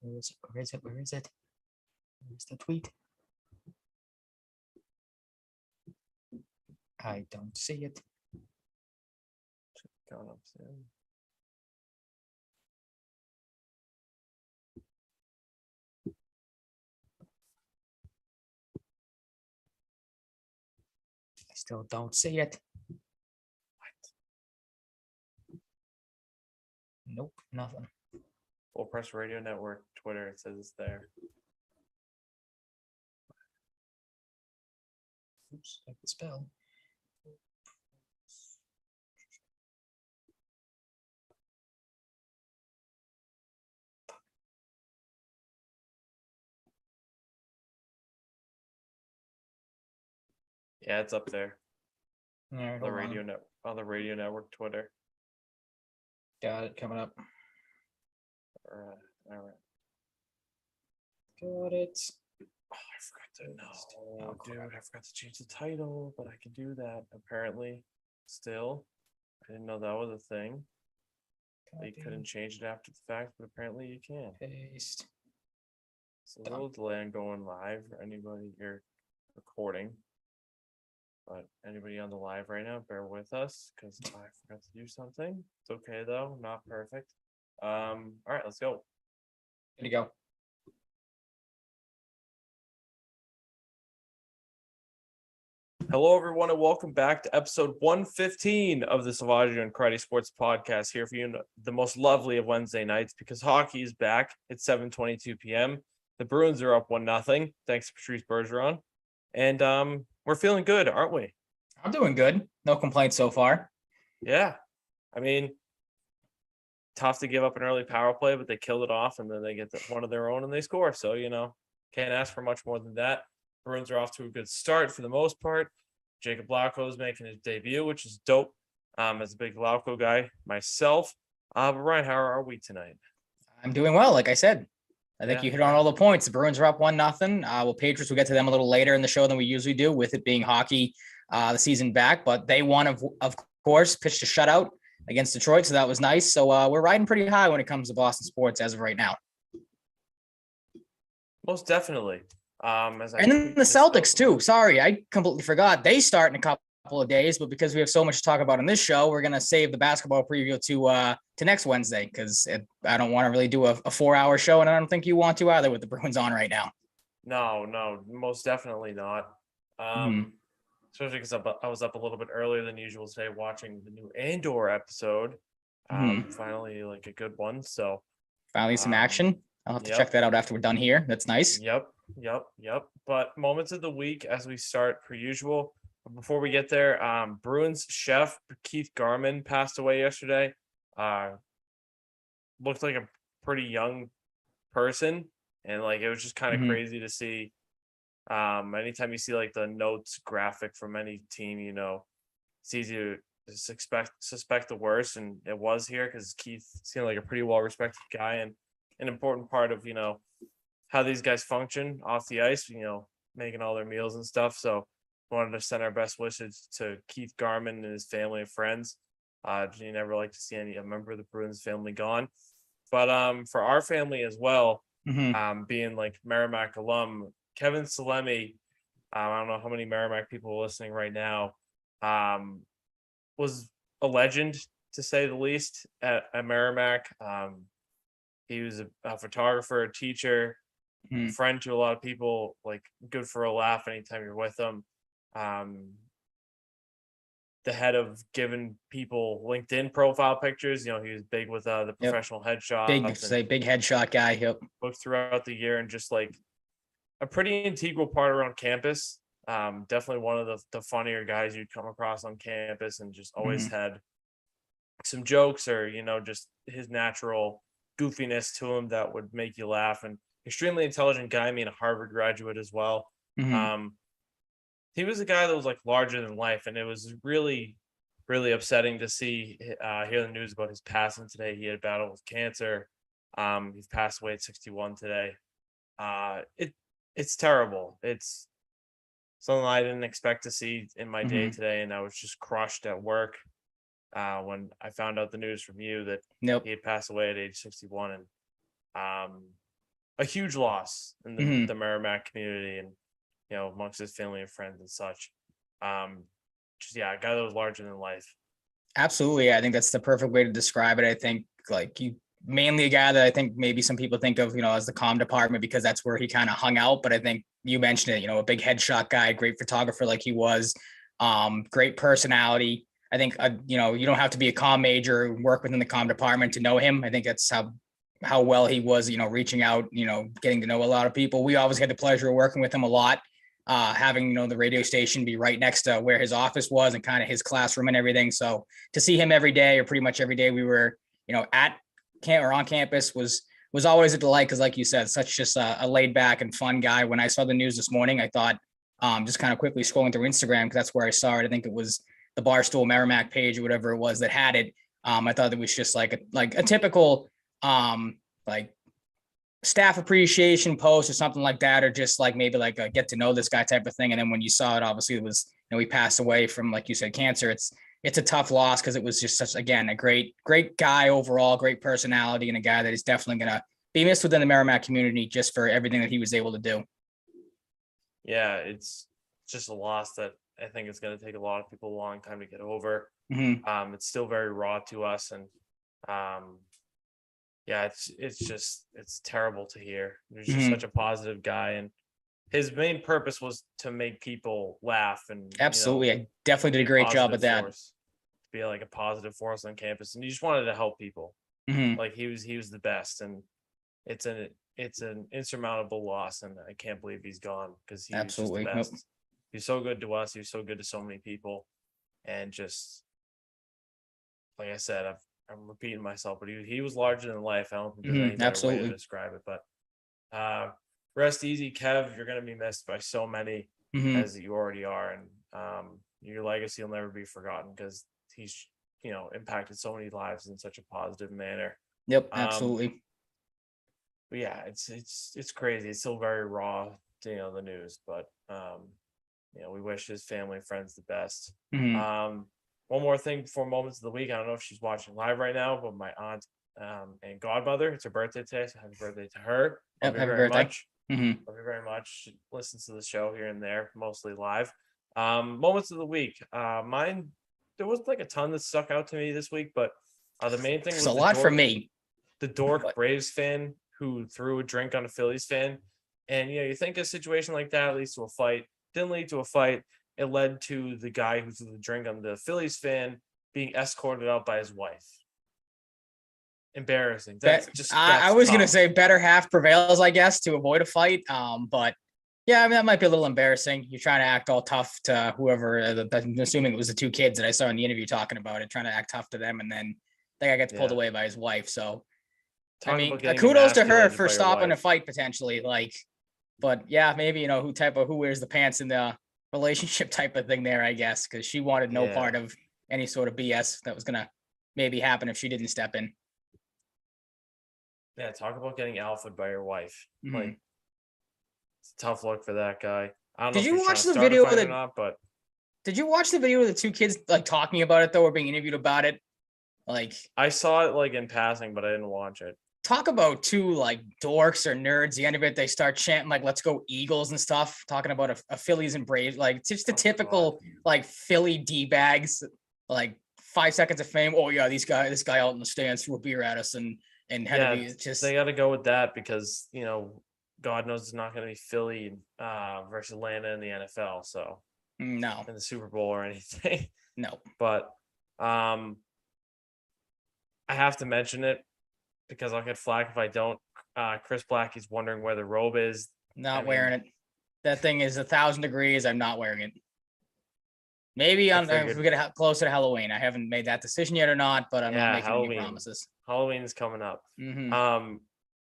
Where is it? Where is it? Where is it? Where's the tweet? I don't see it. Going up soon. I still don't see it. Nope, nothing. Full Press Radio Network, Twitter, it says it's there. Oops, I can spell. Yeah, it's up there. All right, The hold radio on. net on the Radio Network Twitter. Got it coming up. All right. Got it. Oh, I forgot to Oh, no, dude, crap. I forgot to change the title, but I can do that apparently. Still, I didn't know that was a thing. You couldn't change it after the fact, but apparently you can. Paste. It's a little delay on going live for anybody you're recording. But anybody on the live right now, bear with us because I forgot to do something. It's okay though, not perfect. All right, let's go. Good to go. Hello, everyone, and welcome back to episode 115 of the Salvaggio and Cratty Sports Podcast. Here for you, the most lovely of Wednesday nights, because hockey is back. It's 7:22 p.m. The Bruins are up 1-0, thanks to Patrice Bergeron, and we're feeling good, aren't we? I'm doing good. No complaints so far. Yeah, I mean, tough to give up an early power play, but they killed it off, and then they get one of their own and they score. So can't ask for much more than that. Bruins are off to a good start for the most part. Jacob Lauko is making his debut, which is dope. As a big Lauko guy myself. But Ryan, how are we tonight? I'm doing well, like I said. I think you hit on all the points. The Bruins are up 1-0. Well, Patriots, we'll get to them a little later in the show than we usually do, with it being hockey, the season back. But they won, of course, pitched a shutout against Detroit, so that was nice. So we're riding pretty high when it comes to Boston sports as of right now. Most definitely. And then the Celtics too. Sorry, I completely forgot. They start in a couple of days, but because we have so much to talk about in this show, we're gonna save the basketball preview to next Wednesday, because I don't want to really do a 4-hour show, and I don't think you want to either with the Bruins on right now. No, most definitely not. Especially because I was up a little bit earlier than usual today watching the new Andor episode. Finally, like a good one. So finally some action. I'll have to check that out after we're done here. That's nice. Yep. But moments of the week as we start per usual. But before we get there, Bruins chef Keith Garman passed away yesterday. Looked like a pretty young person, and like it was just kind of crazy to see. Anytime you see like the notes graphic from any team, it's easy to suspect the worst, and it was here because Keith seemed like a pretty well respected guy and an important part of how these guys function off the ice, making all their meals and stuff. So wanted to send our best wishes to Keith Garman and his family and friends. You never like to see a member of the Bruins family gone. But for our family as well, being like Merrimack alum, Kevin Salemi, I don't know how many Merrimack people are listening right now, was a legend, to say the least, at Merrimack. He was a photographer, a teacher, a friend to a lot of people, like good for a laugh anytime you're with him. The head of giving people LinkedIn profile pictures. He was big with the professional headshot. Big headshot guy. Yep. Booked throughout the year, and just like a pretty integral part around campus. Definitely one of the funnier guys you'd come across on campus, and just always had some jokes or, just his natural goofiness to him that would make you laugh, and extremely intelligent guy. I mean, a Harvard graduate as well. He was a guy that was like larger than life, and it was really, really upsetting to see, hear the news about his passing today. He had battled with cancer. He's passed away at 61 today. It's terrible. It's something I didn't expect to see in my day today, and I was just crushed at work when I found out the news from you that he had passed away at age 61. And a huge loss in the, Mhm. the Merrimack community and, amongst his family and friends and such. Just, yeah, a guy that was larger than life. Absolutely. I think that's the perfect way to describe it. I think like you mainly a guy that I think maybe some people think of, as the comm department because that's where he kind of hung out. But I think you mentioned it, a big headshot guy, great photographer like he was, great personality. I think, you don't have to be a comm major or work within the comm department to know him. I think that's how well he was, reaching out, getting to know a lot of people. We always had the pleasure of working with him a lot. Having the radio station be right next to where his office was and kind of his classroom and everything. So to see him every day or pretty much every day we were at camp or on campus was always a delight because like you said, such just a laid back and fun guy. When I saw the news this morning, I thought just kind of quickly scrolling through Instagram because that's where I saw it. I think it was the Barstool Merrimack page or whatever it was that had it. I thought it was just like a typical like staff appreciation post or something like that, or just like maybe like a get to know this guy type of thing. And then when you saw it, obviously it was, he passed away from, like you said, cancer. It's a tough loss because it was just such, again, a great guy overall, great personality, and a guy that is definitely going to be missed within the Merrimack community just for everything that he was able to do. Yeah, it's just a loss that I think it's going to take a lot of people a long time to get over. Mm-hmm. It's still very raw to us, and yeah, it's terrible to hear. He's just Mm-hmm. such a positive guy, and his main purpose was to make people laugh and Absolutely. I definitely did a great job at that. Force, to be like a positive force on campus, and he just wanted to help people. Mm-hmm. Like he was the best, and it's an insurmountable loss, and I can't believe he's gone because he was just the best. Nope. He's so good to us. He was so good to so many people, and just like I said, I'm repeating myself, but he was larger than life. I don't think there's any better way to describe it. But rest easy, Kev. You're gonna be missed by so many as you already are, and your legacy will never be forgotten because he's impacted so many lives in such a positive manner. Yep, absolutely. But yeah, it's crazy. It's still very raw, the news, but we wish his family and friends the best. One more thing before moments of the week. I don't know if she's watching live right now, but my aunt and godmother, it's her birthday today, so happy birthday to her. Yep, happy birthday. Love you very much. She listens to the show here and there, mostly live. Moments of the week. Mine, there wasn't like a ton that stuck out to me this week, but the main thing was a lot for me. The dork Braves fan who threw a drink on a Phillies fan. And you think a situation like that leads to a fight. Didn't lead to a fight. It led to the guy who threw the drink on the Phillies fan being escorted out by his wife. Embarrassing. I was going to say better half prevails, I guess, to avoid a fight. But yeah, I mean, that might be a little embarrassing. You're trying to act all tough to whoever, I'm assuming it was the two kids that I saw in the interview talking about it, trying to act tough to them. And then that guy gets pulled away by his wife. So, I mean, kudos to her for stopping a fight potentially. But yeah, maybe, who wears the pants in the relationship type of thing there, I guess, because she wanted no part of any sort of BS that was going to maybe happen if she didn't step in. Yeah, talk about getting alphaed by your wife. Like, it's a tough look for that guy. I don't know. Did you watch the video of it? But did you watch the video of the two kids talking about it though, or being interviewed about it? I saw it in passing, but I didn't watch it. Talk about two dorks or nerds. The end of it, they start chanting "Let's go Eagles" and stuff. Talking about a Phillies and Braves, just the typical Philly d bags. 5 seconds of fame. Oh yeah, this guy out in the stands threw a beer at us and had to be just. They got to go with that because God knows it's not going to be Philly versus Atlanta in the NFL. So no, in the Super Bowl or anything. No, but I have to mention it because I'll get flack if I don't. Chris Black is wondering where the robe is. Not wearing it. That thing is 1,000 degrees. I'm not wearing it. Maybe if we get closer to Halloween. I haven't made that decision yet or not, but I'm not making any promises. Halloween's coming up.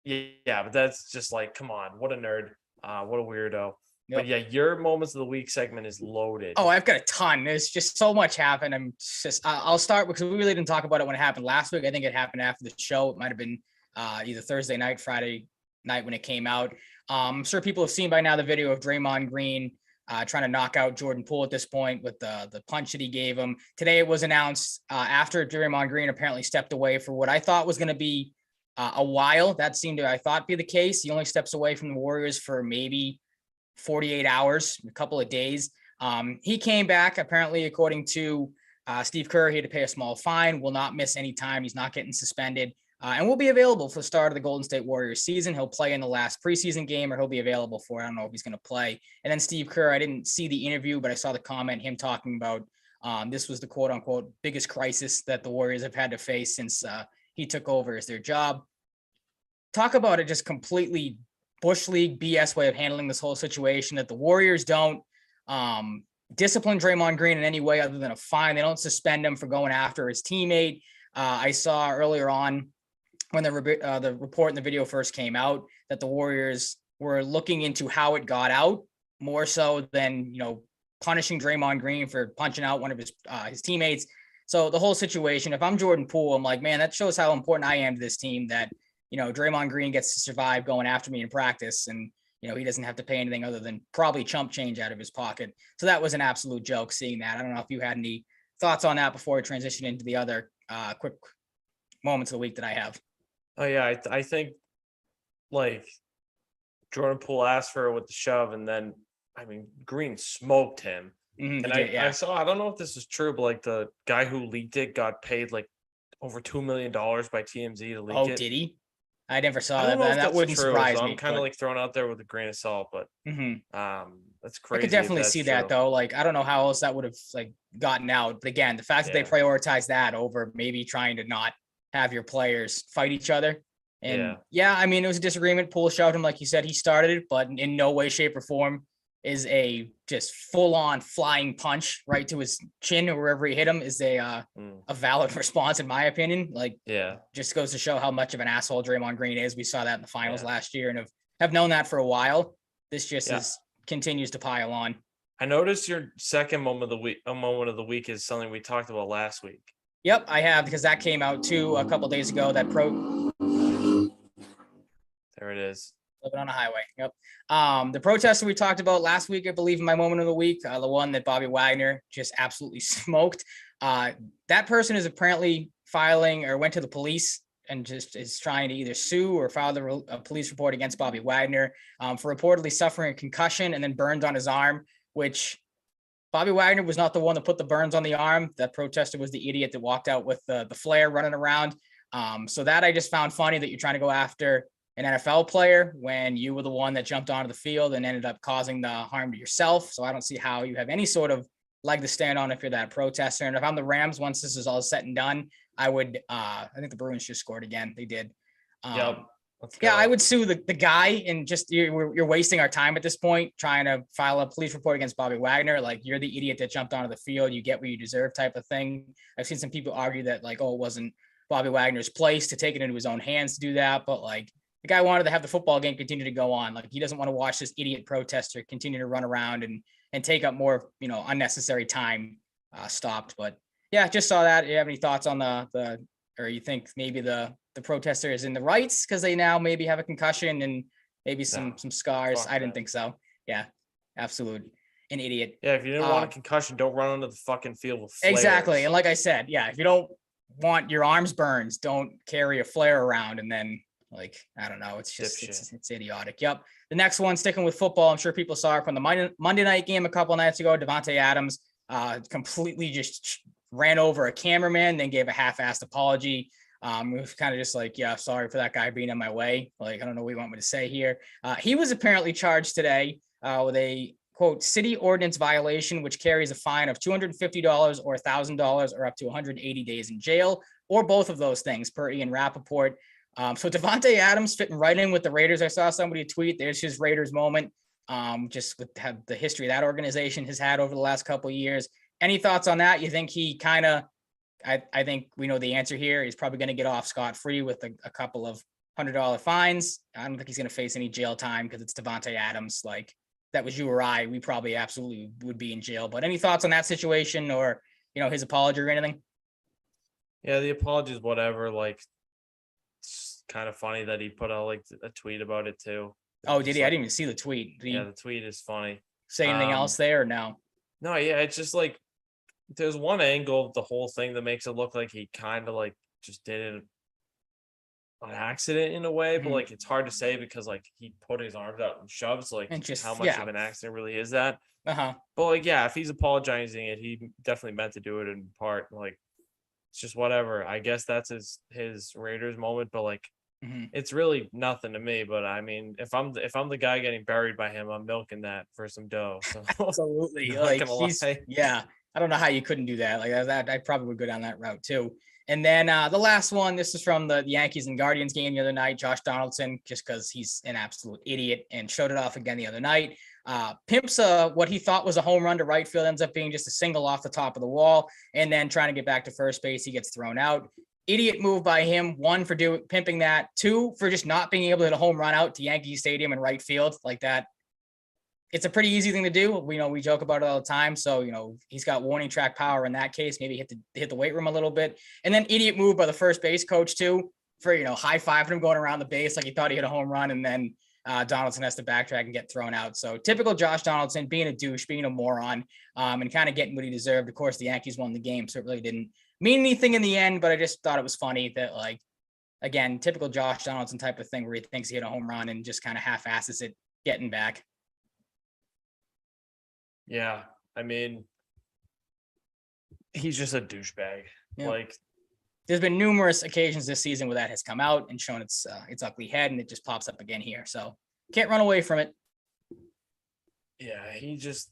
Yeah, but that's just come on, what a nerd, what a weirdo. Yep. But yeah, your moments of the week segment is loaded. Oh, I've got a ton. There's just so much happened. I'll start because we really didn't talk about it when it happened last week. I think it happened after the show. It might have been either Thursday night, Friday night when it came out. I'm sure people have seen by now the video of Draymond Green trying to knock out Jordan Poole at this point with the punch that he gave him. Today it was announced after Draymond Green apparently stepped away for what I thought was going to be a while. That seemed to, I thought, be the case. He only steps away from the Warriors for maybe 48 hours, a couple of days. He came back, apparently, according to Steve Kerr. He had to pay a small fine, will not miss any time. He's not getting suspended, and will be available for the start of the Golden State Warriors season. He'll play in the last preseason game, or he'll be available for, I don't know if he's going to play. And then Steve Kerr, I didn't see the interview, but I saw the comment, him talking about this was the quote unquote biggest crisis that the Warriors have had to face since he took over as their job. Talk about it, just completely Bush League BS way of handling this whole situation, that the Warriors don't discipline Draymond Green in any way other than a fine. They don't suspend him for going after his teammate. I saw earlier on when the report in the video first came out that the Warriors were looking into how it got out more so than, punishing Draymond Green for punching out one of his teammates. So the whole situation, if I'm Jordan Poole, I'm like, man, that shows how important I am to this team, that, Draymond Green gets to survive going after me in practice, and he doesn't have to pay anything other than probably chump change out of his pocket. So that was an absolute joke seeing that. I don't know if you had any thoughts on that before we transition into the other quick moments of the week that I have. Oh, yeah. I think, like, Jordan Poole asked for it with the shove, and then, Green smoked him. Mm-hmm, and I saw, I don't know if this is true, but, like, the guy who leaked it got paid, like, over $2 million by TMZ to leak it. Oh, did he? I never saw that. That wouldn't true, surprise so me. I'm kind of like thrown out there with a grain of salt, but that's crazy. I could definitely see that though. Like, I don't know how else that would have gotten out. But again, the fact that they prioritize that over maybe trying to not have your players fight each other. And it was a disagreement. Poole shoved him, like you said, he started it, but in no way, shape, or form is a just full-on flying punch right to his chin or wherever he hit him is a valid response, in my opinion. Just goes to show how much of an asshole Draymond Green is. We saw that in the finals last year and have known that for a while. This just continues to pile on. I noticed your second moment of the week is something we talked about last week. Yep, I have, because that came out too a couple days ago. There it is. Living on a highway. Yep. The protester we talked about last week, I believe, in my moment of the week, the one that Bobby Wagner just absolutely smoked. That person is apparently filing or went to the police and just is trying to either sue or file a police report against Bobby Wagner for reportedly suffering a concussion and then burns on his arm, which Bobby Wagner was not the one that put the burns on the arm. That protester was the idiot that walked out with the flare running around. So that I just found funny, that you're trying to go after an NFL player when you were the one that jumped onto the field and ended up causing the harm to yourself. So I don't see how you have any sort of leg to stand on if you're that protester. And if I'm the Rams, once this is all said and done, I would, I think the Bruins just scored again. They did. I would sue the guy, and just, you're wasting our time at this point trying to file a police report against Bobby Wagner. Like, you're the idiot that jumped onto the field. You get what you deserve type of thing. I've seen some people argue that it wasn't Bobby Wagner's place to take it into his own hands to do that. But the guy wanted to have the football game continue to go on. He doesn't want to watch this idiot protester continue to run around and take up more, unnecessary time stopped. But yeah, just saw that. Do you have any thoughts on or you think maybe the protester is in the rights because they now maybe have a concussion and maybe some scars? I didn't think so. Yeah, absolute an idiot. Yeah, if you didn't want a concussion, don't run onto the fucking field with flares. Exactly. And like I said, if you don't want your arms burned, don't carry a flare around and then I don't know. It's just, it's idiotic. Yep. The next one, sticking with football, I'm sure people saw it from the Monday night game a couple nights ago. Davante Adams completely just ran over a cameraman, then gave a half-assed apology. It was kind of just sorry for that guy being in my way. I don't know what you want me to say here. He was apparently charged today with a, quote, city ordinance violation, which carries a fine of $250 or $1,000 or up to 180 days in jail, or both of those things, per Ian Rappaport. So Davante Adams fitting right in with the Raiders. I saw somebody tweet, there's his Raiders moment, just with the history that organization has had over the last couple of years. Any thoughts on that? You think he kind of, I think we know the answer here. He's probably going to get off scot-free with a couple of $100 fines. I don't think he's going to face any jail time because it's Davante Adams. That was you or I, we probably absolutely would be in jail. But any thoughts on that situation or, his apology or anything? Yeah, the apology is whatever. It's kind of funny that he put out a tweet about it too. Oh, did he? I didn't even see the tweet. Yeah, the tweet is funny. Say anything else there or no? No, yeah, it's just there's one angle of the whole thing that makes it look like he kind of just did it an accident in a way, but Mhm. like it's hard to say because like he put his arms out and shoves. Like And just how much yeah. of an accident really is that? Uh-huh. But like yeah, if he's apologizing it, he definitely meant to do it in part. Like it's just whatever. I guess that's his Raiders moment, but like Mhm. it's really nothing to me. But I mean, if I'm the guy getting buried by him, I'm milking that for some dough. So Absolutely. not Like gonna lie. yeah. I don't know how you couldn't do that. Like that, I probably would go down that route too. And then the last one, this is from the Yankees and Guardians game the other night. Josh Donaldson, just because he's an absolute idiot and showed it off again the other night. Pimps what he thought was a home run to right field, ends up being just a single off the top of the wall. And then trying to get back to first base, he gets thrown out. Idiot move by him. One, for pimping that. Two, for just not being able to hit a home run out to Yankee Stadium in right field like that. It's a pretty easy thing to do. We joke about it all the time. So, he's got warning track power in that case. Maybe hit the weight room a little bit. And then idiot move by the first base coach too for, high-fiving him going around the base like he thought he hit a home run. And then Donaldson has to backtrack and get thrown out. So typical Josh Donaldson being a douche, being a moron, and kind of getting what he deserved. Of course, the Yankees won the game, so it really didn't mean anything in the end, but I just thought it was funny that, like, again, typical Josh Donaldson type of thing where he thinks he hit a home run and just kind of half-asses it getting back. Yeah, I mean, he's just a douchebag. Yeah. Like, there's been numerous occasions this season where that has come out and shown its ugly head, and it just pops up again here. So can't run away from it. yeah, he just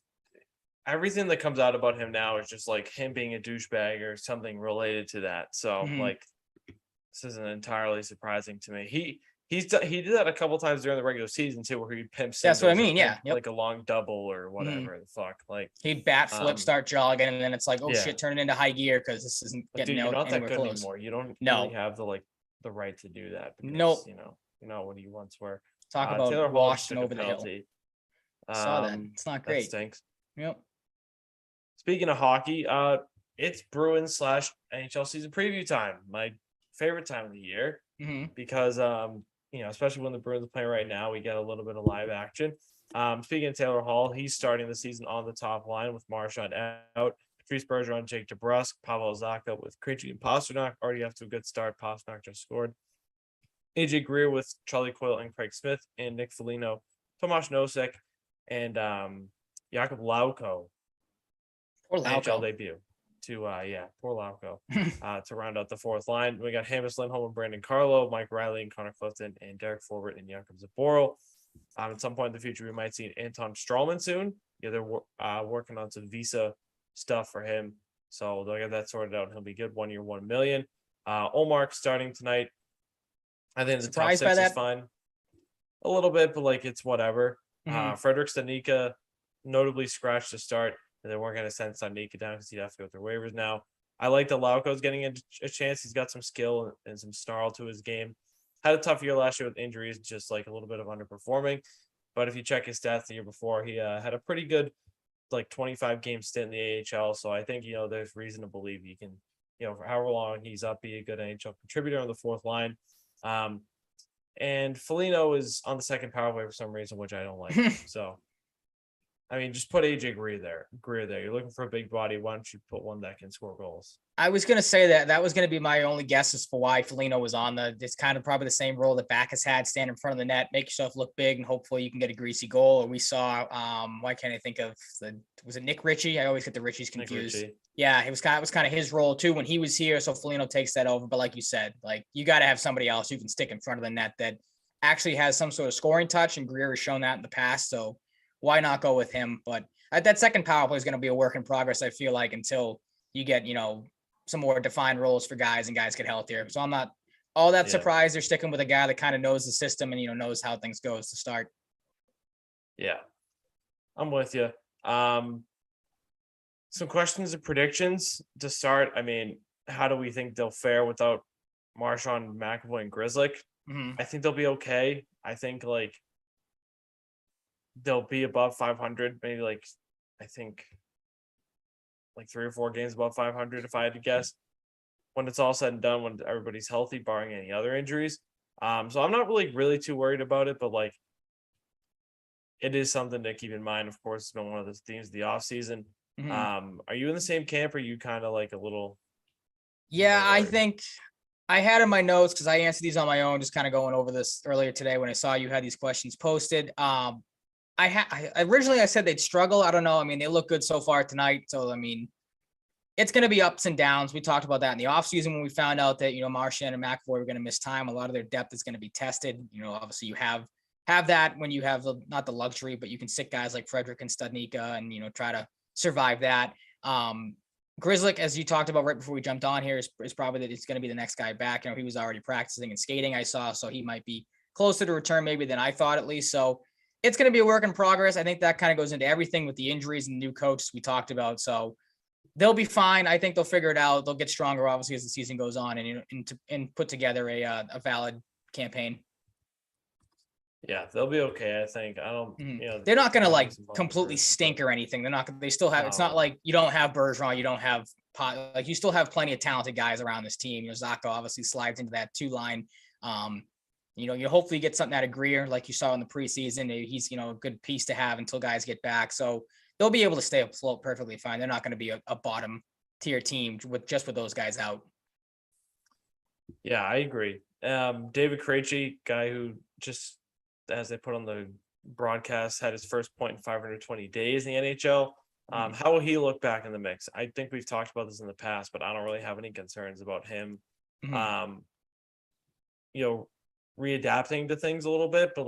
everything that comes out about him now is just like him being a douchebag or something related to that. So like, this isn't entirely surprising to me. He did that a couple times during the regular season too, where he'd pimp That's what I singles or mean. Yeah. pimp, Yep. like a long double or whatever the fuck. Like He'd bat flip, start jogging, and then it's like, oh yeah. shit, turn it into high gear because this isn't But getting dude, you're out not that anywhere good close. anymore. You don't No. really have the right to do that because Nope. you're not what you once were. Talk about Taylor Hall just washing took a over the hill. penalty. Saw that. It's not That great. stinks. Yep. Speaking of hockey, it's Bruins / NHL season preview time. My favorite time of the year because especially when the Bruins are playing right now, we get a little bit of live action. Speaking of Taylor Hall, he's starting the season on the top line with Marchand out, Patrice Bergeron, Jake DeBrusk, Pavel Zacha with Krejci and Pastrnak. Already off to a good start. Pastrnak just scored. AJ Greer with Charlie Coyle and Craig Smith, and Nick Foligno, Tomas Nosek, and Jakub Lauko. Poor NHL Lauko. debut poor Lauko. To round out the fourth line, we got Hampus Lindholm and Brandon Carlo, Mike Riley and Connor Clifton, and Derek Forbort and Jakub Zaboral. At some point in the future, we might see Anton Strawman soon. Yeah, they're working on some visa stuff for him, so they'll get that sorted out. And he'll be good. 1 year, $1 million. Olmark starting tonight. I think the top six is fine. A little bit, but like it's whatever. Frederick Stanika notably scratched to start. And they weren't going to send Stanika down because he'd have to go through waivers now. I like that Lauko's getting a chance. He's got some skill and some snarl to his game. Had a tough year last year with injuries, just like a little bit of underperforming. But if you check his stats the year before, he had a pretty good 25 game stint in the AHL. So I think, there's reason to believe he can, for however long he's up, be a good NHL contributor on the fourth line. And Foligno is on the second power play for some reason, which I don't like. So, I mean, just put AJ Greer there. You're looking for a big body. Why don't you put one that can score goals? I was going to say that was going to be my only guess as for why Foligno was on it's kind of probably the same role that Backus had, stand in front of the net, make yourself look big, and hopefully you can get a greasy goal. Or we saw, why can't I think of was it Nick Ritchie? I always get the Ritchies confused. Yeah, it was kind of his role too when he was here. So Foligno takes that over. But like you said, you got to have somebody else you can stick in front of the net that actually has some sort of scoring touch. And Greer has shown that in the past. So why not go with him? But that second power play is going to be a work in progress, I feel like, until you get, some more defined roles for guys and guys get healthier. So I'm not all that surprised they're sticking with a guy that kind of knows the system and, knows how things goes to start. Yeah, I'm with you. Some questions and predictions to start. I mean, how do we think they'll fare without Marchand, McAvoy, and Grzelcyk? I think they'll be okay. I think they'll be above 500, maybe I think 3 or 4 games above 500 if I had to guess. When it's all said and done, when everybody's healthy, barring any other injuries. So I'm not really too worried about it, but it is something to keep in mind. Of course, it's been one of the themes of the offseason. Are you in the same camp, or are you kind of a little? Yeah, I think I had in my notes because I answered these on my own, just kind of going over this earlier today when I saw you had these questions posted. Originally I said they'd struggle. I don't know. I mean, they look good so far tonight. So, I mean, it's going to be ups and downs. We talked about that in the offseason when we found out that, Marchand and McAvoy were going to miss time. A lot of their depth is going to be tested. Obviously you have that when you have not the luxury, but you can sit guys like Frederick and Studnicka and, try to survive that. Grizzlick, as you talked about right before we jumped on here, is probably that it's going to be the next guy back. He was already practicing and skating, I saw, so he might be closer to return maybe than I thought at least. So it's going to be a work in progress. I think that kind of goes into everything with the injuries and the new coaches we talked about. So they'll be fine. I think they'll figure it out. They'll get stronger, obviously, as the season goes on and put together a valid campaign. Yeah, they'll be okay. I think. I don't. They're not going to completely stink or anything. They're not. They still have. It's not like you don't have Bergeron. You don't have you still have plenty of talented guys around this team. Zacha obviously slides into that 2-line. You hopefully get something out of Greer like you saw in the preseason. He's a good piece to have until guys get back. So they'll be able to stay afloat perfectly fine. They're not going to be a bottom tier team with those guys out. Yeah, I agree. David Krejci, guy who just, as they put on the broadcast, had his first point in 520 days in the NHL. How will he look back in the mix? I think we've talked about this in the past, but I don't really have any concerns about him. Readapting to things a little bit, but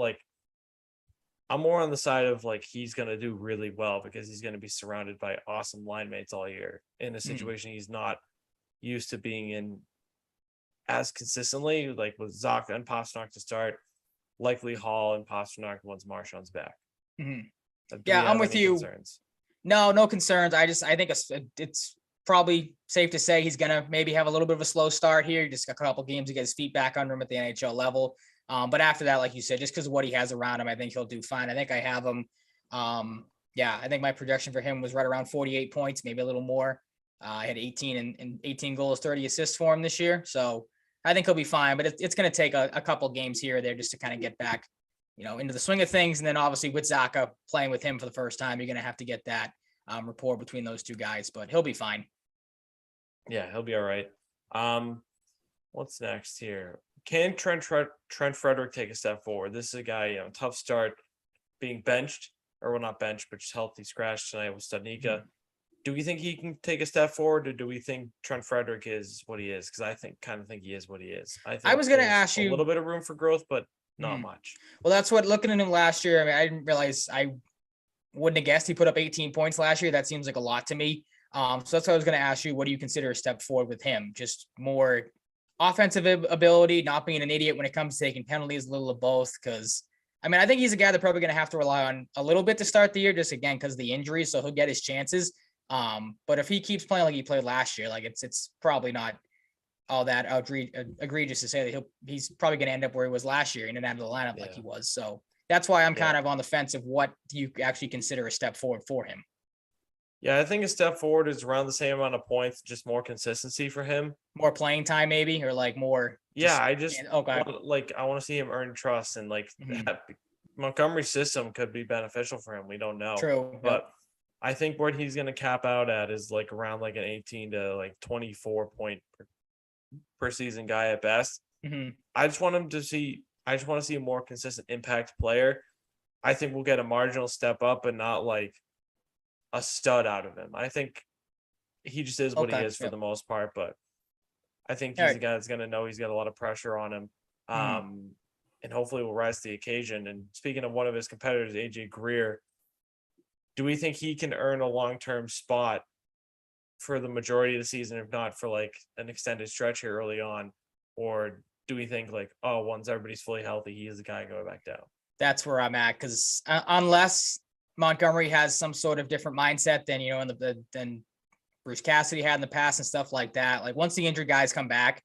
I'm more on the side of he's going to do really well because he's going to be surrounded by awesome line mates all year in a situation he's not used to being in as consistently, with Zacha and Pastrnak to start, likely Hall and Pastrnak once Marchand's back. Yeah, I'm with you. Concerns? No concerns. I think it's probably safe to say he's going to maybe have a little bit of a slow start here. Just a couple games to get his feet back under him at the NHL level. But after that, like you said, just because of what he has around him, I think he'll do fine. I think I have him. I think my projection for him was right around 48 points, maybe a little more. I had 18 goals, 30 assists for him this year. So I think he'll be fine, but it's going to take a couple games here or there just to kind of get back, into the swing of things. And then obviously with Zacha playing with him for the first time, you're going to have to get that rapport between those two guys, but he'll be fine. Yeah, he'll be all right. What's next here? Can Trent Frederick take a step forward? This is a guy, tough start, being benched, or well, not benched, but just healthy scratch tonight with Studnicka. Do we think he can take a step forward, or do we think Trent Frederick is what he is? Because I kind of think he is what he is. I was going to ask you a little bit of room for growth, but not much. Well, that's what, looking at him last year, I mean, I didn't realize, I wouldn't have guessed he put up 18 points last year. That seems like a lot to me. So that's what I was going to ask you. What do you consider a step forward with him? Just more offensive ability, not being an idiot when it comes to taking penalties, a little of both. Because, I mean, I think he's a guy they're probably going to have to rely on a little bit to start the year, just again, because of the injuries. So he'll get his chances. But if he keeps playing like he played last year, it's probably not all that egregious to say that he's probably going to end up where he was last year in and out of the lineup like he was. So that's why I'm kind of on the fence of what do you actually consider a step forward for him. Yeah, I think a step forward is around the same amount of points, just more consistency for him. More playing time, maybe, or more. I want to see him earn trust, and that Montgomery's system could be beneficial for him. We don't know. True, but I think what he's going to cap out at is around an 18 to 24 point per season guy at best. I just want to see a more consistent impact player. I think we'll get a marginal step up, but not a stud out of him. I think he just is what he is for the most part, but I think he's a guy that's going to know he's got a lot of pressure on him, and hopefully will rise to the occasion. And speaking of one of his competitors, AJ Greer, do we think he can earn a long-term spot for the majority of the season, if not for an extended stretch here early on? Or do we think once everybody's fully healthy, he is the guy going back down? That's where I'm at, because unless Montgomery has some sort of different mindset than, than Bruce Cassidy had in the past and stuff like that. Once the injured guys come back,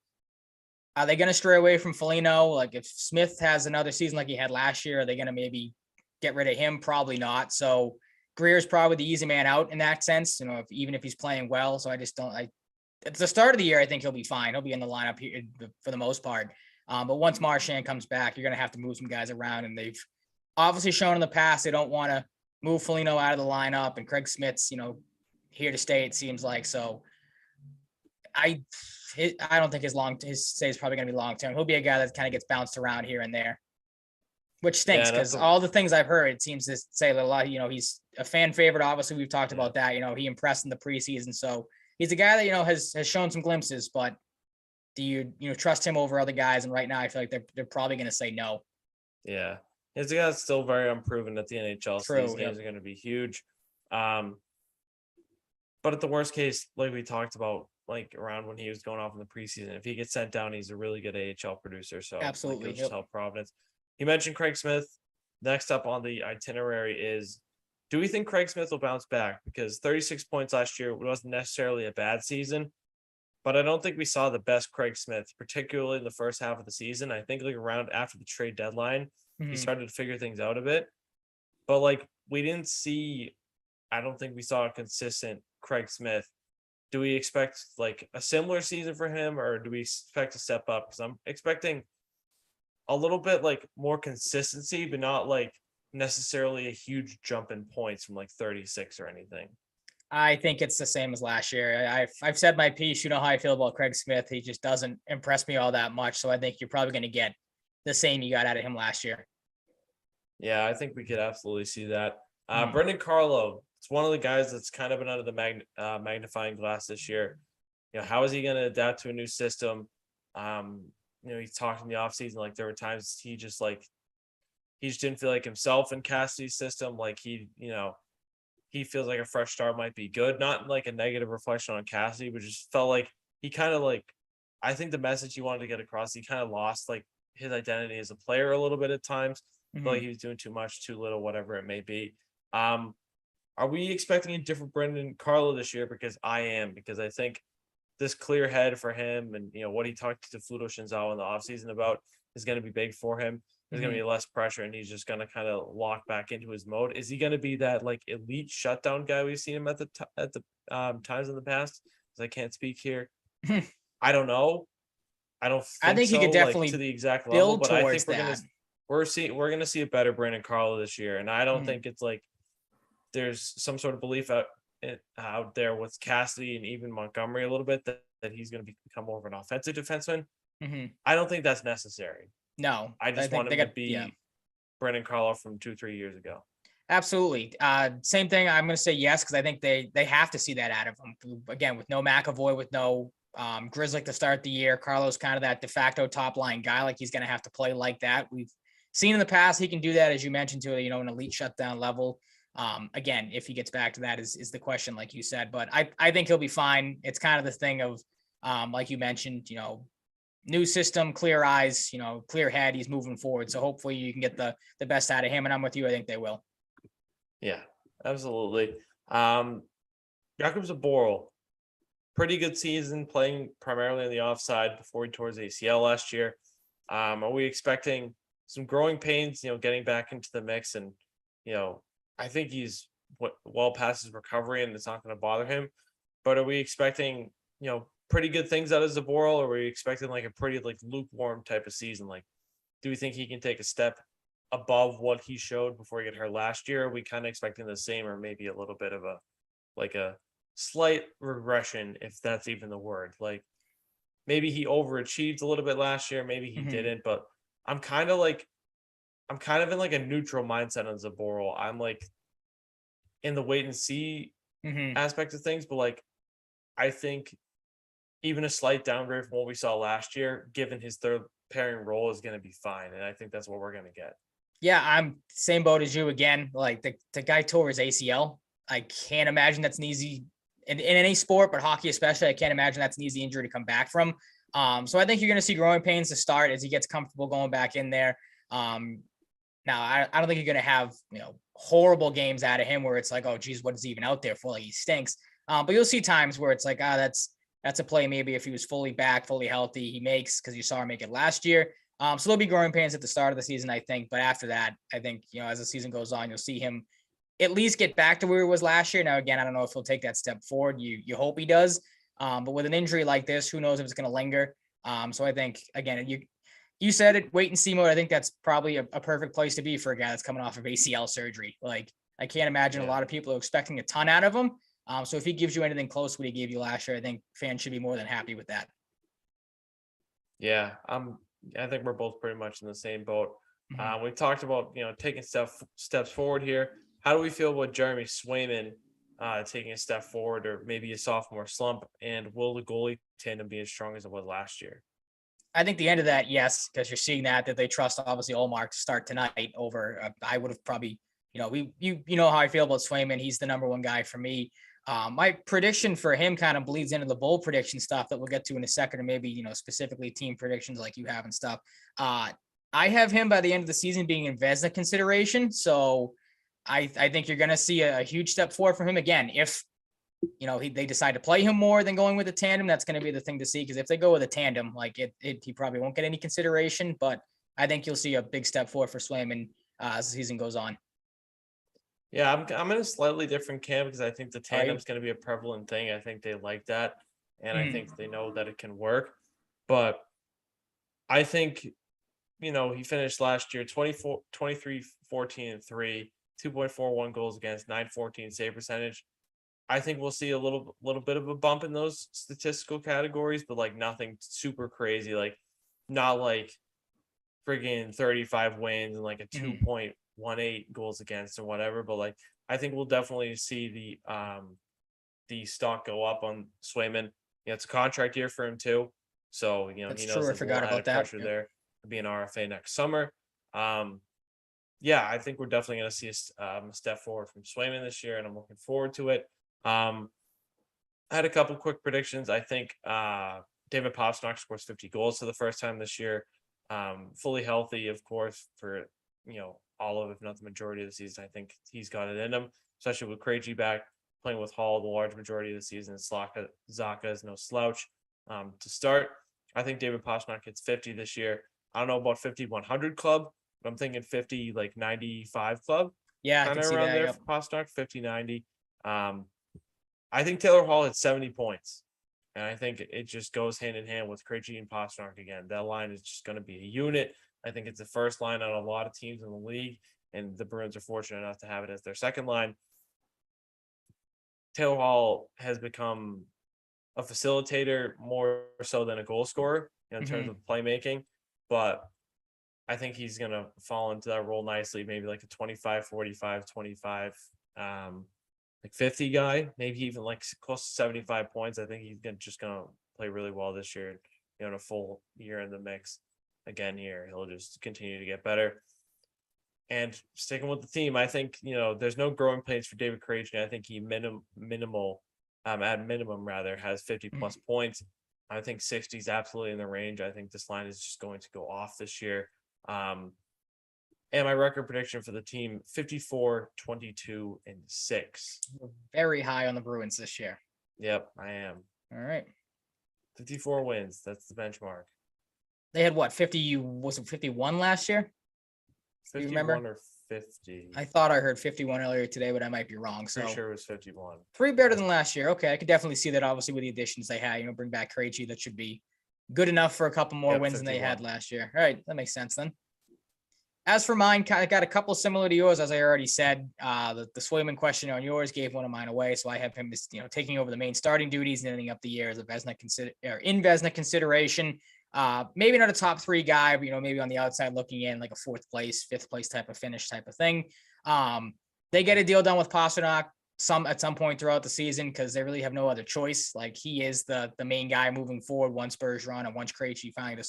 are they going to stray away from Foligno? If Smith has another season like he had last year, are they going to maybe get rid of him? Probably not. So Greer's probably the easy man out in that sense, even if he's playing well. So I just don't, at the start of the year, I think he'll be fine. He'll be in the lineup here for the most part. But once Marchand comes back, you're going to have to move some guys around. And they've obviously shown in the past they don't want to move Foligno out of the lineup, and Craig Smith's, here to stay, it seems like. So I don't think his stay is probably going to be long term. He'll be a guy that kind of gets bounced around here and there, which stinks because all the things I've heard, it seems to say that a lot. He's a fan favorite. Obviously, we've talked about that. He impressed in the preseason, so he's a guy that has shown some glimpses. But do you trust him over other guys? And right now, I feel like they're probably going to say no. Yeah, he's a guy that's still very unproven at the NHL. So these games are going to be huge. But at the worst case, like we talked about, like around when he was going off in the preseason, if he gets sent down, he's a really good AHL producer. So absolutely, just help Providence. He mentioned Craig Smith. Next up on the itinerary is, do we think Craig Smith will bounce back? Because 36 points last year wasn't necessarily a bad season, but I don't think we saw the best Craig Smith, particularly in the first half of the season. I think like around after the trade deadline, he started to figure things out a bit. But like we didn't see, I don't think we saw a consistent Craig Smith. Do we expect like a similar season for him, or do we expect a step up? Because I'm expecting a little bit like more consistency, but not like necessarily a huge jump in points from like 36 or anything. I think it's the same as last year. I've said my piece. You know how I feel about Craig Smith. He just doesn't impress me all that much. So I think you're probably going to get the same you got out of him last year. Yeah, I think we could absolutely see that. Brendan Carlo, it's one of the guys that's kind of been under the magnifying glass this year. How is he going to adapt to a new system? He talked in the offseason, like there were times he just didn't feel like himself in Cassidy's system. Like he feels like a fresh start might be good. Not like a negative reflection on Cassidy, but just felt like he kind of like, I think the message he wanted to get across, he kind of lost like his identity as a player a little bit at times. Like he was doing too much, too little, whatever it may be. Are we expecting a different Brendan Carlo this year? Because I am, because I think this clear head for him and what he talked to Fluto Shinzawa in the offseason about is going to be big for him. There's going to be less pressure and he's just going to kind of lock back into his mode. Is he going to be that like elite shutdown guy we've seen him at the times in the past? Because I can't speak here. I don't know. I think he could definitely to the exact level, but I think we're going to see a better Brandon Carlo this year. And I don't think it's like there's some sort of belief out there with Cassidy and even Montgomery a little bit that he's going to become more of an offensive defenseman. I don't think that's necessary. No, I just want him to be Brendan Carlo from 2-3 years ago. Absolutely. Same thing. I'm going to say yes, because I think they have to see that out of him. Again, with no McAvoy, with no Grizzly to start the year, Carlo's kind of that de facto top line guy. Like he's going to have to play like that. We've seen in the past he can do that, as you mentioned, to an elite shutdown level. Again, if he gets back to that is the question, like you said. But I think he'll be fine. It's kind of the thing of like you mentioned, new system, clear eyes, clear head. He's moving forward. So hopefully you can get the best out of him. And I'm with you. I think they will. Yeah, absolutely. Jakub Zboril, pretty good season, playing primarily on the offside before he tore his ACL last year. Are we expecting some growing pains, getting back into the mix? And, I think he's well past his recovery and it's not going to bother him. But are we expecting, pretty good things out of Zboril, or are we expecting like a pretty like lukewarm type of season? Like, do we think he can take a step above what he showed before he got hurt last year? Are we kind of expecting the same, or maybe a little bit of a slight regression, if that's even the word? Like maybe he overachieved a little bit last year, maybe he didn't, but I'm kind of in like a neutral mindset on Zboril. I'm like in the wait and see aspect of things, but like I think even a slight downgrade from what we saw last year, given his third pairing role, is going to be fine. And I think that's what we're going to get. Yeah, I'm same boat as you again. Like the guy tore his ACL. I can't imagine that's an easy in any sport, but hockey especially. I can't imagine that's an easy injury to come back from. So I think you're going to see growing pains to start as he gets comfortable going back in there. Now I don't think you're going to have horrible games out of him where it's like, oh geez, what is he even out there for? Like he stinks. But you'll see times where it's like, that's a play maybe if he was fully back, fully healthy, he makes, because you saw him make it last year. So there'll be growing pains at the start of the season, I think. But after that, I think, as the season goes on, you'll see him at least get back to where he was last year. Now, again, I don't know if he'll take that step forward. You hope he does. But with an injury like this, who knows if it's going to linger. So I think, again, you said it, wait and see mode. I think that's probably a perfect place to be for a guy that's coming off of ACL surgery. Like, I can't imagine a lot of people are expecting a ton out of him. So if he gives you anything close to what he gave you last year, I think fans should be more than happy with that. Yeah, I think we're both pretty much in the same boat. Mhm. We talked about taking steps forward here. How do we feel about Jeremy Swayman taking a step forward, or maybe a sophomore slump? And will the goalie tandem be as strong as it was last year? I think the end of that, yes, because you're seeing that they trust obviously Olmark to start tonight over. I would have probably, you know how I feel about Swayman. He's the number one guy for me. My prediction for him kind of bleeds into the bold prediction stuff that we'll get to in a second, or maybe specifically team predictions like you have and stuff. I have him by the end of the season being in Vezina consideration, so I think you're going to see a huge step forward from him again if they decide to play him more than going with a tandem. That's going to be the thing to see, because if they go with a tandem, like he probably won't get any consideration. But I think you'll see a big step forward for Swayman as the season goes on. Yeah, I'm in a slightly different camp because I think the tandem's going to be a prevalent thing. I think they like that, and I think they know that it can work. But I think, he finished last year 23, 14, and 3, 2.41 goals against, 914 save percentage. I think we'll see a little bit of a bump in those statistical categories, but like nothing super crazy, like not like friggin' 35 wins and like a 2.18 goals against or whatever. But like I think we'll definitely see the stock go up on Swayman. It's a contract year for him too, so he knows there's a little added pressure there to be an RFA next summer. I think we're definitely going to see a step forward from Swayman this year, and I'm looking forward to it. I had a couple quick predictions. I think David Pastrnak scores 50 goals for the first time this year. Fully healthy, of course, for all of, if not the majority of the season. I think he's got it in him, especially with Krejci back, playing with Hall the large majority of the season. Zacha is no slouch to start. I think David Pastrnak hits 50 this year. I don't know about 50-100 club, but I'm thinking 50 like 95 club. Yeah, kind of around there for Pastrnak, 50-90. I think Taylor Hall had 70 points, and I think it just goes hand in hand with Krejci and Pastrnak again. That line is just going to be a unit. I think it's the first line on a lot of teams in the league, and the Bruins are fortunate enough to have it as their second line. Taylor Hall has become a facilitator more so than a goal scorer in terms of playmaking, but I think he's going to fall into that role nicely, maybe like a 25, 45, 25, like 50 guy, maybe even like close to 75 points. I think he's just going to play really well this year. In a full year in the mix again here, he'll just continue to get better. And sticking with the theme, I think, there's no growing pains for David Krejci. I think he at minimum has 50 plus points. I think 60 is absolutely in the range. I think this line is just going to go off this year. And my record prediction for the team, 54, 22, and 6. Very high on the Bruins this year. Yep, I am. All right. 54 wins. That's the benchmark. They had what, 50? Was it 51 last year? 51 you remember? Or 50? I thought I heard 51 earlier today, but I might be wrong. So pretty sure it was 51. 3 better than last year. Okay, I could definitely see that. Obviously, with the additions they had, bring back Krejci, that should be good enough for a couple more wins 51. Than they had last year. All right, that makes sense then. As for mine, I got a couple similar to yours, as I already said. The Swayman question on yours gave one of mine away, so I have him as taking over the main starting duties and ending up the year as a Vezina consideration. Maybe not a top 3 guy, but maybe on the outside looking in, like a 4th place, 5th place type of finish type of thing. They get a deal done with Pastrnak at some point throughout the season because they really have no other choice. Like, he is the main guy moving forward once Bergeron and once Krejci finally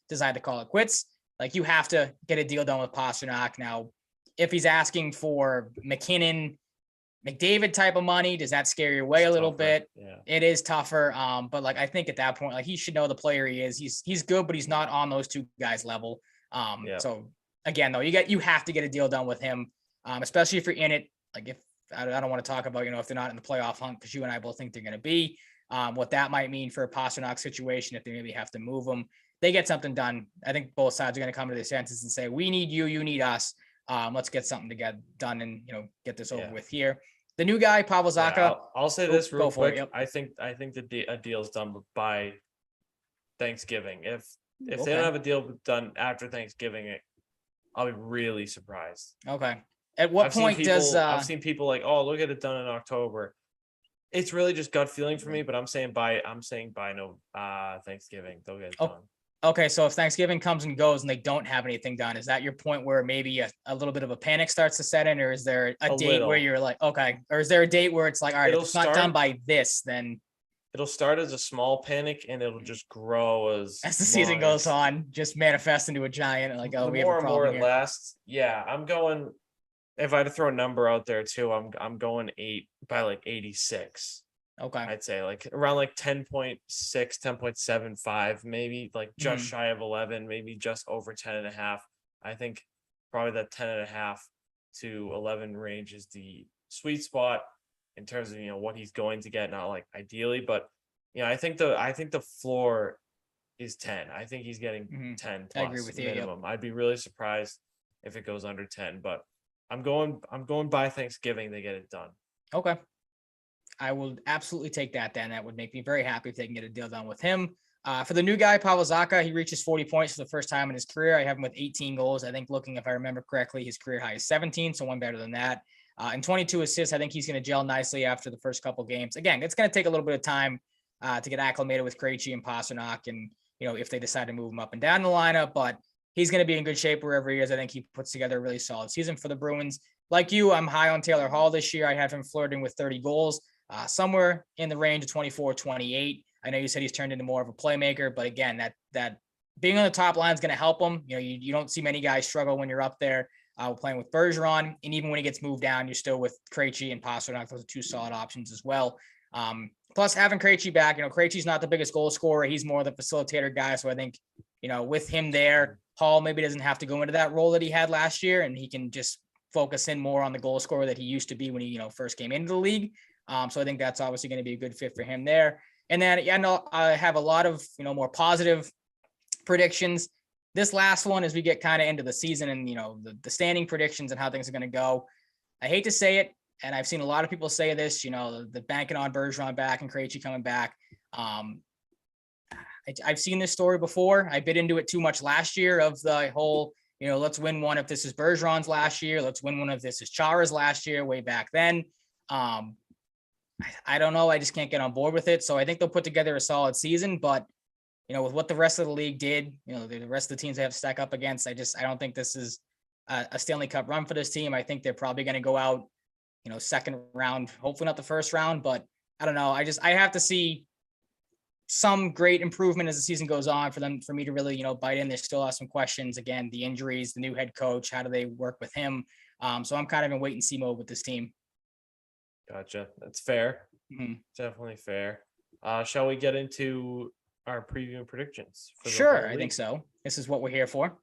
decide to call it quits. Like, you have to get a deal done with Pastrnak. Now, if he's asking for McKinnon, McDavid type of money, does that scare you away a little bit? Yeah. It is tougher. But like, I think at that point, like, he should know the player he is. He's good, but he's not on those 2 guys level. So again, though, you have to get a deal done with him, especially if you're in it. Like, if I don't want to talk about, if they're not in the playoff hunt, because you and I both think they're going to be, what that might mean for a Pastrnak situation, if they maybe have to move him. They get something done. I think both sides are going to come to their senses and say, we need you, you need us. Let's get something to get done and, get this over with here. The new guy, Pavel Zacha. Yeah, I'll say this real quick. Yep. I think a deal's done by Thanksgiving. If they don't have a deal done after Thanksgiving, I'll be really surprised. Okay. At what point does I've seen people like, oh, look at it done in October. It's really just gut feeling for me, but I'm saying by no Thanksgiving they'll get it done. Okay, so if Thanksgiving comes and goes and they don't have anything done, is that your point where maybe a little bit of a panic starts to set in, or is there a date where you're like, okay, or is there a date where it's like, all right, if it's not done by this, then it'll start as a small panic and it'll just grow as the season goes on, just manifest into a giant, like, oh, we have a problem more here. it lasts. Yeah, I'm going. If I had to throw a number out there too, I'm going 8 by like 86. Okay. I'd say like around like 10.6, 10.75, maybe like just shy of 11, maybe just over 10.5. I think probably that 10.5 to 11 range is the sweet spot in terms of, what he's going to get, not like ideally, but I think the floor is 10. I think he's getting 10 plus I agree with you, minimum. Yep. I'd be really surprised if it goes under 10, but I'm going by Thanksgiving they get it done. Okay. I will absolutely take that then. That would make me very happy if they can get a deal done with him. For the new guy, Pavel Zacha, he reaches 40 points for the first time in his career. I have him with 18 goals. I think looking, if I remember correctly, his career high is 17, so one better than that. And 22 assists. I think he's going to gel nicely after the first couple games. Again, it's going to take a little bit of time to get acclimated with Krejci and Pastrnak, and if they decide to move him up and down the lineup, but he's going to be in good shape wherever he is. I think he puts together a really solid season for the Bruins. Like you, I'm high on Taylor Hall this year. I have him flirting with 30 goals. Somewhere in the range of 24, 28. I know you said he's turned into more of a playmaker, but again, that being on the top line is going to help him. You don't see many guys struggle when you're up there playing with Bergeron, and even when he gets moved down, you're still with Krejci and Pastrnak. Those are two solid options as well. Plus, having Krejci back, Krejci's not the biggest goal scorer. He's more the facilitator guy. So I think, with him there, Hall maybe doesn't have to go into that role that he had last year, and he can just focus in more on the goal scorer that he used to be when he, first came into the league. So I think that's obviously going to be a good fit for him there. And then, I have a lot of, more positive predictions. This last one, as we get kind of into the season and, the standing predictions and how things are going to go. I hate to say it, and I've seen a lot of people say this, the banking on Bergeron back and Krejci coming back. I've seen this story before. I bit into it too much last year of the whole, let's win one if this is Bergeron's last year. Let's win one if this is Chara's last year, way back then. I don't know. I just can't get on board with it. So I think they'll put together a solid season, but with what the rest of the league did, the rest of the teams they have to stack up against, I don't think this is a Stanley Cup run for this team. I think they're probably going to go out, second round, hopefully not the first round, but I don't know. I have to see some great improvement as the season goes on for me to really, bite in. There's still some questions. Again, the injuries, the new head coach, how do they work with him? So I'm kind of in wait and see mode with this team. Gotcha. That's fair. Definitely fair. Shall we get into our preview and predictions? Sure, I think so. This is what we're here for.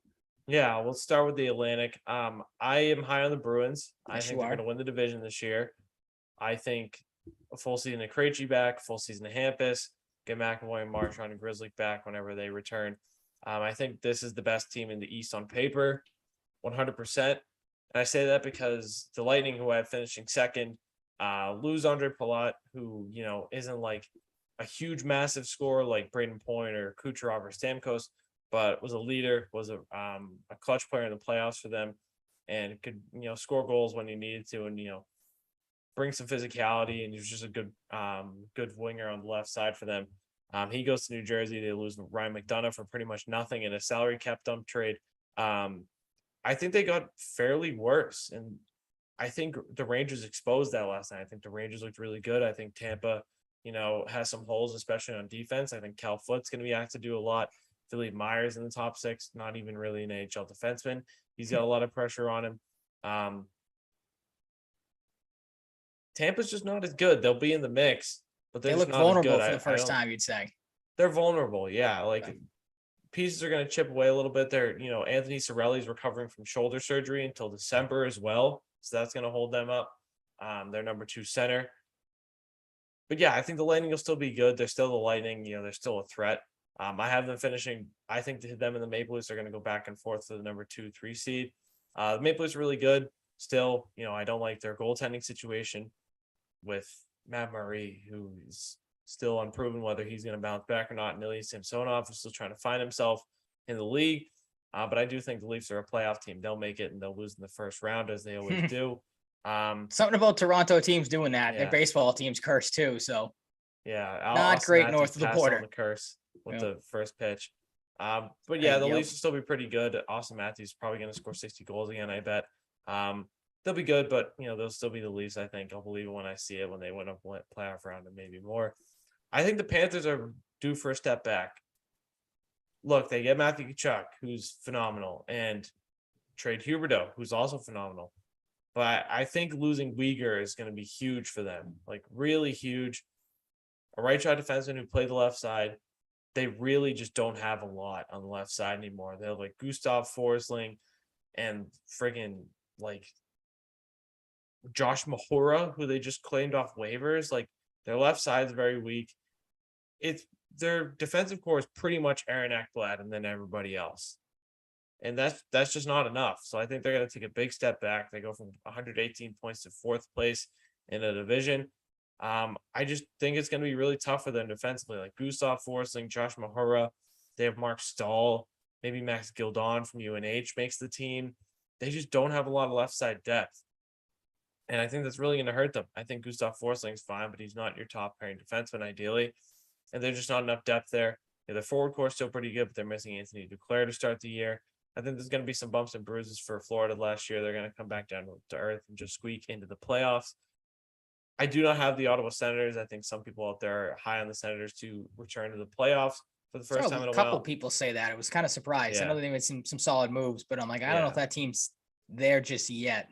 Yeah, we'll start with the Atlantic. I am high on the Bruins. Yes, I think they're going to win the division this year. I think a full season of Krejci back, full season of Hampus, get McAvoy and Marchand and Grizzly back whenever they return. I think this is the best team in the East on paper, 100%. And I say that because the Lightning, who I have finishing second, lose Andre Palat, who, isn't like a huge, massive scorer like Braden Point or Kucherov or Stamkos, but was a leader, was a clutch player in the playoffs for them, and could, score goals when he needed to, and, bring some physicality, and he was just a good winger on the left side for them. He goes to New Jersey. They lose Ryan McDonough for pretty much nothing in a salary cap dump trade. I think they got fairly worse, and I think the Rangers exposed that last night. I think the Rangers looked really good. I think Tampa, has some holes, especially on defense. I think Cal Foot's going to be asked to do a lot. Philippe Myers in the top six, not even really an NHL defenseman. He's got a lot of pressure on him. Tampa's just not as good. They'll be in the mix, but they look vulnerable for the first time, you'd say. They're vulnerable, yeah. Like pieces are going to chip away a little bit. They're, Anthony Cirelli's recovering from shoulder surgery until December as well. So that's going to hold them up. Their number 2 center. But yeah, I think the Lightning will still be good. They're still the Lightning. They're still a threat. I have them finishing. I think them and the Maple Leafs are going to go back and forth to the number 2, 3 seed. The Maple Leafs are really good. Still, I don't like their goaltending situation with Matt Murray, who is still unproven whether he's going to bounce back or not. And Ilya Samsonov is still trying to find himself in the league. But I do think the Leafs are a playoff team. They'll make it, and they'll lose in the first round, as they always do. Something about Toronto teams doing that. Yeah. Their baseball teams curse too. So Yeah, not Austin great Matthews north of the passed border. on the curse with Yeah. the first pitch. But yeah, the Yep. Leafs will still be pretty good. Austin Matthews is probably going to score 60 goals again, I bet. They'll be good, but they'll still be the Leafs. I think I'll believe it when I see it, when they win a playoff round and maybe more. I think the Panthers are due for a step back. Look, they get Matthew Tkachuk, who's phenomenal, and trade Huberdeau, who's also phenomenal. But I think losing Uyghur is going to be huge for them, like really huge. A right side defenseman who played the left side. They really just don't have a lot on the left side anymore. They have like Gustav Forsling and friggin' like Josh Mahura, who they just claimed off waivers. Like their left side is very weak. It's their defensive core is pretty much Aaron Ekblad and then everybody else. And that's just not enough. So I think they're going to take a big step back. They go from 118 points to 4th place in a division. I just think it's going to be really tough for them defensively. Like Gustav Forsling, Josh Mahura, they have Mark Stahl, maybe Max Gildon from UNH makes the team. They just don't have a lot of left side depth. And I think that's really going to hurt them. I think Gustav Forsling's fine, but he's not your top pairing defenseman ideally. And there's just not enough depth there. Yeah, their forward core is still pretty good, but they're missing Anthony Duclair to start the year. I think there's going to be some bumps and bruises for Florida last year. They're going to come back down to earth and just squeak into the playoffs. I do not have the Ottawa Senators. I think some people out there are high on the Senators to return to the playoffs for the first time in a while. A couple people say that. It was kind of surprised. Yeah. I know they made some solid moves, but I'm like, I don't know if that team's there just yet.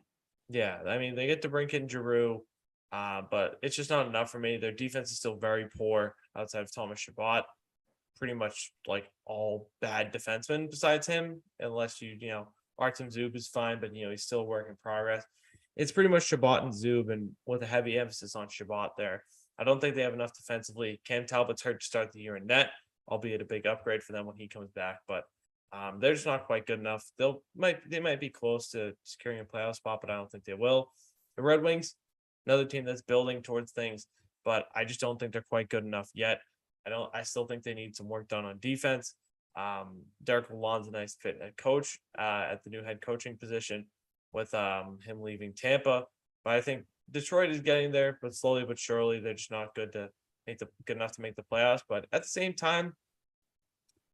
Yeah, I mean, they get to bring in Giroux, but it's just not enough for me. Their defense is still very poor outside of Thomas Chabot. Pretty much like all bad defensemen besides him, unless Artem Zub is fine, but he's still a work in progress. It's pretty much Chabot and Zub, and with a heavy emphasis on Chabot there. I don't think they have enough defensively. Cam Talbot's hurt to start the year in net, albeit a big upgrade for them when he comes back, but they're just not quite good enough. They might be close to securing a playoff spot, but I don't think they will. The Red Wings, another team that's building towards things, but I just don't think they're quite good enough yet. I still think they need some work done on defense. Derek Lalonde's a nice fit at coach at the new head coaching position with him leaving Tampa. But I think Detroit is getting there, but slowly but surely they're just not good enough to make the playoffs. But at the same time,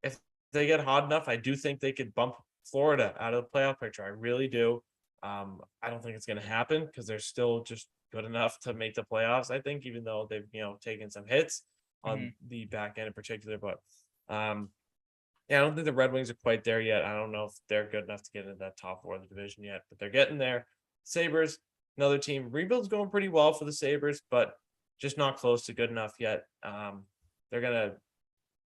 if they get hot enough, I do think they could bump Florida out of the playoff picture. I really do. I don't think it's going to happen because they're still just good enough to make the playoffs. I think, even though they've taken some hits on the back end in particular, but I don't think the Red Wings are quite there yet. I don't know if they're good enough to get into that top 4 of the division yet, but they're getting there. Sabres, another team. Rebuild's going pretty well for the Sabres, but just not close to good enough yet. They're going to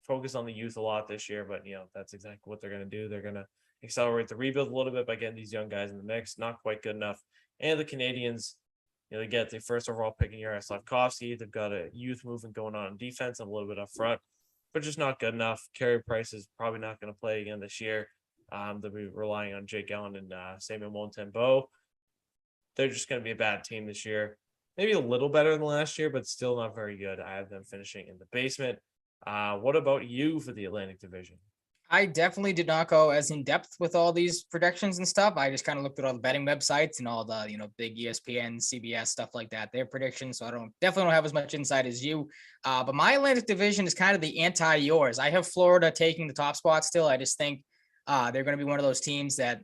focus on the youth a lot this year, but that's exactly what they're going to do. They're going to accelerate the rebuild a little bit by getting these young guys in the mix. Not quite good enough. And the Canadians, they get the first overall pick in Juraj Slafkovsky. They've got a youth movement going on defense and a little bit up front, but just not good enough. Carey Price is probably not going to play again this year. They'll be relying on Jake Allen and Samuel Montembeault. They're just going to be a bad team this year. Maybe a little better than last year, but still not very good. I have them finishing in the basement. What about you for the Atlantic Division? I definitely did not go as in depth with all these predictions and stuff. I just kind of looked at all the betting websites and all the, big ESPN, CBS, stuff like that, their predictions. So I definitely don't have as much insight as you. But my Atlantic Division is kind of the anti yours. I have Florida taking the top spot still. I just think they're going to be one of those teams that,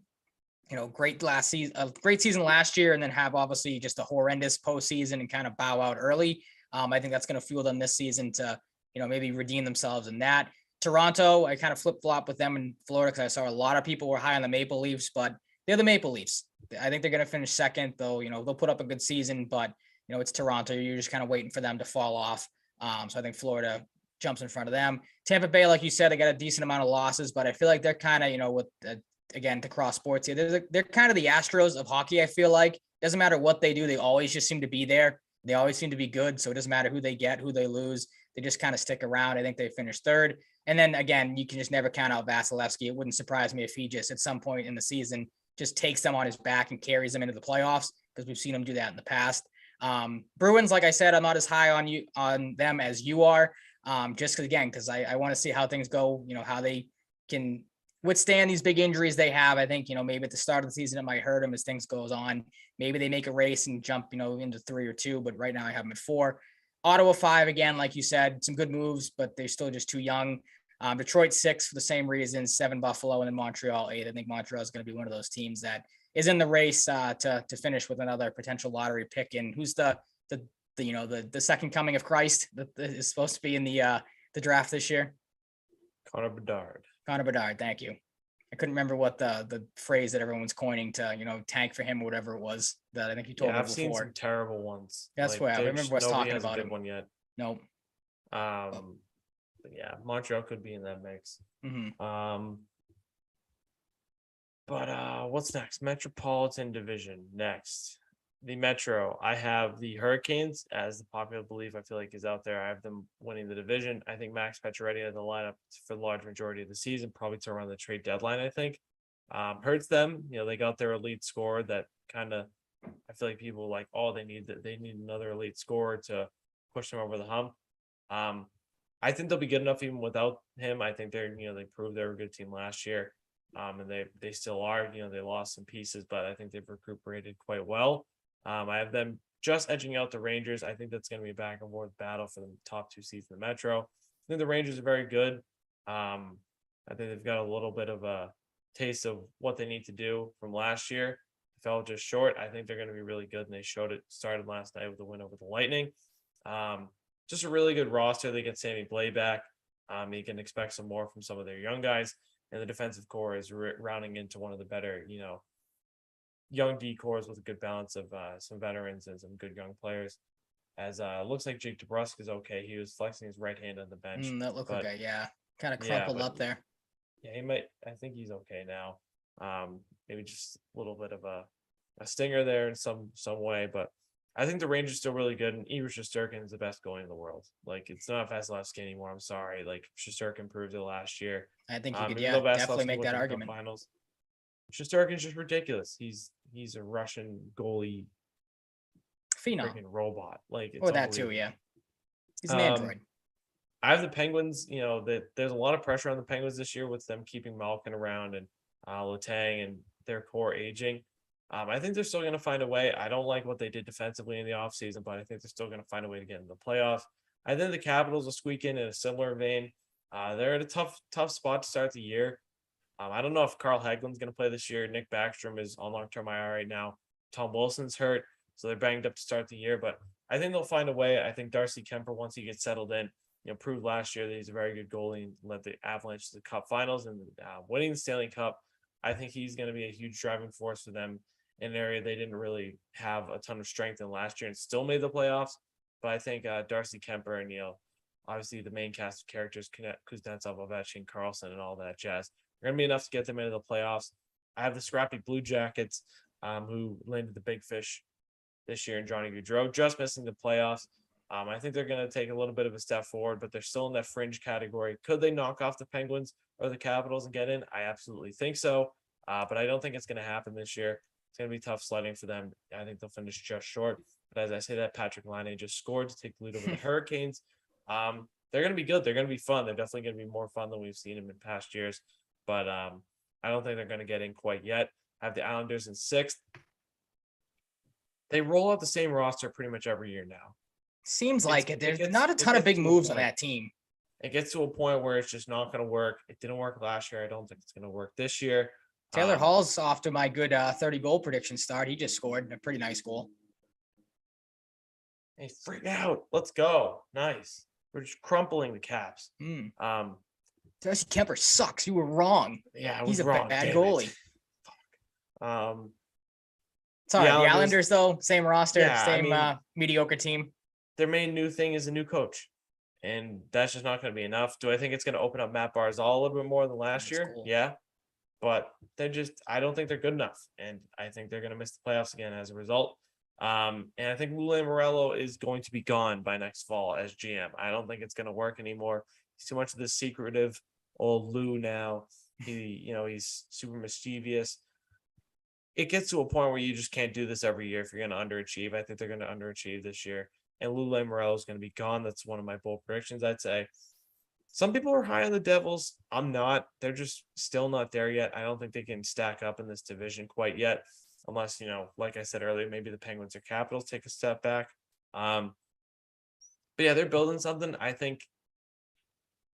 great season last year and then have obviously just a horrendous postseason and kind of bow out early. I think that's going to fuel them this season to, maybe redeem themselves in that. Toronto, I kind of flip-flop with them in Florida because I saw a lot of people were high on the Maple Leafs, but they're the Maple Leafs. I think they're going to finish second, though. They'll put up a good season, but, it's Toronto. You're just kind of waiting for them to fall off. So I think Florida jumps in front of them. Tampa Bay, like you said, they got a decent amount of losses, but I feel like they're kind of, with, again, to cross sports here, they're kind of the Astros of hockey, I feel like. Doesn't matter what they do. They always just seem to be there. They always seem to be good, so it doesn't matter who they get, who they lose. They just kind of stick around. I think they finished third. And then again, you can just never count out Vasilevsky. It wouldn't surprise me if he just at some point in the season just takes them on his back and carries them into the playoffs, because we've seen him do that in the past. Bruins, like I said, I'm not as high on them as you are. Just because I want to see how things go, how they can withstand these big injuries they have. I think, maybe at the start of the season, it might hurt them as things goes on. Maybe they make a race and jump, into 3 or 2, but right now I have them at 4. Ottawa 5, again, like you said, some good moves, but they're still just too young. Detroit 6 for the same reasons, 7 Buffalo, and then Montreal 8. I think Montreal is going to be one of those teams that is in the race to finish with another potential lottery pick. And who's the second coming of Christ that is supposed to be in the draft this year? Connor Bedard. Connor Bedard, thank you. I couldn't remember what the phrase that everyone's coining to, tank for him or whatever it was that I think you told me I've before. seen some terrible ones. That's why I remember us talking about him. Him. One yet. Nope. But yeah, Montreal could be in that mix. Mm-hmm. But what's next? Metropolitan Division next. The Metro. I have the Hurricanes as the popular belief I feel like is out there. I have them winning the division. I think Max Pacioretty had the lineup for the large majority of the season, probably to around the trade deadline, I think. Hurts them. They got their elite scorer that kind of, I feel like people like, they need another elite scorer to push them over the hump. I think they'll be good enough even without him. I think they proved they were a good team last year. And they still are. They lost some pieces, but I think they've recuperated quite well. I have them just edging out the Rangers. I think that's going to be a back and forth battle for the top 2 seeds in the Metro. I think the Rangers are very good. I think they've got a little bit of a taste of what they need to do from last year. They fell just short. I think they're going to be really good, and they showed it. Started last night with a win over the Lightning. Just a really good roster. They get Sammy Blais back. You can expect some more from some of their young guys, and the defensive core is rounding into one of the better, young D-cores with a good balance of some veterans and some good young players. As looks like Jake DeBrusk is okay. He was flexing his right hand on the bench. That looked like kind of crumpled up there. Yeah, he might. I think he's okay now. Maybe just a little bit of a stinger there in some way, but I think the Rangers are still really good, and Igor Shesterkin is the best goalie in the world. Like, it's not Vasilevsky anymore. I'm sorry. Like, Shesterkin proved it last year. I think you could, definitely make that argument. Finals. Shesterkin's just ridiculous. He's a Russian goalie phenom, freaking robot. Like, it's or that too, yeah. He's an android. I have the Penguins. There's a lot of pressure on the Penguins this year with them keeping Malkin around and Letang and their core aging. I think they're still going to find a way. I don't like what they did defensively in the offseason, but I think they're still going to find a way to get in the playoffs. I think the Capitals will squeak in a similar vein. They're at a tough spot to start the year. I don't know if Carl Hagelin's going to play this year. Nick Backstrom is on long-term IR right now. Tom Wilson's hurt, so they're banged up to start the year. But I think they'll find a way. I think Darcy Kemper, once he gets settled in, proved last year that he's a very good goalie and led the Avalanche to the Cup Finals and winning the Stanley Cup. I think he's going to be a huge driving force for them in an area they didn't really have a ton of strength in last year and still made the playoffs. But I think Darcy Kemper and, obviously the main cast of characters, Kuznetsov, Ovechkin, Carlson, and all that jazz, are going to be enough to get them into the playoffs. I have the scrappy Blue Jackets, who landed the big fish this year in Johnny Gaudreau, just missing the playoffs. I think they're going to take a little bit of a step forward, but they're still in that fringe category. Could they knock off the Penguins or the Capitals and get in? I absolutely think so, but I don't think it's going to happen this year. It's going to be tough sledding for them. I think they'll finish just short. But as I say that, Patrick Laine just scored to take the lead over the Hurricanes. They're going to be good. They're going to be fun. They're definitely going to be more fun than we've seen them in past years. But I don't think they're going to get in quite yet. I have the Islanders in 6th. They roll out the same roster pretty much every year now. Seems like it. There's not a ton of big moves on that team. It gets to a point where it's just not going to work. It didn't work last year. I don't think it's going to work this year. Taylor Hall's off to my good 30-goal prediction start. He just scored a pretty nice goal. Hey, freak out. Let's go. Nice. We're just crumpling the Caps. Darcy Kemper sucks. You were wrong. Yeah, he's a wrong. bad goalie. Fuck. Sorry, the Islanders though, same roster, mediocre team. Their main new thing is a new coach, and that's just not going to be enough. Do I think it's going to open up Matt Barzal a little bit more than last year? Cool. Yeah, but I don't think they're good enough, and I think they're going to miss the playoffs again as a result. And I think Lou Lamoriello is going to be gone by next fall as GM. I don't think it's going to work anymore. He's too much of this secretive old Lou now. He's super mischievous. It gets to a point where you just can't do this every year if you're going to underachieve. I think they're going to underachieve this year. And Lou Lamoriello is going to be gone. That's one of my bold predictions, I'd say. some people are high on the Devils. I'm not. They're just still not there yet. I don't think they can stack up in this division quite yet, unless, like I said earlier, maybe the Penguins or Capitals take a step back. But yeah, they're building something. I think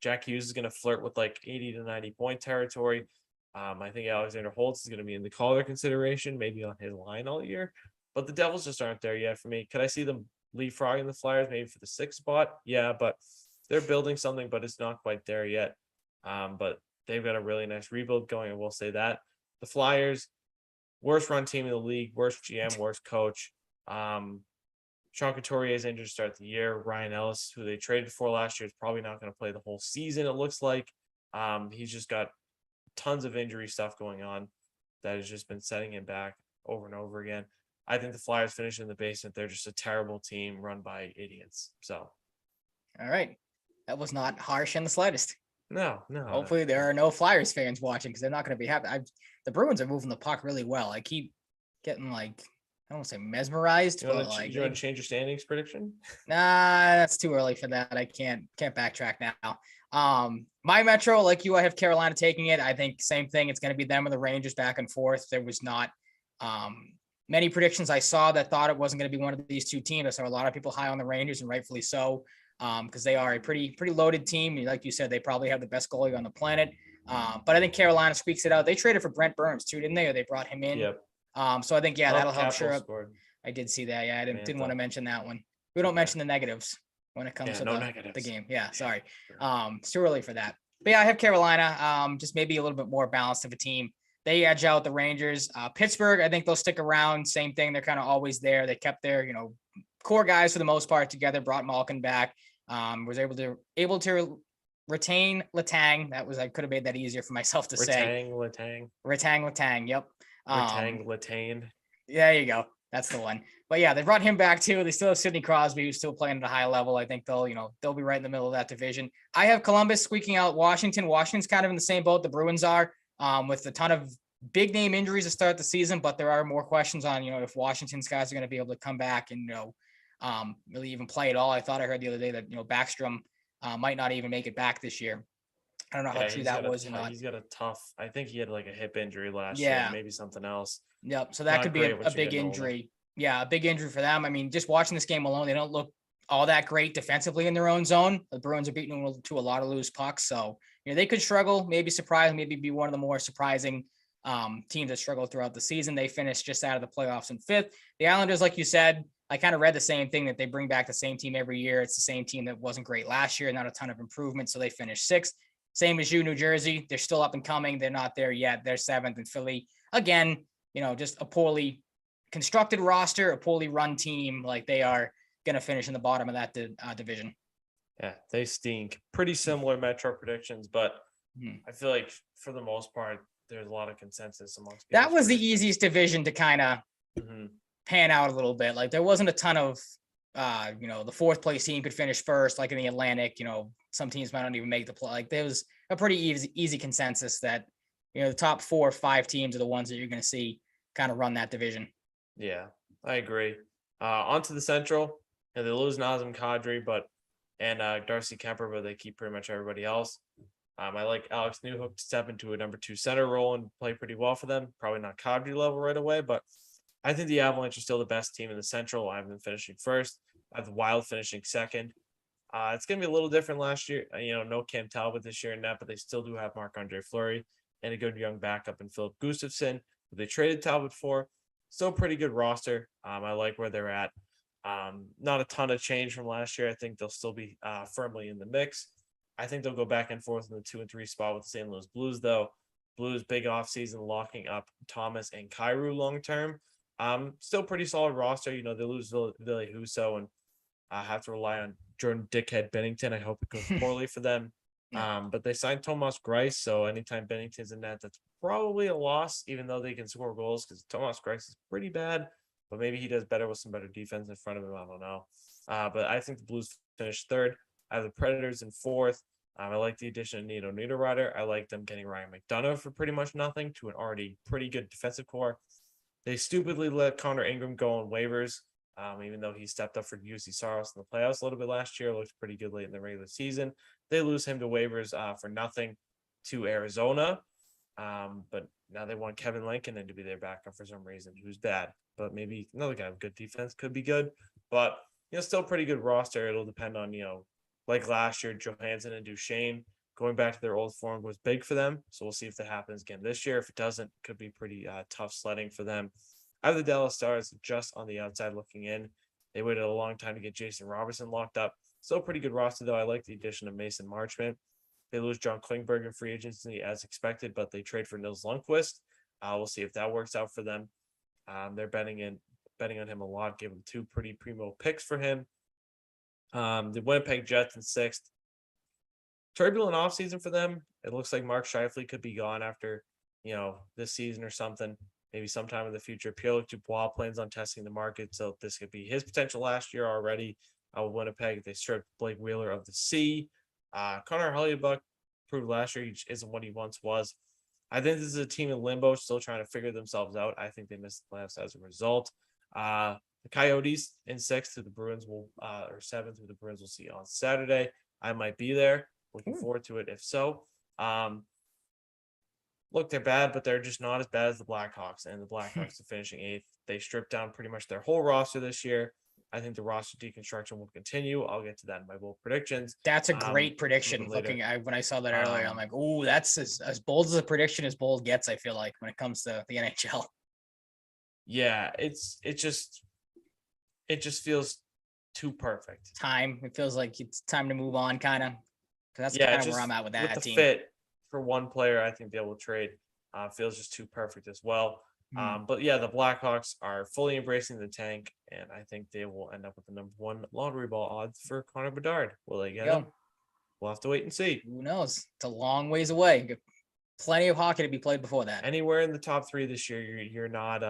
Jack Hughes is going to flirt with like 80 to 90 point territory. I think Alexander Holtz is going to be in the Calder consideration, maybe on his line all year. But the Devils just aren't there yet for me. Could I see them leapfrogging the Flyers maybe for the 6th spot? Yeah, but they're building something, but it's not quite there yet. But they've got a really nice rebuild going, I will say that. The Flyers, worst run team in the league, worst GM, worst coach. Sean Couturier is injured to start the year. Ryan Ellis, who they traded for last year, is probably not going to play the whole season, it looks like. He's just got tons of injury stuff going on that has just been setting him back over and over again. I think the Flyers finish in the basement. They're just a terrible team run by idiots. So, all right. That was not harsh in the slightest. No. Hopefully there are no Flyers fans watching because they're not going to be happy. The Bruins are moving the puck really well. I keep getting I don't want to say mesmerized, you want to change your standings prediction? Nah, that's too early for that. I can't backtrack now. My Metro, like you, I have Carolina taking it. I think same thing. It's going to be them and the Rangers back and forth. There was not many predictions I saw that thought it wasn't going to be one of these two teams. I saw a lot of people high on the Rangers, and rightfully so, because they are a pretty loaded team. Like you said, they probably have the best goalie on the planet. But I think Carolina squeaks it out. They traded for Brent Burns too, didn't they? Or they brought him in. Yep. So I think, that'll help sure up. Scored. I did see that. Yeah, I didn't want to mention that one. We don't mention the negatives when it comes to the game. Yeah, sorry. It's too early for that. But yeah, I have Carolina. Just maybe a little bit more balanced of a team. They edge out the Rangers. Pittsburgh, I think they'll stick around. Same thing. They're kind of always there. They kept their, core guys for the most part together. Brought Malkin back. Was able to retain Letang. I could have made that easier for myself to say. Letang. Yep. Letang. There you go. That's the one. But yeah, they brought him back too. They still have Sidney Crosby, who's still playing at a high level. I think they'll be right in the middle of that division. I have Columbus squeaking out Washington. Washington's kind of in the same boat the Bruins are, with a ton of big name injuries to start the season. But there are more questions on, if Washington's guys are going to be able to come back and, really even play at all. I thought I heard the other day that, Backstrom might not even make it back this year. I don't know how true that was or not. He's got a tough, I think he had like a hip injury last year, maybe something else. Yep. So that could be a big injury. Older. Yeah, a big injury for them. I mean, just watching this game alone, they don't look all that great defensively in their own zone. The Bruins are beating them to a lot of loose pucks. So, they could struggle, maybe surprise, maybe be one of the more surprising teams that struggle throughout the season. They finished just out of the playoffs in 5th. The Islanders, like you said, I kind of read the same thing, that they bring back the same team every year. It's the same team that wasn't great last year, not a ton of improvement. So they finished 6th. Same as you, New Jersey. They're still up and coming. They're not there yet. They're 7th. And Philly, again, just a poorly constructed roster, a poorly run team. Like, they are going to finish in the bottom of that division. Yeah, they stink. Pretty similar Metro predictions, but I feel like for the most part, there's a lot of consensus amongst people. That was the easiest division to kind of pan out a little bit. Like, there wasn't a ton of, the 4th place team could finish first, like in the Atlantic. Some teams might not even make the play. Like, there was a pretty easy consensus that, the top 4 or 5 teams are the ones that you're going to see kind of run that division. Yeah, I agree. On to the Central. They lose Nazem Kadri, and Darcy Kemper, but they keep pretty much everybody else. I like Alex Newhook to step into a number 2 center role and play pretty well for them. Probably not Kadri level right away, but I think the Avalanche are still the best team in the Central. I have them finishing 1st. I have the Wild finishing 2nd. It's going to be a little different last year. No Cam Talbot this year in net, but they still do have Marc-Andre Fleury and a good young backup in Philip Gustafsson, who they traded Talbot for. Still pretty good roster. I like where they're at. Not a ton of change from last year. I think they'll still be firmly in the mix. I think they'll go back and forth in the 2 and 3 spot with the St. Louis Blues, though. Blues big offseason, locking up Thomas and Kyrou long term. Still pretty solid roster. They lose Ville Husso and have to rely on Jordan Dickhead Bennington. I hope it goes poorly for them. But they signed Tomas Greiss, so anytime Bennington's in net, that's probably a loss, even though they can score goals, because Tomas Greiss is pretty bad. But maybe he does better with some better defense in front of him. I don't know. But I think the Blues finished 3rd. I have the Predators in 4th. I like the addition of Nino Niederreiter. I like them getting Ryan McDonough for pretty much nothing to an already pretty good defensive core. They stupidly let Connor Ingram go on waivers, even though he stepped up for UC Saros in the playoffs a little bit last year. Looked pretty good late in the regular season. They lose him to waivers for nothing to Arizona. But now they want Kevin Lankinen to be their backup for some reason, who's bad. But maybe another guy with good defense could be good. But, still pretty good roster. It'll depend on, like last year, Johansson and Duchesne going back to their old form was big for them. So we'll see if that happens again this year. If it doesn't, it could be pretty tough sledding for them. I have the Dallas Stars just on the outside looking in. They waited a long time to get Jason Robertson locked up. Still pretty good roster, though. I like the addition of Mason Marchment. They lose John Klingberg in free agency as expected, but they trade for Nils Lundqvist. We'll see if that works out for them. They're betting on him a lot, gave him 2 pretty primo picks for him. The Winnipeg Jets in 6th. Turbulent offseason for them. It looks like Mark Scheifele could be gone after, this season or something. Maybe sometime in the future. Pierre-Luc Dubois plans on testing the market, so this could be his potential last year already. Winnipeg, they stripped Blake Wheeler of the C. Connor Hellebuyck proved last year he isn't what he once was. I think this is a team in limbo, still trying to figure themselves out. I think they missed the playoffs as a result. The Coyotes in 6th, who the Bruins will, or 7th, who the Bruins will see on Saturday. I might be there. Looking forward to it if so. Look, they're bad, but they're just not as bad as the Blackhawks. And the Blackhawks are finishing 8th. They stripped down pretty much their whole roster this year. I think the roster deconstruction will continue. I'll get to that in my bold predictions. That's a great prediction. When I saw that earlier, I'm like, oh, that's as bold as a prediction as bold gets, I feel like, when it comes to the NHL. Yeah, it just feels too perfect. It feels like it's time to move on, kind of. That's kind of where I'm at with that with the team. Fit for one player, I think they will trade. Feels just too perfect as well. But yeah, the Blackhawks are fully embracing the tank, and I think they will end up with the number 1 lottery ball odds for Connor Bedard. Will they get him? We'll have to wait and see. Who knows? It's a long ways away. Plenty of hockey to be played before that. Anywhere in the top 3 this year, you're not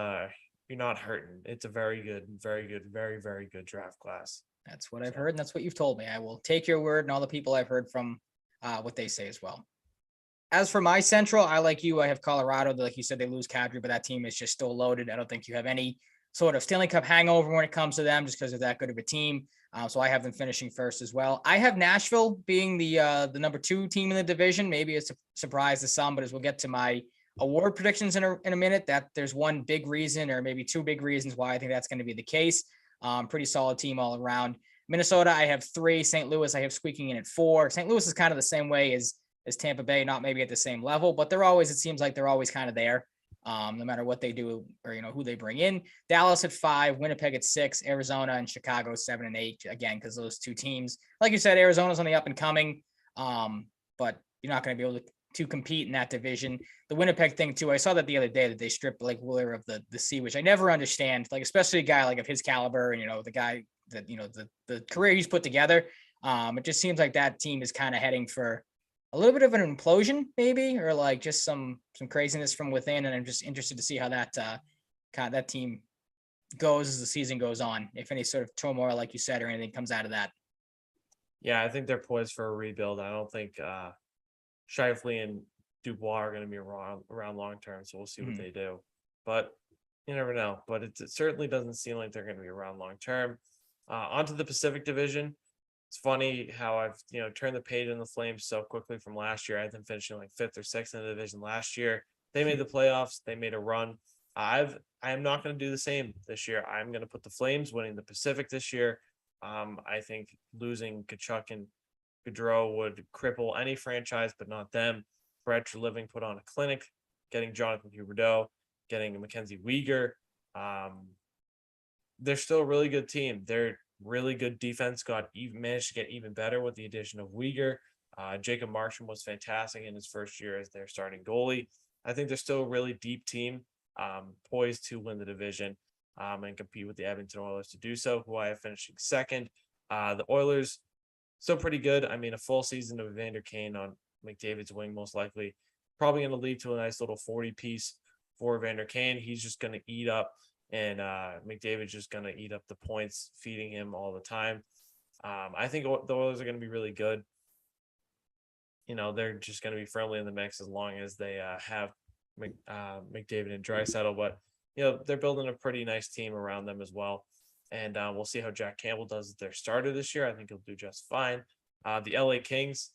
hurting. It's a very good, very good draft class. That's what I've heard, and that's what you've told me. I will take your word and all the people I've heard from what they say as well. As for my Central, I like you. I have Colorado. Like you said, they lose Kadri, but that team is just still loaded. I don't think you have any sort of Stanley Cup hangover when it comes to them, just because they're that good of a team. So I have them finishing first as well. I have Nashville being the number 2 team in the division. Maybe it's a surprise to some, but as we'll get to my award predictions in a minute, that there's one big reason, or maybe 2 big reasons why I think that's going to be the case. Pretty solid team all around. Minnesota, I have 3. St. Louis, I have squeaking in at 4. St. Louis is kind of the same way as Tampa Bay, not maybe at the same level, but it seems like they're always kind of there, no matter what they do or, who they bring in. Dallas at 5, Winnipeg at 6, Arizona and Chicago 7 and 8, again, because those 2 teams, like you said, Arizona's on the up and coming, but you're not going to be able to compete in that division. The Winnipeg thing too, I saw that the other day that they stripped Blake Wheeler of the C, which I never understand, like, especially a guy like of his caliber and, the guy that, the career he's put together. It just seems like that team is kind of heading for a little bit of an implosion, maybe, or like just some craziness from within. And I'm just interested to see how that team goes as the season goes on. If any sort of turmoil, like you said, or anything comes out of that. Yeah, I think they're poised for a rebuild. I don't think Scheifele and Dubois are going to be around long term, so we'll see what they do. But you never know. But it certainly doesn't seem like they're going to be around long term. Onto the Pacific Division. It's funny how I've turned the page on the Flames so quickly from last year. I had them finishing like 5th or 6th in the division last year. They made the playoffs. They made a run. I am not going to do the same this year. I'm going to put the Flames winning the Pacific this year. I think losing Kachuk and Gaudreau would cripple any franchise, but not them. Brett Treliving put on a clinic, getting Jonathan Huberdeau, getting Mackenzie Weegar. They're still a really good team. They're really good defense, managed to get even better with the addition of Weegar. Jacob Markstrom was fantastic in his first year as their starting goalie. I think they're still a really deep team, poised to win the division and compete with the Edmonton Oilers to do so, who I have finishing 2nd. The Oilers, still pretty good. I mean, a full season of Evander Kane on McDavid's wing, most likely, probably going to lead to a nice little 40-piece for Evander Kane. He's just going to eat up, and McDavid's just going to eat up the points, feeding him all the time. I think the Oilers are going to be really good. They're just going to be firmly in the mix as long as they have McDavid and Draisaitl. But, they're building a pretty nice team around them as well. And we'll see how Jack Campbell does as their starter this year. I think he'll do just fine. The LA Kings,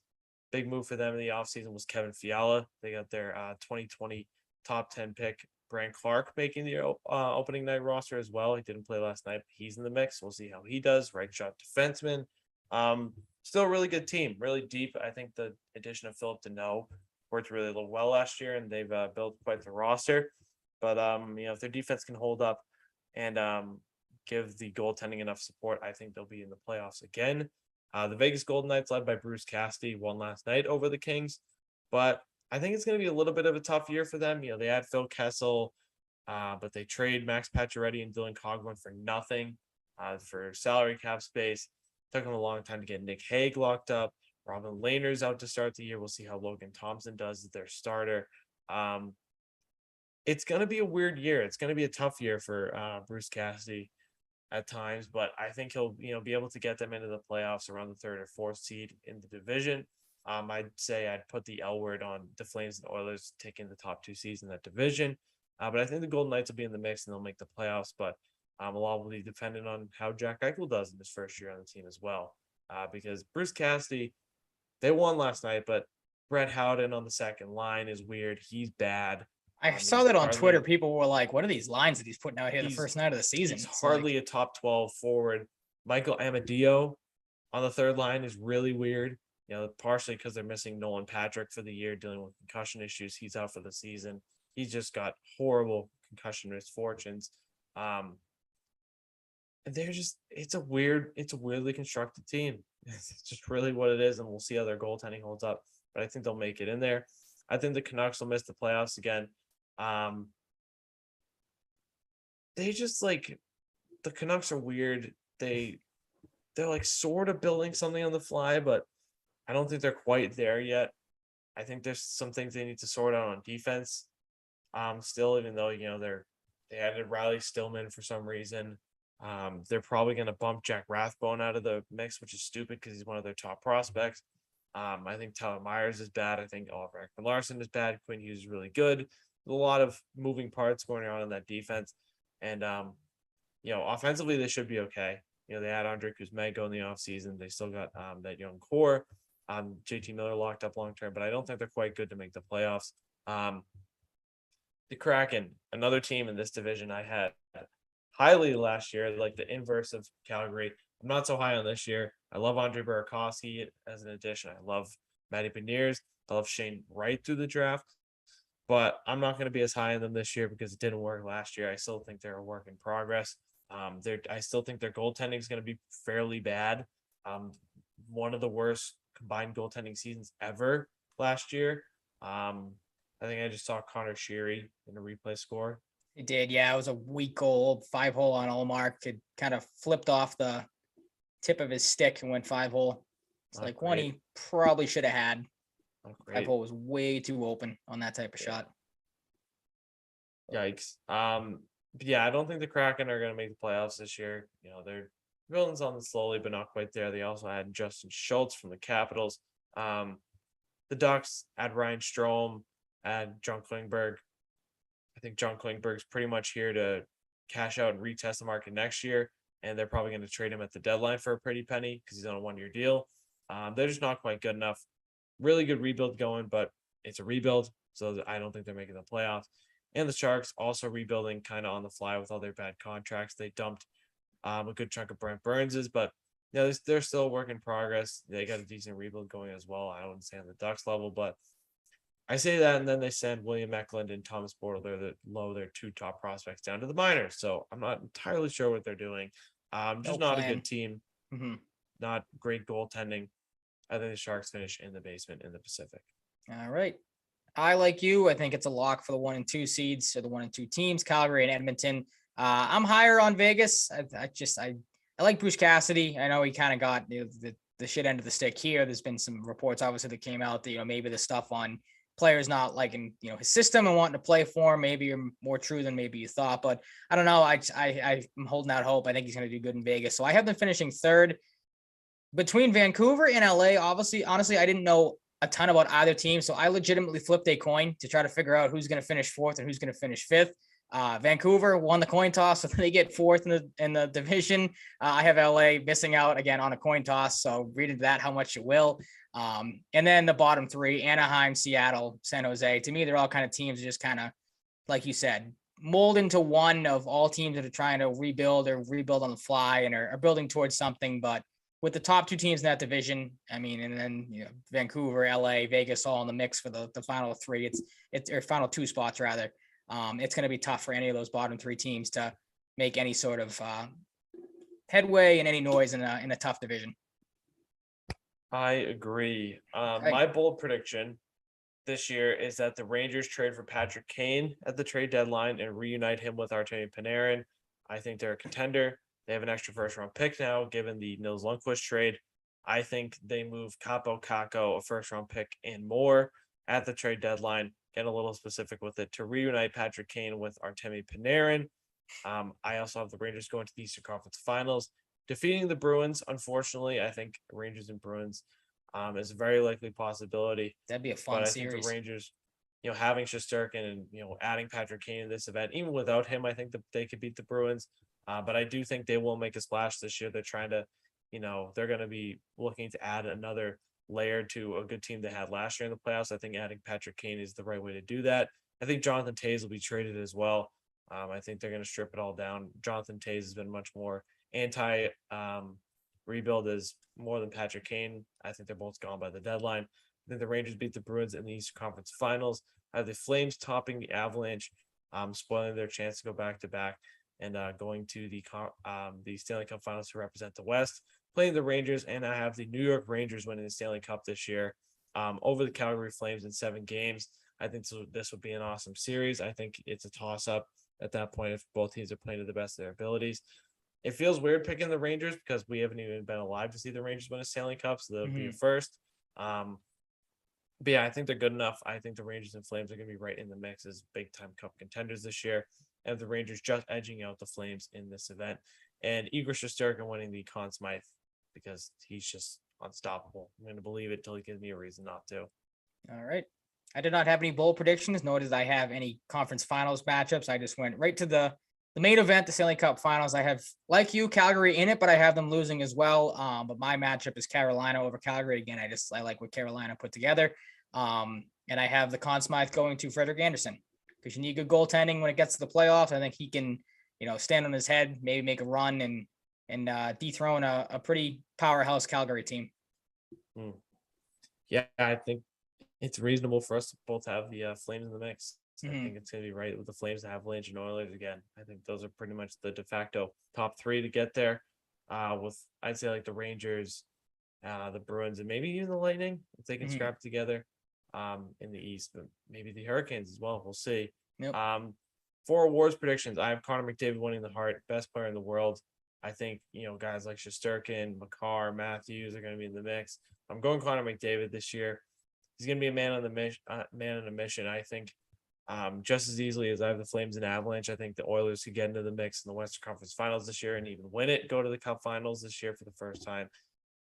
big move for them in the offseason was Kevin Fiala. They got their 2020 top 10 pick, Brant Clark, making the opening night roster as well. He didn't play last night, but he's in the mix. We'll see how he does. Right shot defenseman. Still a really good team, really deep. I think the addition of Philip Deneau worked really well last year, and they've built quite the roster. But if their defense can hold up and give the goaltending enough support, I think they'll be in the playoffs again. The Vegas Golden Knights, led by Bruce Cassidy, won last night over the Kings, but I think it's going to be a little bit of a tough year for them. They add Phil Kessel, but they trade Max Pacioretty and Dylan Coghlan for nothing, for salary cap space. Took them a long time to get Nick Hague locked up. Robin Lehner's out to start the year. We'll see how Logan Thompson does as their starter. It's going to be a weird year. It's going to be a tough year for Bruce Cassidy at times, but I think he'll be able to get them into the playoffs around the 3rd or 4th seed in the division. I'd say I'd put the L word on the Flames and Oilers taking the top 2 seeds in that division. But I think the Golden Knights will be in the mix and they'll make the playoffs. But a lot will be dependent on how Jack Eichel does in his first year on the team as well. Because Bruce Cassidy, they won last night, but Brett Howden on the second line is weird. He's bad. I saw that on Twitter. People were like, what are these lines that he's putting out here the first night of the season? He's hardly a top 12 forward. Michael Amadio on the third line is really weird. Partially because they're missing Nolan Patrick for the year, dealing with concussion issues. He's out for the season. He's just got horrible concussion misfortunes. It's a weirdly constructed team. It's just really what it is, and we'll see how their goaltending holds up. But I think they'll make it in there. I think the Canucks will miss the playoffs again. The Canucks are weird. They're like sort of building something on the fly, but I don't think they're quite there yet. I think there's some things they need to sort out on defense. Still, even though they added Riley Stillman for some reason. They're probably going to bump Jack Rathbone out of the mix, which is stupid because he's one of their top prospects. I think Tyler Myers is bad. I think Oliver Ekman-Larsson is bad. Quinn Hughes is really good. There's a lot of moving parts going on in that defense. And, offensively, they should be okay. They had Andre Kuzmenko in the offseason. They still got that young core. JT Miller locked up long term, but I don't think they're quite good to make the playoffs. The Kraken, another team in this division I had highly last year, like the inverse of Calgary. I'm not so high on this year. I love Andre Burakovsky as an addition. I love Matty Beniers. I love Shane Wright through the draft. But I'm not going to be as high on them this year because it didn't work last year. I still think they're a work in progress. I still think their goaltending is going to be fairly bad. One of the worst combined goaltending seasons ever last year. I think I just saw Connor Sheary in a replay score. He did, yeah. It was a weak goal, 5-hole on Olmark. It kind of flipped off the tip of his stick and went 5-hole. It's like one he probably should have had. 5-hole was way too open on that type of shot. Yikes. Yeah, I don't think the Kraken are going to make the playoffs this year. They're building something slowly, but not quite there. They also had Justin Schultz from the Capitals. The Ducks had Ryan Strome, had John Klingberg. I think John Klingberg's pretty much here to cash out and retest the market next year, and they're probably going to trade him at the deadline for a pretty penny because he's on a 1-year deal. They're just not quite good enough. Really good rebuild going, but it's a rebuild, so I don't think they're making the playoffs. And the Sharks also rebuilding kind of on the fly with all their bad contracts. They dumped a good chunk of Brent Burns's, but they're still a work in progress. They got a decent rebuild going as well. I wouldn't say on the Ducks level, but I say that, and then they send William Eklund and Thomas Bortler, their 2 top prospects, down to the minors. So I'm not entirely sure what they're doing. Just not a good team. Mm-hmm. Not great goaltending. I think the Sharks finish in the basement in the Pacific. All right. I, like you, I think it's a lock for the 1 and 2 seeds, or the 1 and 2 teams, Calgary and Edmonton. I'm higher on Vegas. I like Bruce Cassidy. I know he kind of got the shit end of the stick here. There's been some reports obviously that came out that, maybe the stuff on players not liking, his system and wanting to play for him, maybe are more true than maybe you thought, but I don't know. I'm holding out hope. I think he's going to do good in Vegas. So I have them finishing 3rd between Vancouver and LA. Honestly, I didn't know a ton about either team. So I legitimately flipped a coin to try to figure out who's going to finish 4th and who's going to finish 5th. Vancouver won the coin toss, so they get fourth in the division. I have LA missing out again on a coin toss, so read into that how much you will. And then the bottom three: Anaheim, Seattle, San Jose. To me, they're all kind of teams just kind of, like you said, mold into one of all teams that are trying to rebuild on the fly and are building towards something. But with the top two teams in that division, I mean, and then Vancouver, LA, Vegas, all in the mix for the final three. It's or final two spots rather. It's going to be tough for any of those bottom three teams to make any sort of headway and any noise in a tough division. I agree. My bold prediction this year is that the Rangers trade for Patrick Kane at the trade deadline and reunite him with Artemi Panarin. I think they're a contender. They have an extra first-round pick now, given the Nils Lundqvist trade. I think they move Capo Kakko, a first-round pick, and more at the trade deadline. Get a little specific with it to reunite Patrick Kane with Artemi Panarin. I also have the Rangers going to the Eastern Conference Finals, defeating the Bruins. Unfortunately, I think Rangers and Bruins is a very likely possibility. That'd be a fun series. I think the Rangers, having Shesterkin and adding Patrick Kane in this event, even without him, I think that they could beat the Bruins. But I do think they will make a splash this year. They're trying to, they're going to be looking to add another layer to a good team they had last year in the playoffs. I think adding Patrick Kane is the right way to do that. I think Jonathan Toews will be traded as well. I think they're going to strip it all down. Jonathan Toews has been much more anti rebuild as more than Patrick Kane. I think they're both gone by the deadline. I think the Rangers beat the Bruins in the Eastern Conference Finals. I have the Flames topping the Avalanche, spoiling their chance to go back-to-back and going to the Stanley Cup Finals to represent the West, playing the Rangers, and I have the New York Rangers winning the Stanley Cup this year over the Calgary Flames in 7 games. I think this would be an awesome series. I think it's a toss-up at that point if both teams are playing to the best of their abilities. It feels weird picking the Rangers because we haven't even been alive to see the Rangers win a Stanley Cup, so they'll be first. But yeah, I think they're good enough. I think the Rangers and Flames are going to be right in the mix as big-time Cup contenders this year. And the Rangers just edging out the Flames in this event. And Igor Shesterkin winning the Conn Smythe because he's just unstoppable. I'm going to believe it till he gives me a reason not to. All right. I did not have any bold predictions, nor did I have any conference finals matchups. I just went right to the main event, the Stanley Cup Finals. I have, like you, Calgary in it, but I have them losing as well. But my matchup is Carolina over Calgary. Again, I like what Carolina put together. And I have the Conn Smythe going to Frederik Andersen because you need good goaltending when it gets to the playoffs. I think he can, stand on his head, maybe make a run and dethrone a pretty powerhouse Calgary team. Yeah, I think it's reasonable for us to both have the Flames in the mix. I think it's going to be right with the Flames, Avalanche, and Oilers again. I think those are pretty much the de facto top 3 to get there. With I'd say like the Rangers, the Bruins, and maybe even the Lightning if they can scrap together in the East, but maybe the Hurricanes as well. We'll see. Yep. For awards predictions, I have Connor McDavid winning the Hart, best player in the world. I think guys like Shesterkin, Makar, Matthews are going to be in the mix. I'm going Connor McDavid this year. He's going to be a man on a mission. I think just as easily as I have the Flames and Avalanche, I think the Oilers could get into the mix in the Western Conference Finals this year and even win it, go to the Cup Finals this year for the first time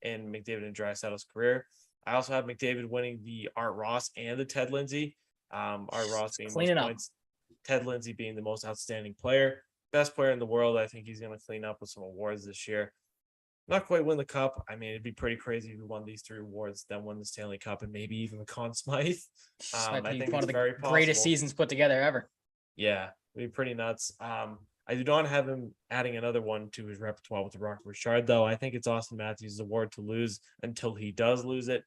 in McDavid and Draisaitl's career. I also have McDavid winning the Art Ross and the Ted Lindsay. Art Ross being most points, Ted Lindsay being the most outstanding player, best player in the world. I think he's going to clean up with some awards this year. Not quite win the cup. I mean, it'd be pretty crazy if we won these 3 awards, then won the Stanley Cup and maybe even the Conn Smythe. I think one it's of the very greatest possible. seasons put together ever. Yeah, it'd be pretty nuts. I do not have him adding another one to his repertoire with the Rocket Richard, though. I think it's Austin Matthews' award to lose until he does lose it.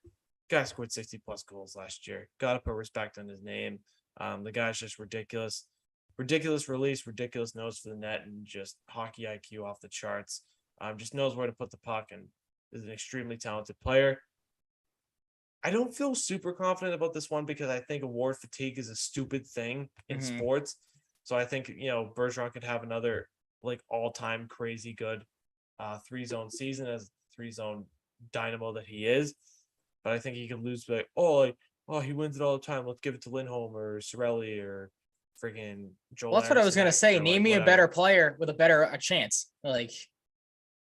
Guy scored 60+ goals last year. Got to put respect on his name. The guy's just ridiculous. Ridiculous release, ridiculous nose for the net, and just hockey IQ off the charts. Just knows where to put the puck and is an extremely talented player. I don't feel super confident about this one because I think award fatigue is a stupid thing in sports. So I think, Bergeron could have another all-time crazy good 3-zone season as 3-zone dynamo that he is. But I think he could lose he wins it all the time. Let's give it to Lindholm or Cirelli or freaking Joel. Well, that's what I was going to say. Name me a better player with a chance.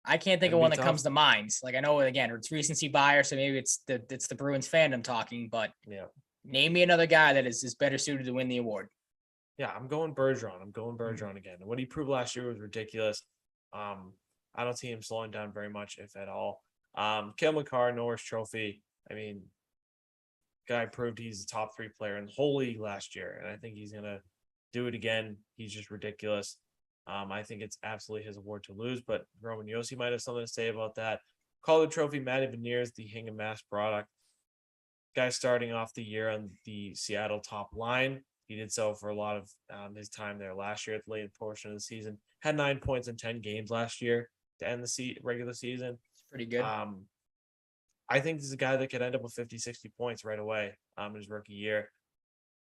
I can't think of one that comes to mind. I know, again, it's recency bias, so maybe it's the Bruins fandom talking, but yeah, name me another guy that is better suited to win the award. Yeah, I'm going Bergeron. I'm going Bergeron again. What he proved last year was ridiculous. I don't see him slowing down very much, if at all. Cale Makar, Norris Trophy. I mean, guy proved he's a top 3 player in the whole league last year, and I think he's gonna do it again. He's just ridiculous. I think it's absolutely his award to lose, but Roman Yossi might have something to say about that. Calder Trophy, Matty Beniers, the Hingham Mass product. Guy starting off the year on the Seattle top line. He did so for a lot of his time there last year at the late portion of the season. Had 9 points in 10 games last year to end the regular season. It's pretty good. I think this is a guy that could end up with 50, 60 points right away in his rookie year.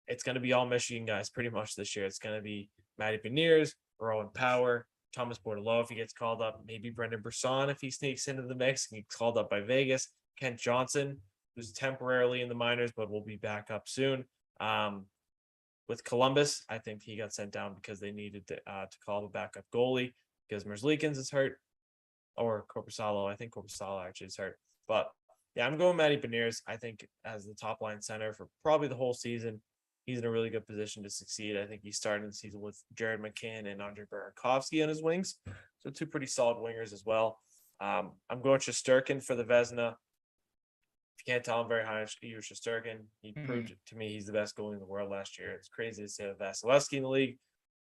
It's going to be all Michigan guys pretty much this year. It's going to be Matty Beniers, Rowan Power, Thomas Bordelot if he gets called up, maybe Brendan Brisson if he sneaks into the mix and gets called up by Vegas, Kent Johnson, who's temporarily in the minors but will be back up soon. With Columbus, I think he got sent down because they needed to call the backup goalie because Merzlikins is hurt, or Korpisalo. I think Korpisalo actually is hurt. But yeah, I'm going Matty Beniers. I think as the top line center for probably the whole season, he's in a really good position to succeed. I think he's starting the season with Jared McCann and Andre Burakovsky on his wings. So 2 pretty solid wingers as well. I'm going Shesterkin for the Vezina. If you can't tell, I'm very high on Shesterkin. He proved to me he's the best goalie in the world last year. It's crazy to say with Vasilevsky in the league,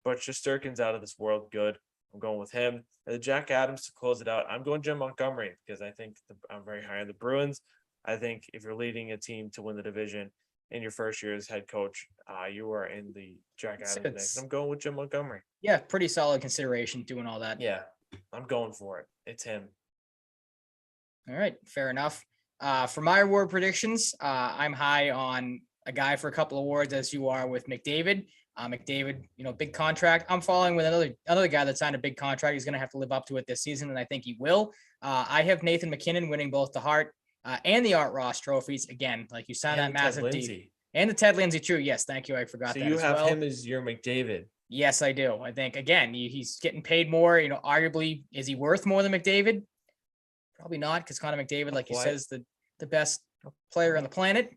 but Shesterkin's out of this world good. I'm going with him. And the Jack Adams to close it out. I'm going Jim Montgomery because I think I'm very high on the Bruins. I think if you're leading a team to win the division in your first year as head coach, you are in the Jack Adams mix. I'm going with Jim Montgomery. Yeah, pretty solid consideration doing all that. Yeah, I'm going for it. It's him. All right, fair enough. For my award predictions, I'm high on a guy for a couple awards as you are with McDavid. McDavid, big contract. I'm following with another guy that signed a big contract. He's going to have to live up to it this season, and I think he will. I have Nathan McKinnon winning both the Hart and the Art Ross trophies. Again, like you signed that massive deal. And the Ted Lindsay, true. Yes, thank you. I forgot that. So you have him as your McDavid. Yes, I do. I think, again, he's getting paid more. Arguably, is he worth more than McDavid? Probably not, because Connor McDavid, like you said, is the best player on the planet.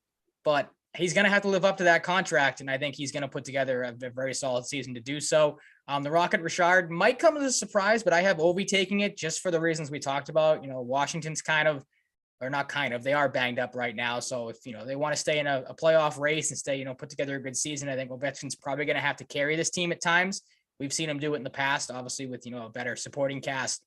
But he's going to have to live up to that contract, and I think he's going to put together a very solid season to do so. The Rocket Richard might come as a surprise, but I have Ovi taking it just for the reasons we talked about. Washington's they are banged up right now. So if, they want to stay in a playoff race and stay, put together a good season, I think Ovechkin's probably going to have to carry this team at times. We've seen him do it in the past, obviously with, a better supporting cast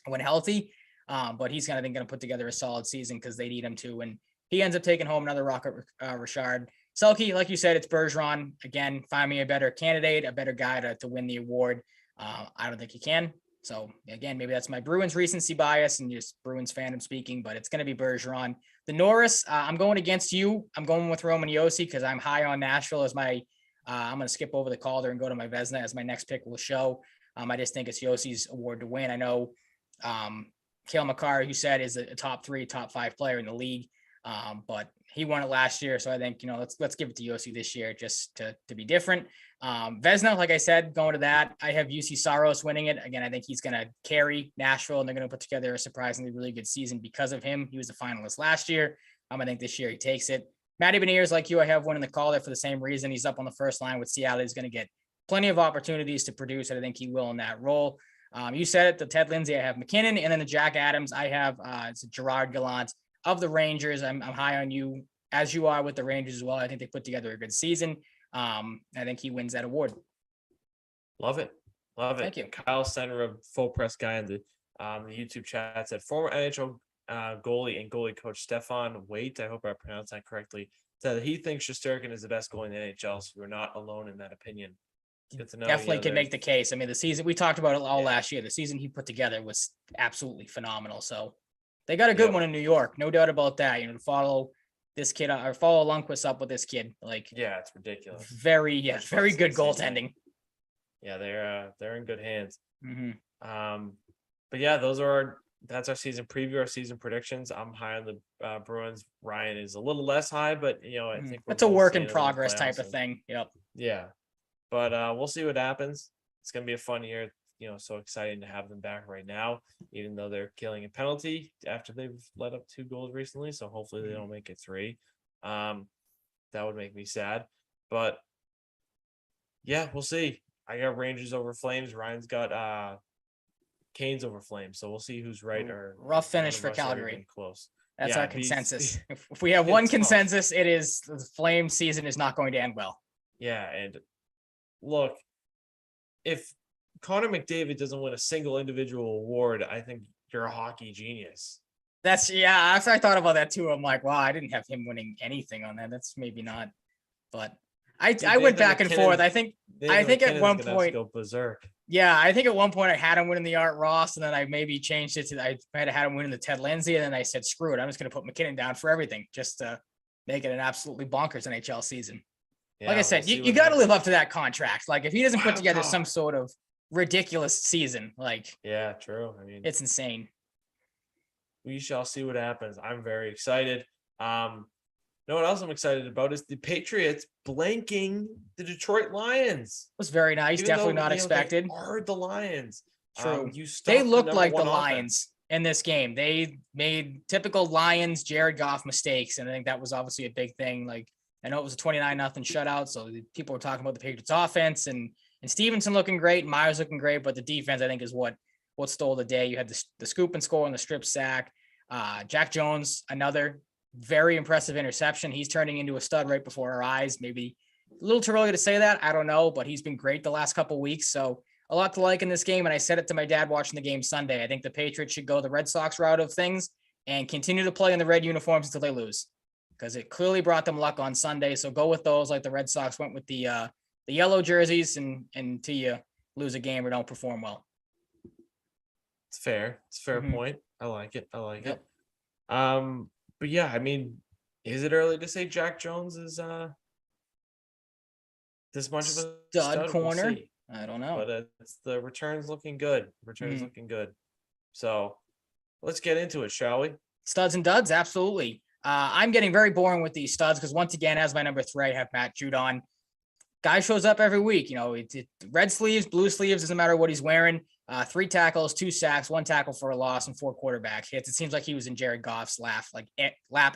when healthy. But he's going to put together a solid season because they need him to. And he ends up taking home another Rocket Richard. Selke, like you said, it's Bergeron. Again, find me a better candidate, a better guy to win the award. I don't think he can. So again, maybe that's my Bruins recency bias and just Bruins fandom speaking, but it's going to be Bergeron. The Norris, I'm going against you. I'm going with Roman Yossi because I'm high on Nashville as my, I'm going to skip over the Calder and go to my Vezina as my next pick will show. I just think it's Yossi's award to win. I know Cale Makar, who said is a top 3, top 5 player in the league. But he won it last year. So I think, let's give it to Yossi this year just to be different. Vezina, like I said, going to that, I have UC Saros winning it. Again, I think he's going to carry Nashville and they're going to put together a surprisingly really good season because of him. He was a finalist last year. I think this year he takes it. Matty Beniers, like you, I have winning the call there for the same reason. He's up on the first line with Seattle. He's going to get plenty of opportunities to produce. And I think he will in that role. You said it, the Ted Lindsay, I have McKinnon, and then the Jack Adams, I have it's Gerard Gallant of the Rangers. I'm high on you as you are with the Rangers as well. I think they put together a good season. I think he wins that award. Love it. Thank you. Kyle Center, a full press guy in the YouTube chat, said former NHL goalie and goalie coach Stefan Waite, I hope I pronounced that correctly, said that he thinks Shesterkin is the best goalie in the NHL, so we're not alone in that opinion. Good to know. Definitely can make the case. The season we talked about it all last year. The season he put together was absolutely phenomenal. So they got a good one in New York, no doubt about that. To follow this kid or follow Lundqvist up with this kid, it's ridiculous. Very good goaltending. Yeah, they're in good hands. Mm-hmm. But yeah, that's our season preview, our season predictions. I'm high on the Bruins. Ryan is a little less high, but I think it's a work in progress type of thing. Yep. Yeah. But we'll see what happens. It's going to be a fun year. So exciting to have them back right now, even though they're killing a penalty after they've let up 2 goals recently. So hopefully they don't make it 3. That would make me sad. But Yeah, we'll see. I got Rangers over Flames. Ryan's got Canes over Flames. So we'll see who's right or rough finish one for of us are Calgary. even close. That's Yeah, our it consensus. If we have one it's tough. consensus, it is the Flames season is not going to end well. Yeah, and look, if Connor McDavid doesn't win a single individual award, I think you're a hockey genius. After I thought about that too, I'm like, wow, I didn't have him winning anything on that. That's maybe not, but I went back and forth. I think at one point go berserk. Yeah, I think at one point I had him winning the Art Ross, and then I maybe changed it to I might have had him winning the Ted Lindsay, and then I said, screw it, I'm just going to put McKinnon down for everything, just to make it an absolutely bonkers NHL season. Yeah, like I said, you got to live up to that contract. Like if he doesn't put together some sort of ridiculous season, like yeah, true. I mean, it's insane. We shall see what happens. I'm very excited. You know what else I'm excited about is the Patriots blanking the Detroit Lions. It was very nice. Even Definitely though, not expected. They are the Lions. True. They looked like the Lions in this game. They made typical Lions Jared Goff mistakes, and I think that was obviously a big thing. Like I know it was a 29-0 shutout, so people were talking about the Patriots offense and Stevenson looking great, Myers looking great, but the defense I think is what stole the day. You had the scoop and score and the strip sack. Jack Jones, another very impressive interception. He's turning into a stud right before our eyes. Maybe a little too early to say that. I don't know, but he's been great the last couple of weeks. So a lot to like in this game. And I said it to my dad watching the game Sunday. I think the Patriots should go the Red Sox route of things and continue to play in the red uniforms until they lose, because it clearly brought them luck on Sunday. So go with those like the Red Sox went with the yellow jerseys and until you lose a game or don't perform well. It's fair. It's a fair point. I like it. But yeah, I mean, is it early to say Jack Jones is this much of a stud corner? I don't know. But it's the return's looking good. Looking good. So let's get into it, shall we? Studs and duds, absolutely. I'm getting very boring with these studs because once again, as my number 3, I have Matt Judon. Guy shows up every week. You know, it's red sleeves, blue sleeves, doesn't matter what he's wearing. 3 tackles, 2 sacks, 1 tackle for a loss, and 4 quarterback hits. It seems like he was in Jared Goff's lap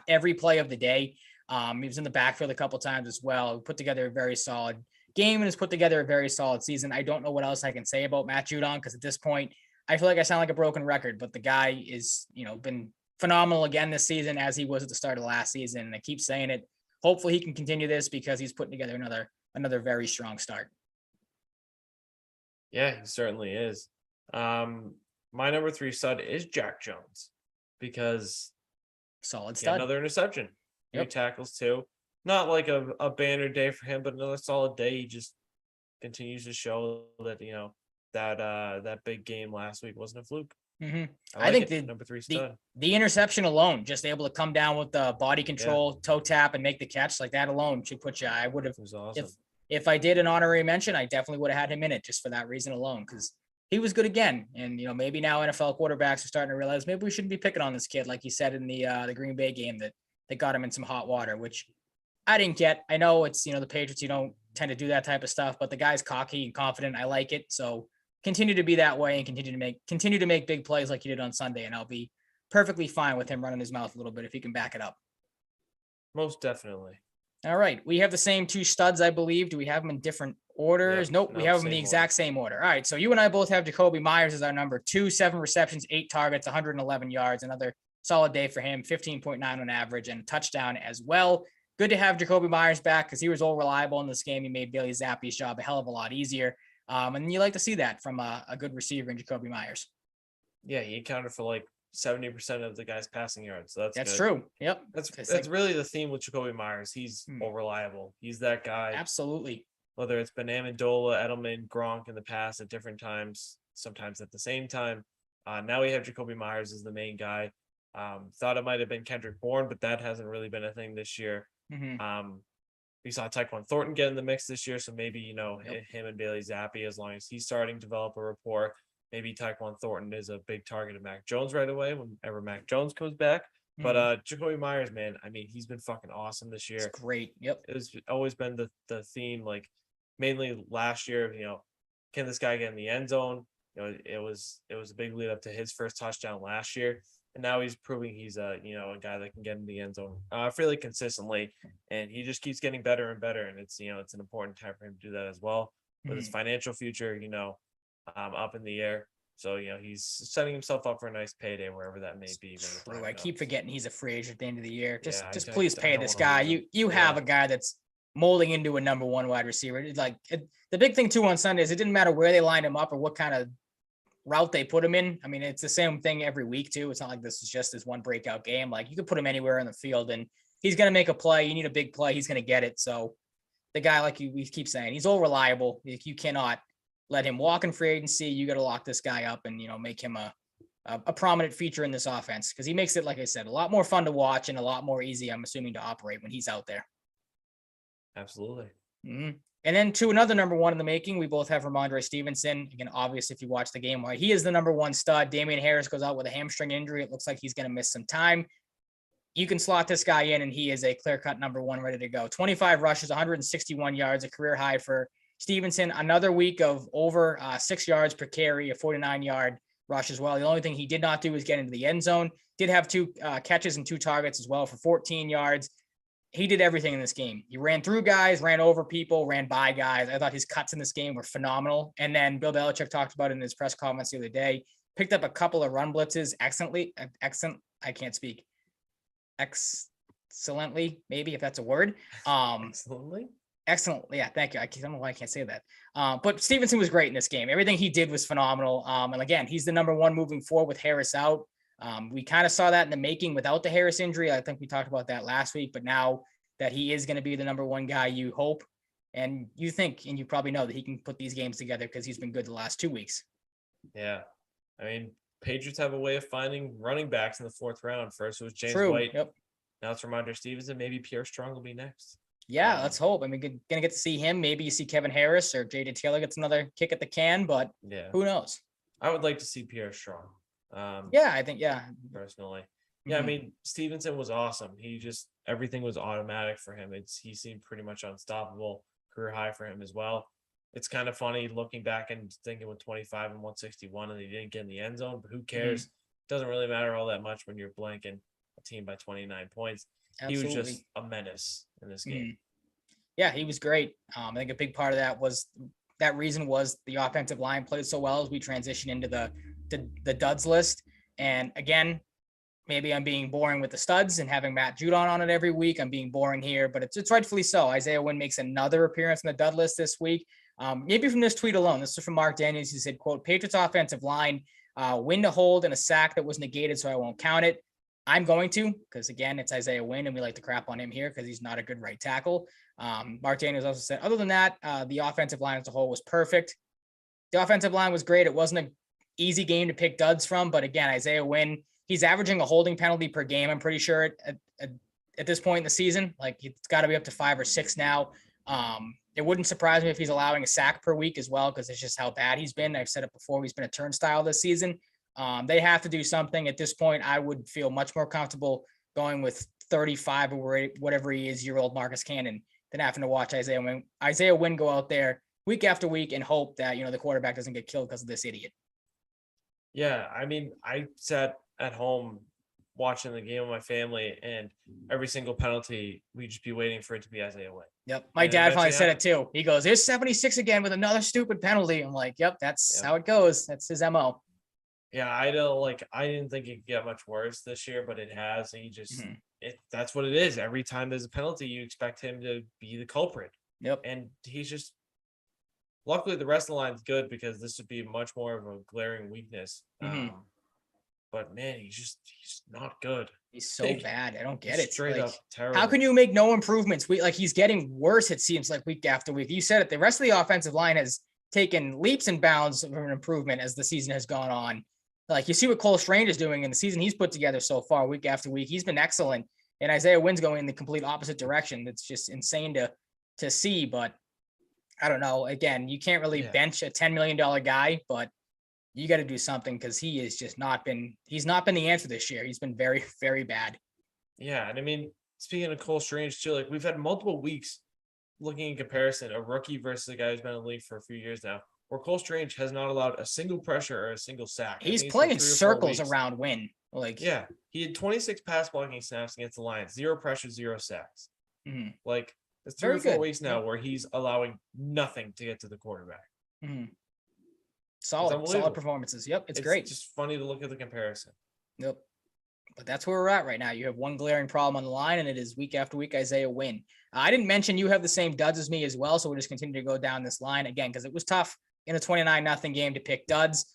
every play of the day. He was in the backfield a couple times as well. He put together a very solid game and has put together a very solid season. I don't know what else I can say about Matt Judon because at this point, I feel like I sound like a broken record, but the guy is, been phenomenal again this season as he was at the start of the last season. And I keep saying it. Hopefully he can continue this because he's putting together another very strong start. Yeah, he certainly is. My number 3 stud is Jack Jones because solid stud. Another interception. 3 tackles too. Not like a banner day for him, but another solid day. He just continues to show that that big game last week wasn't a fluke. Mm-hmm. I think the number 3 stud. The interception alone, just able to come down with the body control, toe tap, and make the catch like that alone should put you. I would have, awesome. If I did an honorary mention, I definitely would have had him in it just for that reason alone, because he was good again. And maybe now NFL quarterbacks are starting to realize maybe we shouldn't be picking on this kid, like he said in the Green Bay game that got him in some hot water, which I didn't get. I know it's the Patriots, you don't tend to do that type of stuff, but the guy's cocky and confident. I like it. So continue to be that way and continue to make big plays like he did on Sunday, and I'll be perfectly fine with him running his mouth a little bit if he can back it up. Most definitely. All right. We have the same 2 studs, I believe. Do we have them in different orders? Nope. We have them in the exact same order. All right. So you and I both have Jacoby Myers as our number 2, 7 receptions, 8 targets, 111 yards, another solid day for him, 15.9 on average and a touchdown as well. Good to have Jacoby Myers back because he was all reliable in this game. He made Bailey Zappi's job a hell of a lot easier. And you like to see that from a good receiver in Jacoby Myers. Yeah, he accounted for like 70% of the guy's passing yards. So that's good. True. Yep. That's really the theme with Jacoby Myers. He's more reliable. He's that guy. Absolutely. Whether it's been Amendola, Edelman, Gronk in the past at different times, sometimes at the same time. Now we have Jacoby Myers as the main guy. Thought it might have been Kendrick Bourne, but that hasn't really been a thing this year. Mm-hmm. We saw Tyquan Thornton get in the mix this year, so maybe him and Bailey Zappi, as long as he's starting to develop a rapport. Maybe Tyquan Thornton is a big target of Mac Jones right away whenever Mac Jones comes back. Mm-hmm. But Jacoby Myers, man, I mean, he's been fucking awesome this year. It's great. Yep. It's always been the theme, like mainly last year, can this guy get in the end zone? It was a big lead up to his first touchdown last year. And now he's proving he's a guy that can get in the end zone fairly consistently, and he just keeps getting better and better. And it's an important time for him to do that as well. with his financial future, up in the air. So, he's setting himself up for a nice payday wherever that may be. True. I keep forgetting he's a free agent at the end of the year. Just I please pay don't this wanna guy. lose him. You have a guy that's molding into a number one wide receiver. The big thing too on Sunday is it didn't matter where they lined him up or what kind of route they put him in. I mean, it's the same thing every week too. It's not like this is just his one breakout game. Like you could put him anywhere in the field and he's going to make a play. You need a big play. He's going to get it. So the guy, like we keep saying, he's all reliable. You cannot let him walk in free agency. You got to lock this guy up and, make him a prominent feature in this offense because he makes it, like I said, a lot more fun to watch and a lot more easy, I'm assuming, to operate when he's out there. Absolutely. Mm-hmm. And then to another number one in the making, we both have Ramondre Stevenson. Again, obvious if you watch the game, right? He is the number one stud. Damian Harris goes out with a hamstring injury. It looks like he's going to miss some time. You can slot this guy in and he is a clear-cut number one ready to go. 25 rushes, 161 yards, a career high for Stevenson. Another week of over 6 yards per carry, a 49-yard rush as well. The only thing he did not do was get into the end zone. Did have 2 catches and 2 targets as well for 14 yards. He did everything in this game. He ran through guys, ran over people, ran by guys. I thought his cuts in this game were phenomenal. And then Bill Belichick talked about it in his press comments the other day, picked up a couple of run blitzes excellently. Excellently, maybe if that's a word. Excellent. Yeah, thank you. I don't know why I can't say that. But Stevenson was great in this game. Everything he did was phenomenal. And again, he's the number one moving forward with Harris out. We kind of saw that in the making without the Harris injury. I think we talked about that last week, but now that he is going to be the number one guy, you hope and you think, and you probably know that he can put these games together because he's been good the last 2 weeks. Yeah. I mean, Patriots have a way of finding running backs in the 4th round. First it was James True. White. Yep. Now it's Ramondre Stevenson. Maybe Pierre Strong will be next. Yeah, let's hope. I mean, going to get to see him. Maybe you see Kevin Harris or J.J. Taylor gets another kick at the can, but who knows? I would like to see Pierre Strong. I think, personally. Yeah, I mean, Stevenson was awesome. Everything was automatic for him. He seemed pretty much unstoppable, career high for him as well. It's kind of funny looking back and thinking with 25 and 161 and he didn't get in the end zone, but who cares? Doesn't really matter all that much when you're blanking a team by 29 points. Absolutely. He was just a menace in this game. Yeah, he was great. I think a big part of that was the offensive line played so well as we transition into the duds list. And again, maybe I'm being boring with the studs and having Matt Judon on it every week. I'm being boring here, but it's rightfully so. Isaiah Wynn makes another appearance in the dud list this week. Maybe from this tweet alone. This is from Mark Daniels. He said, quote, Patriots offensive line, win to hold and a sack that was negated, so I won't count it. I'm going to, because again, it's Isaiah Wynn and we like to crap on him here because he's not a good right tackle. Mark Daniels also said, other than that, the offensive line as a whole was perfect. The offensive line was great. It wasn't an easy game to pick duds from, but again, Isaiah Wynn, he's averaging a holding penalty per game. I'm pretty sure at this point in the season, like it's got to be up to 5 or 6 now. It wouldn't surprise me if he's allowing a sack per week as well, because it's just how bad he's been. I've said it before. He's been a turnstile this season. They have to do something at this point. I would feel much more comfortable going with 35 or whatever he is, year old Marcus Cannon, than having to watch Isaiah Wynn go out there week after week and hope that, the quarterback doesn't get killed because of this idiot. Yeah. I mean, I sat at home watching the game with my family, and every single penalty, we'd just be waiting for it to be Isaiah Wynn. Yep. My dad finally said it too. He goes, there's 76 again with another stupid penalty. I'm like, yep, that's how it goes. That's his MO. Yeah, I didn't think it could get much worse this year, but it has. He just that's what it is. Every time there's a penalty, you expect him to be the culprit. Yep. And he's just, luckily the rest of the line's good because this would be much more of a glaring weakness. But man, he's not good. He's so bad. I don't get it. Straight up terrible. How can you make no improvements? He's getting worse, it seems like, week after week. You said it. The rest of the offensive line has taken leaps and bounds of an improvement as the season has gone on. Like, you see what Cole Strange is doing in the season he's put together so far, week after week. He's been excellent. And Isaiah Wynn's going in the complete opposite direction. It's just insane to see. But I don't know. Again, you can't really bench a $10 million guy, but you got to do something because he's not been the answer this year. He's been very, very bad. Yeah. And I mean, speaking of Cole Strange too, like, we've had multiple weeks looking in comparison, a rookie versus a guy who's been in the league for a few years now, where Cole Strange has not allowed a single pressure or a single sack. He's playing circles around Wynn. He had 26 pass blocking snaps against the Lions, 0 pressure, 0 sacks. Mm-hmm. Like, It's 3 or 4 weeks now where he's allowing nothing to get to the quarterback. Mm-hmm. Solid performances. Yep, it's great. It's just funny to look at the comparison. Yep. But that's where we're at right now. You have one glaring problem on the line, and it is week after week Isaiah Wynn. I didn't mention you have the same duds as me as well, so we'll just continue to go down this line again because it was tough in a 29-0 game to pick duds.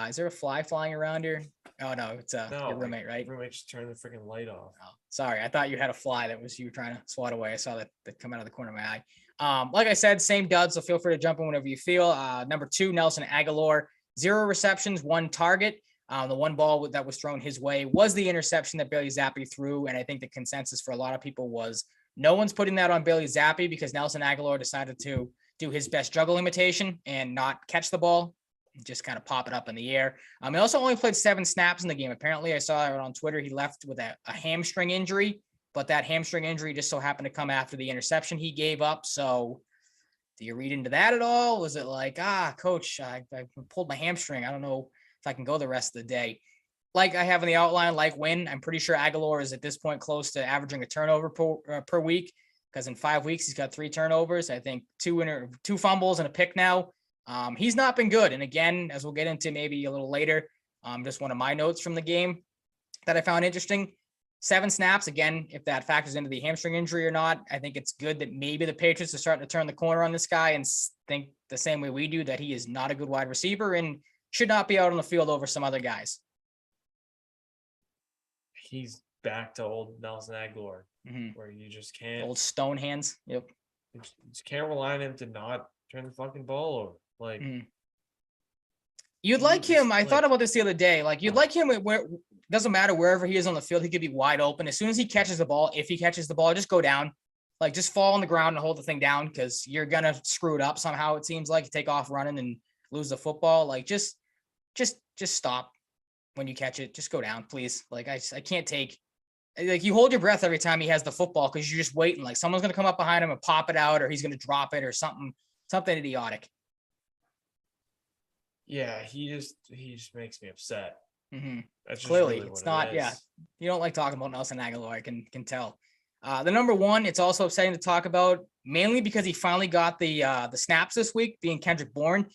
Is there a fly flying around here? Oh no, it's your roommate, right? Roommate just turned the freaking light off. Oh, sorry, I thought you had a fly that was you were trying to swat away. I saw that come out of the corner of my eye. Like I said, same duds, so feel free to jump in whenever you feel. Number 2, Nelson Aguilar, 0 receptions, 1 target. The one ball that was thrown his way was the interception that Bailey Zappi threw. And I think the consensus for a lot of people was no one's putting that on Bailey Zappi because Nelson Aguilar decided to do his best juggle imitation and not catch the ball, just kind of pop it up in the air. He also only played 7 snaps in the game. Apparently, I saw it on Twitter. He left with a hamstring injury, but that hamstring injury just so happened to come after the interception he gave up. So do you read into that at all? Was it like, coach, I pulled my hamstring. I don't know if I can go the rest of the day. Like I have in the outline, like Wynn, I'm pretty sure Aguilar is at this point close to averaging a turnover per week because in 5 weeks, he's got 3 turnovers. I think 2 fumbles and a pick now. He's not been good. And again, as we'll get into maybe a little later, just one of my notes from the game that I found interesting. 7 snaps. Again, if that factors into the hamstring injury or not, I think it's good that maybe the Patriots are starting to turn the corner on this guy and think the same way we do that he is not a good wide receiver and should not be out on the field over some other guys. He's back to old Nelson Aguilar, where you just can't. Old stone hands. Yep. You just can't rely on him to not turn the fucking ball over. Like, you'd like him. I thought about this the other day. Like, you'd like him where doesn't matter wherever he is on the field, he could be wide open. As soon as he catches the ball, if he catches the ball, just go down. Like, just fall on the ground and hold the thing down because you're going to screw it up somehow, it seems like. You take off running and lose the football. Like, just stop when you catch it. Just go down, please. Like, I can't take – like, you hold your breath every time he has the football because you're just waiting. Like, someone's going to come up behind him and pop it out or he's going to drop it or something idiotic. Yeah, he just makes me upset. That's clearly really it's not. Yeah, you don't like talking about Nelson Aguilar. I can tell. The number 1, it's also upsetting to talk about mainly because he finally got the snaps this week, being Kendrick Bourne,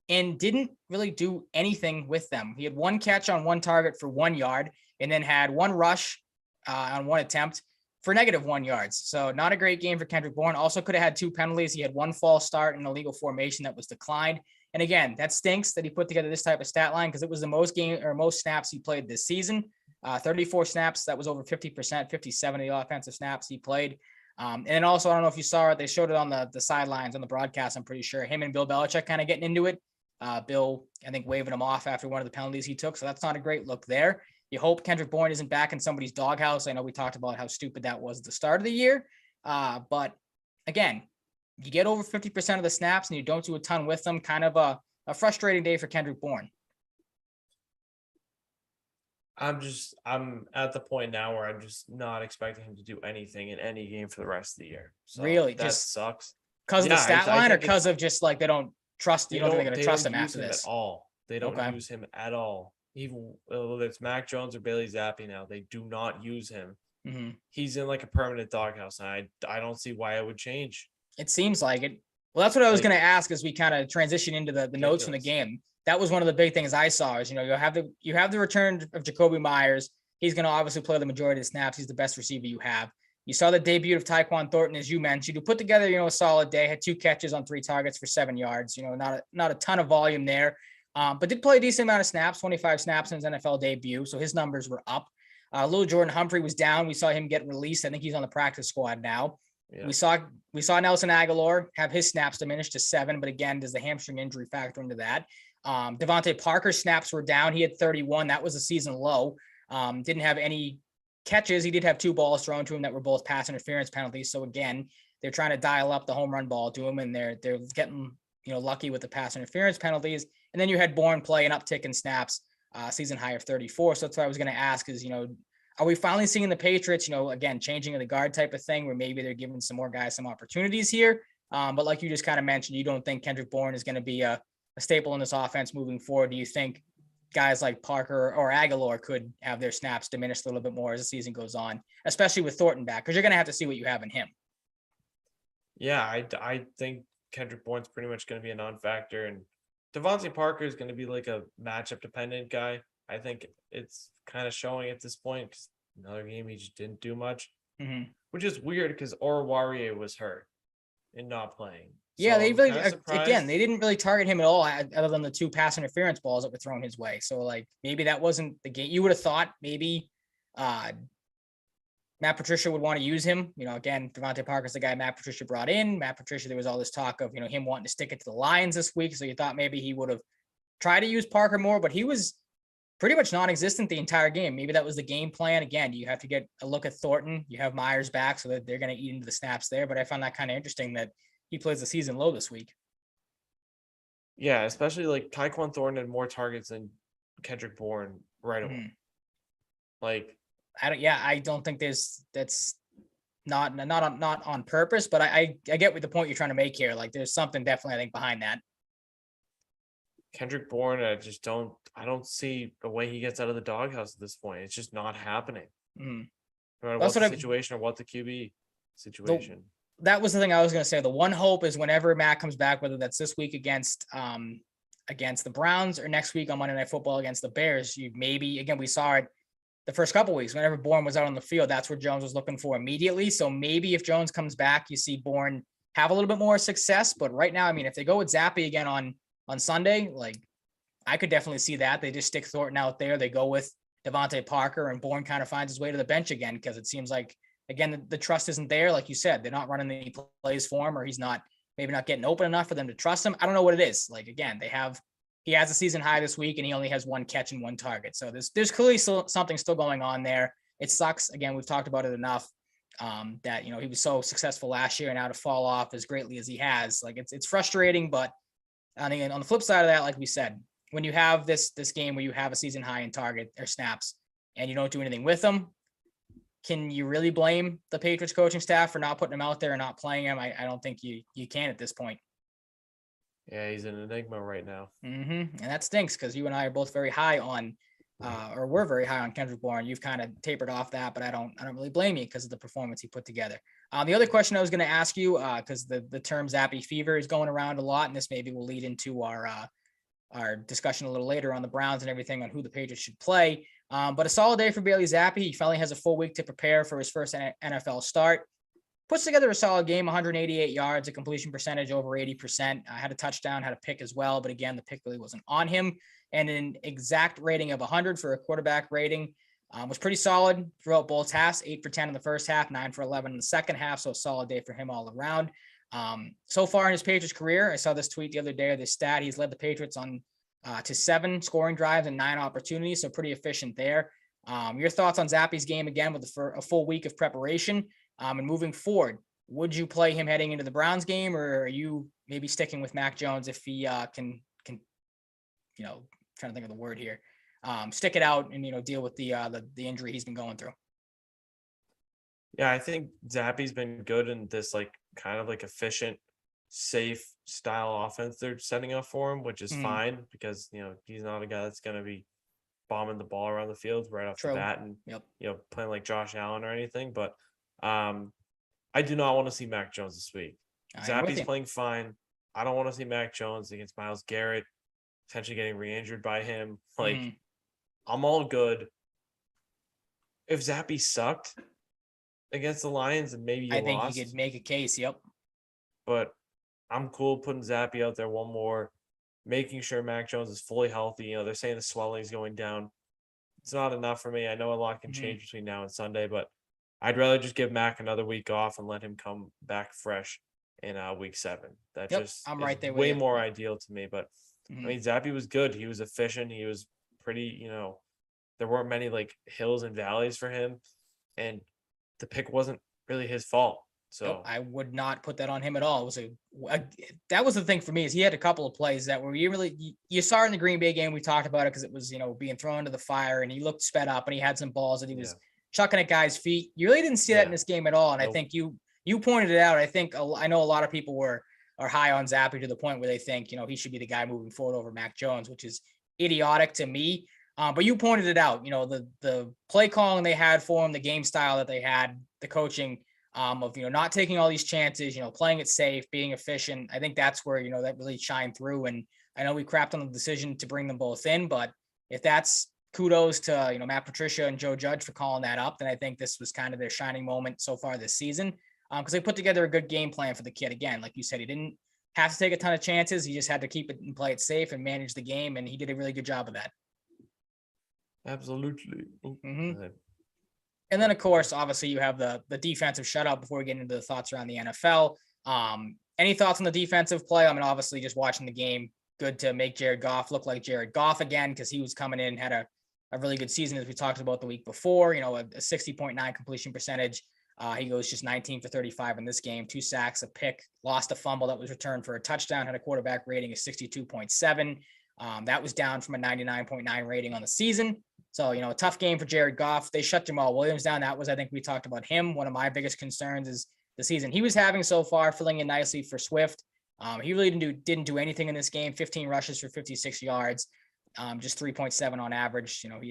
and didn't really do anything with them. He had 1 catch on 1 target for 1 yard, and then had 1 rush on 1 attempt for -1 yards. So not a great game for Kendrick Bourne. Also could have had 2 penalties. He had 1 false start and illegal formation that was declined. And again, that stinks that he put together this type of stat line because it was the most snaps he played this season. 34 snaps. That was over 50%, 57 of the offensive snaps he played. And then also, I don't know if you saw it, they showed it on the sidelines on the broadcast. I'm pretty sure him and Bill Belichick kind of getting into it. Bill, I think, waving him off after one of the penalties he took. So that's not a great look there. You hope Kendrick Bourne isn't back in somebody's doghouse. I know we talked about how stupid that was at the start of the year. But again, you get over 50% of the snaps and you don't do a ton with them. Kind of a frustrating day for Kendrick Bourne. I'm at the point now where I'm just not expecting him to do anything in any game for the rest of the year. So really? That just sucks. Because of the stat line or because of just like they don't trust you? Don't think they're going to trust him after this? At all. They don't use him at all. Even whether it's Mac Jones or Bailey Zappi now, they do not use him. He's in like a permanent doghouse, and I don't see why it would change. It seems like it. Well, that's what I was going to ask as we kind of transition into the notes from the game. That was one of the big things I saw is, you have the return of Jacoby Myers. He's going to obviously play the majority of the snaps. He's the best receiver you have. You saw the debut of Tyquan Thornton, as you mentioned, who put together, a solid day, had 2 catches on 3 targets for 7 yards, not a ton of volume there, but did play a decent amount of snaps, 25 snaps in his NFL debut. So his numbers were up. Little Jordan Humphrey was down. We saw him get released. I think he's on the practice squad now. Yeah. We saw Nelson Aguilar have his snaps diminished to 7, but again, does the hamstring injury factor into that? Devontae Parker's snaps were down. He had 31. That was a season low. Didn't have any catches. He did have 2 balls thrown to him that were both pass interference penalties. So again, they're trying to dial up the home run ball to him, and they're getting lucky with the pass interference penalties. And then you had Bourne play an uptick in snaps, season high of 34. So that's what I was going to ask is, are we finally seeing the Patriots, again, changing of the guard type of thing where maybe they're giving some more guys some opportunities here? But like you just kind of mentioned, you don't think Kendrick Bourne is going to be a staple in this offense moving forward. Do you think guys like Parker or Aguilar could have their snaps diminished a little bit more as the season goes on, especially with Thornton back? Because you're going to have to see what you have in him. Yeah, I think Kendrick Bourne's pretty much going to be a non-factor, and Devontae Parker is going to be like a matchup dependent guy. I think it's kind of showing at this point because another game he just didn't do much, which is weird because Oruwariye was hurt and not playing. Yeah, So they I'm really kind of again, surprised. they didn't really target him at all, other than the 2 pass interference balls that were thrown his way. So like maybe that wasn't the game. You would have thought maybe Matt Patricia would want to use him. Again, Devontae Parker's the guy Matt Patricia brought in. Matt Patricia, there was all this talk of him wanting to stick it to the Lions this week. So you thought maybe he would have tried to use Parker more, but he was pretty much non-existent the entire game. Maybe that was the game plan. Again, you have to get a look at Thornton. You have Myers back, so that they're going to eat into the snaps there. But I found that kind of interesting that he plays the season low this week. Yeah, especially like Tyquan Thornton had more targets than Kendrick Bourne right away. Like I don't think that's not on purpose, but I get what the point you're trying to make here. Like there's something definitely I think behind that. Kendrick Bourne, I don't see the way he gets out of the doghouse at this point. It's just not happening. No matter what the situation or what the QB situation. That was the thing I was going to say. The one hope is whenever Matt comes back, whether that's this week against the Browns or next week on Monday Night Football against the Bears, we saw it the first couple of weeks. Whenever Bourne was out on the field, that's where Jones was looking for immediately. So maybe if Jones comes back, you see Bourne have a little bit more success. But right now, I mean, if they go with Zappe again on Sunday, like I could definitely see that. They just stick Thornton out there. They go with Devontae Parker, and Bourne kind of finds his way to the bench again because it seems like, again, the trust isn't there. Like you said, they're not running any plays for him, or he's maybe not getting open enough for them to trust him. I don't know what it is. Like, again, he has a season high this week and he only has 1 catch and 1 target. So there's clearly something still going on there. It sucks. Again, we've talked about it enough that, he was so successful last year and now to fall off as greatly as he has. Like it's frustrating, but on the flip side of that, like we said, when you have this game where you have a season high in target or snaps and you don't do anything with them, can you really blame the Patriots coaching staff for not putting him out there and not playing him? I don't think you can at this point. Yeah, he's an enigma right now. And that stinks because you and I are both very high on, or we're very high on Kendrick Bourne. You've kind of tapered off that, but I don't really blame you because of the performance he put together. The other question I was going to ask you, because the term Zappe fever is going around a lot, and this maybe will lead into our discussion a little later on the Browns and everything on who the Patriots should play. But a solid day for Bailey Zappe. He finally has a full week to prepare for his first NFL start. Puts together a solid game, 188 yards, a completion percentage over 80%. Had a touchdown, had a pick as well. But again, the pick really wasn't on him. And an exact rating of 100 for a quarterback rating was pretty solid throughout both halves. 8 for 10 in the first half, 9 for 11 in the second half. So a solid day for him all around. So far in his Patriots career, I saw this tweet the other day, or this stat, he's led the Patriots on to 7 scoring drives and 9 opportunities. So pretty efficient there. Your thoughts on Zappe's game again with a full week of preparation and moving forward? Would you play him heading into the Browns game, or are you maybe sticking with Mac Jones if he can trying to think of the word here, stick it out and deal with the injury he's been going through? Yeah, I think Zappe's been good in this like kind of like efficient, safe style offense they're setting up for him, which is fine because he's not a guy that's going to be bombing the ball around the field right off the bat and playing like Josh Allen or anything. But I do not want to see Mac Jones this week. Zappe's playing fine. I don't want to see Mac Jones against Myles Garrett, potentially getting re-injured by him. Like, I'm all good. If Zappe sucked against the Lions, and maybe I think he could make a case. Yep. But I'm cool putting Zappe out there one more, making sure Mac Jones is fully healthy. They're saying the swelling is going down. It's not enough for me. I know a lot can change between now and Sunday, but I'd rather just give Mac another week off and let him come back fresh in week 7. That I'm right there. Way more ideal to me. But I mean, Zappe was good. He was efficient. He was pretty. There weren't many like hills and valleys for him, and the pick wasn't really his fault. So I would not put that on him at all. It was that was the thing for me, is he had a couple of plays that were you saw in the Green Bay game. We talked about it because it was being thrown into the fire, and he looked sped up, and he had some balls that he was chucking at guys' feet. You really didn't see that in this game at all. And I think you pointed it out. I know a lot of people are high on Zappe to the point where they think he should be the guy moving forward over Mac Jones, which is idiotic to me. But you pointed it out. The play calling they had for him, the game style that they had, the coaching. of, not taking all these chances, playing it safe, being efficient. I think that's where, that really shined through. And I know we crapped on the decision to bring them both in, but if that's kudos to, Matt Patricia and Joe Judge for calling that up, then I think this was kind of their shining moment so far this season. Because they put together a good game plan for the kid. Again, like you said, he didn't have to take a ton of chances. He just had to keep it and play it safe and manage the game. And he did a really good job of that. Absolutely. Mm-hmm. And then, of course, obviously you have the defensive shutout before we get into the thoughts around the NFL. Any thoughts on the defensive play? I mean, obviously just watching the game, good to make Jared Goff look like Jared Goff again, because he was coming in, had a really good season, as we talked about the week before, a 60.9 completion percentage. He goes just 19 for 35 in this game, 2 sacks, a pick, lost a fumble that was returned for a touchdown, had a quarterback rating of 62.7. That was down from a 99.9 rating on the season. So, a tough game for Jared Goff. They shut Jamal Williams down. That was, I think we talked about him. One of my biggest concerns is the season he was having so far, filling in nicely for Swift. He really didn't do anything in this game. 15 rushes for 56 yards, just 3.7 on average. He had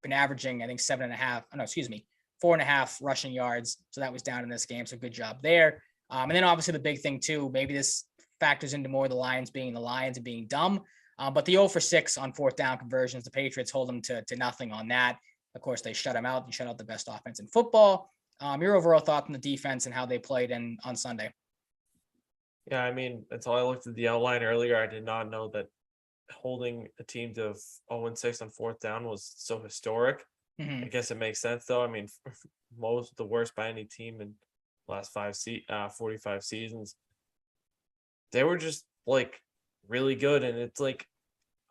been averaging, I think, 4.5 rushing yards. So that was down in this game. So good job there. And then obviously the big thing too, maybe this factors into more the Lions being the Lions and being dumb. But the 0 for 6 on 4th down conversions, the Patriots hold them to nothing on that. Of course, they shut them out. You shut out the best offense in football. Your overall thought on the defense and how they played on Sunday? Yeah, I mean, until I looked at the outline earlier, I did not know that holding a team to 0-6 on 4th down was so historic. Mm-hmm. I guess it makes sense, though. I mean, the worst by any team in the last 45 seasons. They were just like really good, and it's like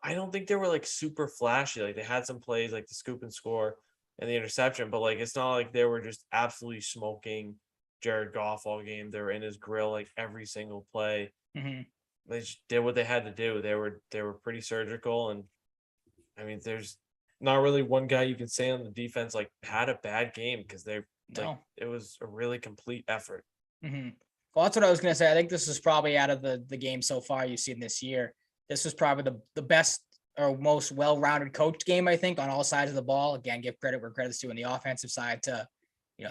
I don't think they were like super flashy. Like they had some plays like the scoop and score and the interception, but like it's not like they were just absolutely smoking Jared Goff all game. They were in his grill like every single play. Mm-hmm. They just did what they had to do. They were pretty surgical, and I mean, there's not really one guy you can say on the defense like had a bad game because it was a really complete effort. Mm-hmm. Well, that's what I was going to say. I think this is probably out of the game so far you've seen this year. This was probably the best or most well-rounded coached game, I think, on all sides of the ball. Again, give credit where credit's due on the offensive side to,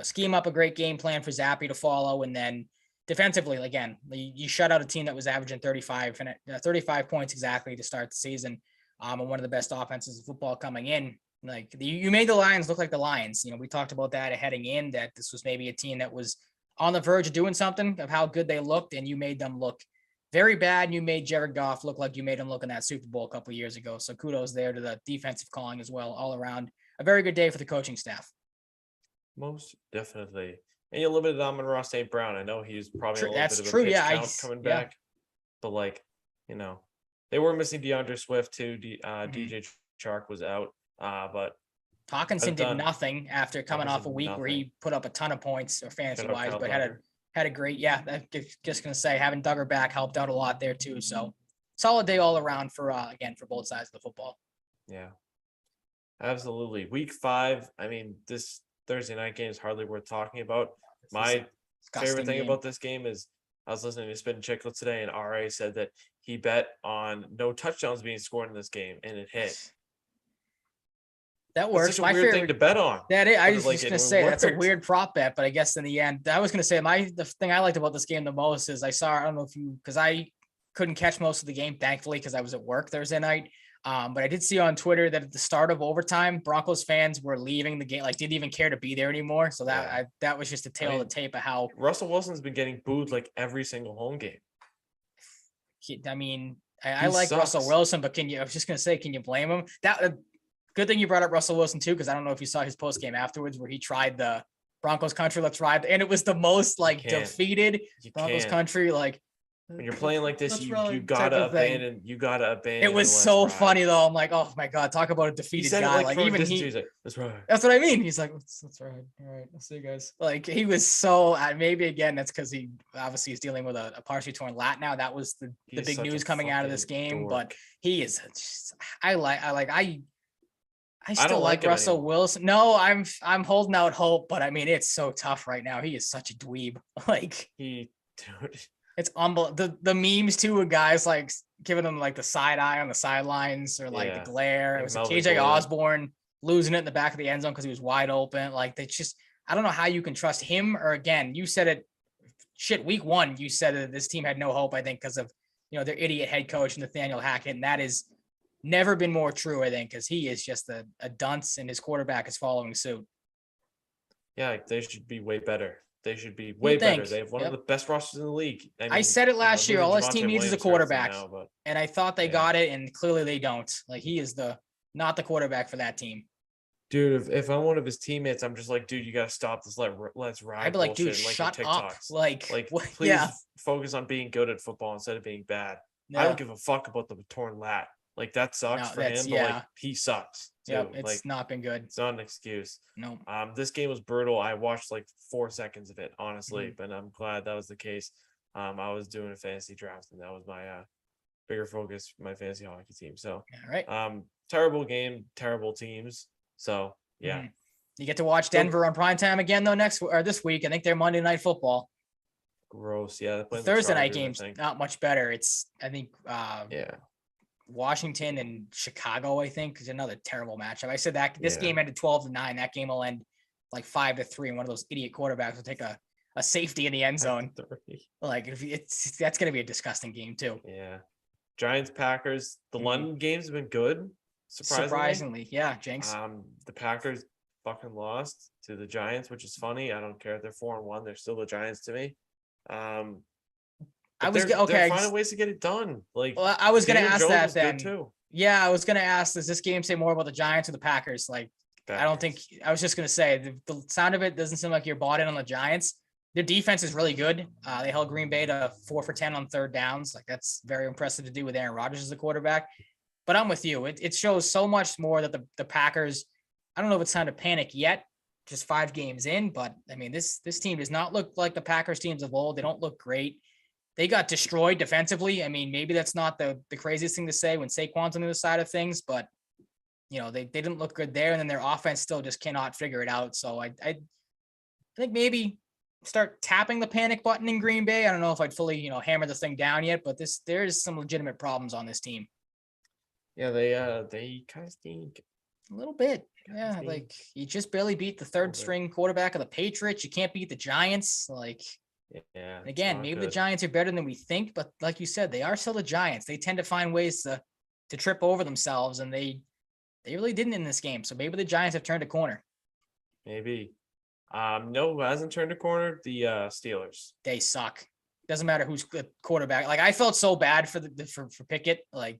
scheme up a great game plan for Zappy to follow. And then defensively, again, you shut out a team that was averaging 35 points exactly to start the season. And one of the best offenses in football coming in. Like you made the Lions look like the Lions. We talked about that heading in, that this was maybe a team that was on the verge of doing something, of how good they looked, and you made them look very bad. And you made Jared Goff look like you made him look in that Super Bowl a couple of years ago. So kudos there to the defensive calling as well, all around. A very good day for the coaching staff. Most definitely. And you limited Amon-Ra St. Brown. I know he's probably a little bit of a pitch count coming back. But like, they were missing DeAndre Swift too. DJ Chark was out. But Hawkinson did nothing after coming off a week where he put up a ton of points or fantasy wise, but had a great, just going to say having Duggar back helped out a lot there too. So solid day all around for both sides of the football. Yeah, absolutely. Week 5. I mean, this Thursday night game is hardly worth talking about. My favorite thing about this game is I was listening to Spin Chicklets today, and RA said that he bet on no touchdowns being scored in this game, and it hit. That works. That's such a weird thing to bet on. I was just gonna say that's a weird prop bet, but I guess in the end, I was gonna say the thing I liked about this game the most is I don't know if because I couldn't catch most of the game, thankfully, because I was at work Thursday night. But I did see on Twitter that at the start of overtime, Broncos fans were leaving the game, like didn't even care to be there anymore. So that was just a tale of the tape of how Russell Wilson's been getting booed like every single home game. I mean, I like Russell Wilson, but I was just gonna say, can you blame him? Good thing you brought up Russell Wilson too, because I don't know if you saw his post game afterwards where he tried the Broncos country, let's ride, and it was the most defeated Broncos country. Like when you're playing like this, you gotta abandon. You gotta abandon. It was so funny though. I'm like, oh my god, talk about a defeated guy. Like even he's like, that's right. That's what I mean. He's like, that's right. All right, I'll see you guys. Like he was so. Maybe again, that's because he obviously is dealing with a partially torn lat now. That was the big news coming out of this game. But he is. I still like Russell Wilson. No, I'm holding out hope, but I mean it's so tough right now. He is such a dweeb. It's unbelievable. The memes too of guys like giving him like the side eye on the sidelines or like the glare. It was KJ Osborne losing it in the back of the end zone because he was wide open. Like they just I don't know how you can trust him, or again, you said it, week one, you said that this team had no hope, I think, because of, their idiot head coach, Nathaniel Hackett. And that is never been more true, I think, because he is just a dunce and his quarterback is following suit. Yeah, they should be way better. They should be way better. They have one of the best rosters in the league. I said it last year. All this team needs is a quarterback, and I thought they got it, and clearly they don't. Like, he is not the quarterback for that team. Dude, if I'm one of his teammates, I'm just like, dude, you gotta stop this. Let's ride. I'd be like, dude, shut up. Like please focus on being good at football instead of being bad. I don't give a fuck about the torn lat. Like, that sucks for him, but like, he sucks too. Yeah, it's not been good. It's not an excuse. No. This game was brutal. I watched like 4 seconds of it, honestly, but I'm glad that was the case. I was doing a fantasy draft, and that was my bigger focus for my fantasy hockey team. So, all right. Terrible game, terrible teams. So, yeah. You get to watch Denver on primetime again though this week. I think they're Monday Night Football. Gross. Yeah. The Thursday night game's not much better. It's yeah. Washington and Chicago, I think, is another terrible matchup. I said that this game ended 12-9. That game will end like 5-3, and one of those idiot quarterbacks will take a safety in the end zone. Like, that's going to be a disgusting game too. Yeah. Giants, Packers. The London games have been good. Surprisingly, yeah, Jinx. The Packers fucking lost to the Giants, which is funny. I don't care if they're 4-1; they're still the Giants to me. They're finding ways to get it done. Like, well, I was going to ask that then. Too. Yeah, I was going to ask, does this game say more about the Giants or the Packers? Like, Packers. I don't think. I was just going to say the sound of it doesn't seem like you're bought in on the Giants. Their defense is really good. They held Green Bay to 4 for 10 on third downs. Like, that's very impressive to do with Aaron Rodgers as the quarterback. But I'm with you. It shows so much more that the Packers, I don't know if it's time to panic yet, just 5 games in, but I mean, this team does not look like the Packers teams of old. They don't look great. They got destroyed defensively. I mean, maybe that's not the craziest thing to say when Saquon's on the other side of things, but they didn't look good there. And then their offense still just cannot figure it out. So I think maybe start tapping the panic button in Green Bay. I don't know if I'd fully, hammer this thing down yet, but there's some legitimate problems on this team. Yeah, they kind of stink. A little bit. Yeah, like, you just barely beat the third string quarterback of the Patriots. You can't beat the Giants. Like, yeah. Again, maybe the Giants are better than we think, but like you said, they are still the Giants. They tend to find ways to trip over themselves, and they really didn't in this game. So maybe the Giants have turned a corner. Maybe. No, who hasn't turned a corner? The Steelers. They suck. Doesn't matter who's the quarterback. Like, I felt so bad for Pickett. Like,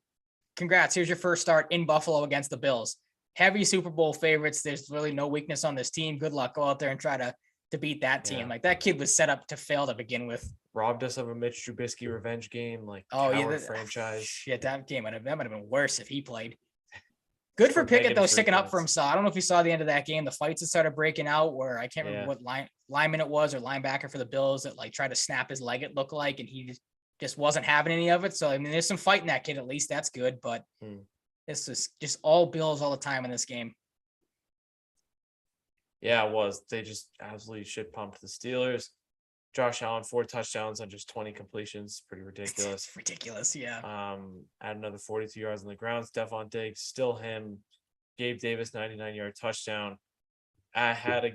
congrats. Here's your first start in Buffalo against the Bills. Heavy Super Bowl favorites. There's really no weakness on this team. Good luck. Go out there and try to beat that team. Like, that kid was set up to fail to begin with. Robbed us of a Mitch Trubisky revenge game. Like, franchise. Shit, that game might have been worse if he played. Good for Pickett though, sticking up for himself. I don't know if you saw the end of that game. The fights that started breaking out where I can't remember what lineman it was or linebacker for the Bills that like tried to snap his leg, it looked like, and he just wasn't having any of it. So I mean, there's some fight in that kid. At least that's good. But this is just all Bills all the time in this game. Yeah, it was. They just absolutely shit pumped the Steelers. Josh Allen, 4 touchdowns on just 20 completions. Pretty ridiculous. Ridiculous, yeah. Add another 42 yards on the ground. Stephon Diggs, still him. Gabe Davis, 99-yard touchdown. I had a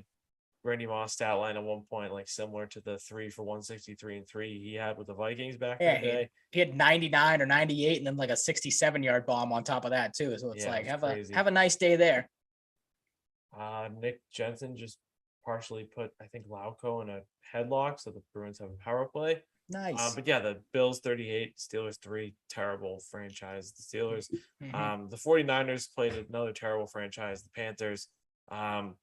Randy Moss stat line at one point, like similar to the 3 for 163 and 3 he had with the Vikings back in the day. He had 99 or 98 and then like a 67-yard bomb on top of that too. So it's like, have a nice day there. Nick Jensen just partially put, I think, Lauco in a headlock, so the Bruins have a power play. Nice. But yeah, the Bills 38, Steelers 3, terrible franchise. The Steelers, the 49ers played another terrible franchise. The Panthers, Matt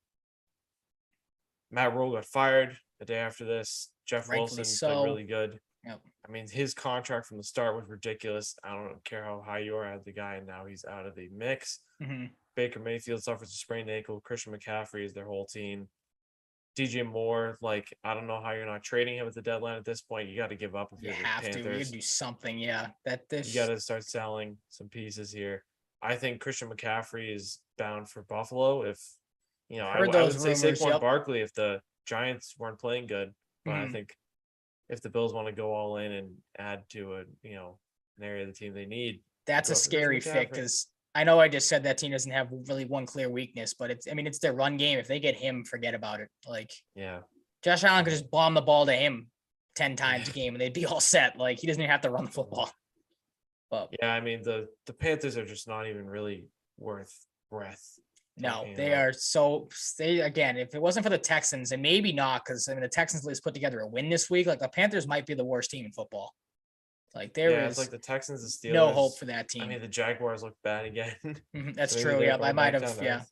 Rule got fired the day after this. Jeff Wilson played really good. Yep. I mean, his contract from the start was ridiculous. I don't care how high you are at the guy, and now he's out of the mix. Baker Mayfield suffers a sprained ankle. Christian McCaffrey is their whole team. DJ Moore, like, I don't know how you're not trading him at the deadline at this point. You got to give up if you're the Panthers. You have to do something, yeah. You got to start selling some pieces here. I think Christian McCaffrey is bound for Buffalo. If I would say Saquon Barkley if the Giants weren't playing good, but I think if the Bills want to go all in and add to an area of the team they need, that's a scary fit because I know I just said that team doesn't have really one clear weakness, but it's their run game. If they get him, forget about it. Like, Yeah. Josh Allen could just bomb the ball to him 10 times a game and they'd be all set. Like, he doesn't even have to run the football. But Yeah, I mean the Panthers are just not even really worth breath. no, talking they about. are so again, if it wasn't for the Texans, and maybe not, because the Texans at least put together a win this week, like the Panthers might be the worst team in football. Like there It's is like the Texans, the Steelers. no hope for that team. I mean, the Jaguars look bad again. That's So maybe true. they're Yeah, I going might back have. down to Yeah, earth.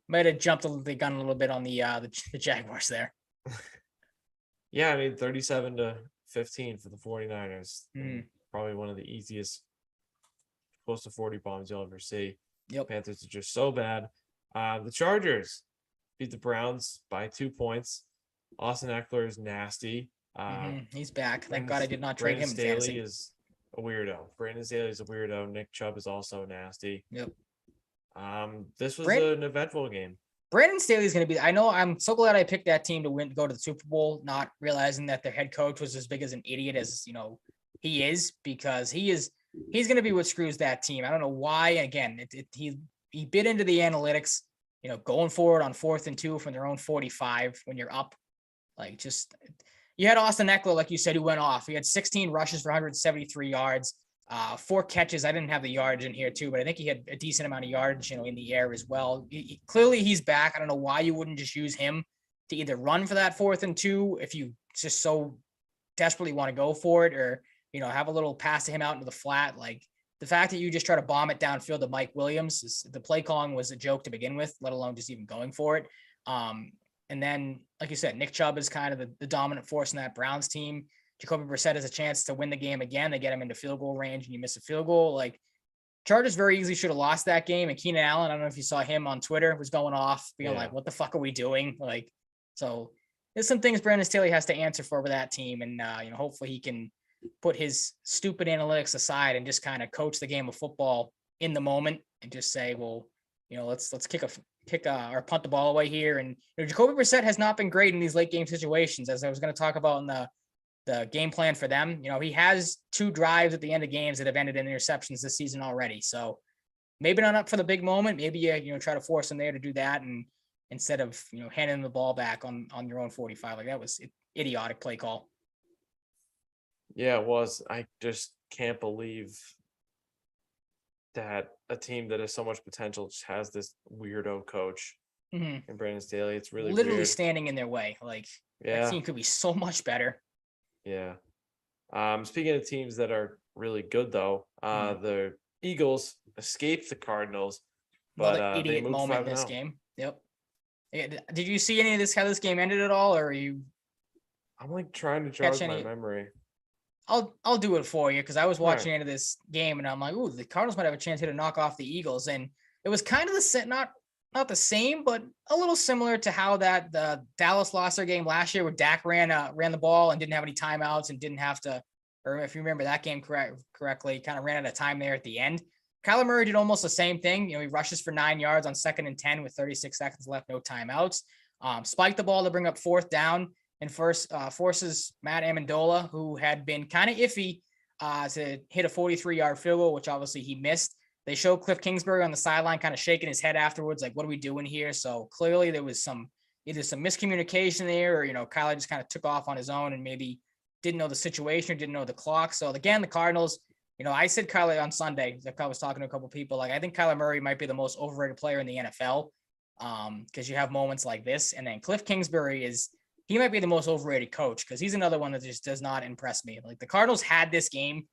might have jumped the gun a little bit on the Jaguars there. Yeah, I mean 37-15 for the 49ers. Mhm. Probably one of the easiest close to 40 bombs you'll ever see. Yep. Panthers are just so bad. The Chargers beat the Browns by 2 points. Austin Eckler is nasty. He's back. Thank God I did not trade him in Staley fantasy. is a weirdo. Brandon Staley is a weirdo. Nick Chubb is also nasty. Yep. This was Brand- an eventful game. Brandon Staley is going to be. I know. I'm so glad I picked that team to go to the Super Bowl, not realizing that their head coach was as big as an idiot as he is, because he's going to be what screws that team. I don't know why. Again, he bit into the analytics. Going forward on 4th and 2 from their own 45 when you're up, like just. You had Austin Eckler, like you said, who went off. He had 16 rushes for 173 yards, 4 catches. I didn't have the yardage in here too, but I think he had a decent amount of yardage, in the air as well. Clearly, he's back. I don't know why you wouldn't just use him to either run for that 4th and 2 if you just so desperately want to go for it, or have a little pass to him out into the flat. Like the fact that you just try to bomb it downfield to Mike Williams, the play calling was a joke to begin with, let alone just even going for it. And then, like you said, Nick Chubb is kind of the dominant force in that Browns team. Jacoby Brissett has a chance to win the game again. They get him into field goal range and you miss a field goal. Like Chargers very easily should have lost that game. And Keenan Allen, I don't know if you saw him on Twitter, was going off, being like, what the fuck are we doing? Like, so there's some things Brandon Staley has to answer for with that team. And, hopefully he can put his stupid analytics aside and just kind of coach the game of football in the moment and just say, well, let's kick or punt the ball away here. And Jacoby Brissett has not been great in these late game situations, as I was going to talk about in the game plan for them. He has 2 drives at the end of games that have ended in interceptions this season already. So maybe not up for the big moment. Maybe you try to force him there to do that, and instead of handing the ball back on your own 45, like that was idiotic play call. Yeah, it was. I just can't believe that a team that has so much potential just has this weirdo coach and Brandon Staley. It's really literally weird. standing in their way. Like that team could be so much better. Yeah. Speaking of teams that are really good though, the Eagles escaped the Cardinals, but Another they idiot moved moment in 5-0. this game. Yep. Did you see any of this? How this game ended at all, or are you? I'm like trying to jog my memory. I'll do it for you, because I was watching into this game and I'm like, ooh, the Cardinals might have a chance here to knock off the Eagles, and it was kind of not the same, but a little similar to how the Dallas lost their game last year, where Dak ran the ball and didn't have any timeouts and didn't have to, or if you remember that game correctly, kind of ran out of time there at the end. Kyler Murray did almost the same thing. He rushes for 9 yards on 2nd and 10 with 36 seconds left, no timeouts. Spiked the ball to bring up 4th down. And first forces Matt Amendola, who had been kind of iffy, to hit a 43-yard field goal, which obviously he missed. They showed Cliff Kingsbury on the sideline kind of shaking his head afterwards, like, what are we doing here? So clearly there was either some miscommunication there, or, Kyler just kind of took off on his own and maybe didn't know the situation, didn't know the clock. So again, the Cardinals, I said Kyler on Sunday, like I was talking to a couple of people, like I think Kyler Murray might be the most overrated player in the NFL, because you have moments like this. And then Cliff Kingsbury he might be the most overrated coach, because he's another one that just does not impress me. Like the Cardinals had this game,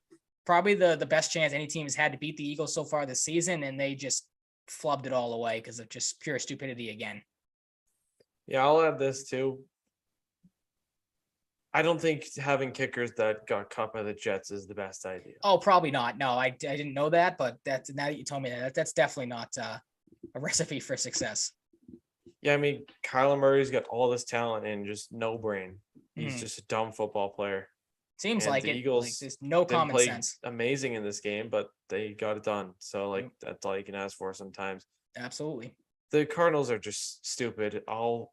probably the best chance any team has had to beat the Eagles so far this season, and they just flubbed it all away because of just pure stupidity again. Yeah, I'll add this too. I don't think having kickers that got cut by the Jets is the best idea. Oh, probably not. No, I didn't know that, but now that you told me that's definitely not a recipe for success. Yeah, I mean, Kyler Murray's got all this talent and just no brain. He's just a dumb football player. Seems and like the it. Eagles Like, there's no common sense. Amazing in this game, but they got it done. So that's all you can ask for sometimes. Absolutely. The Cardinals are just stupid. I'll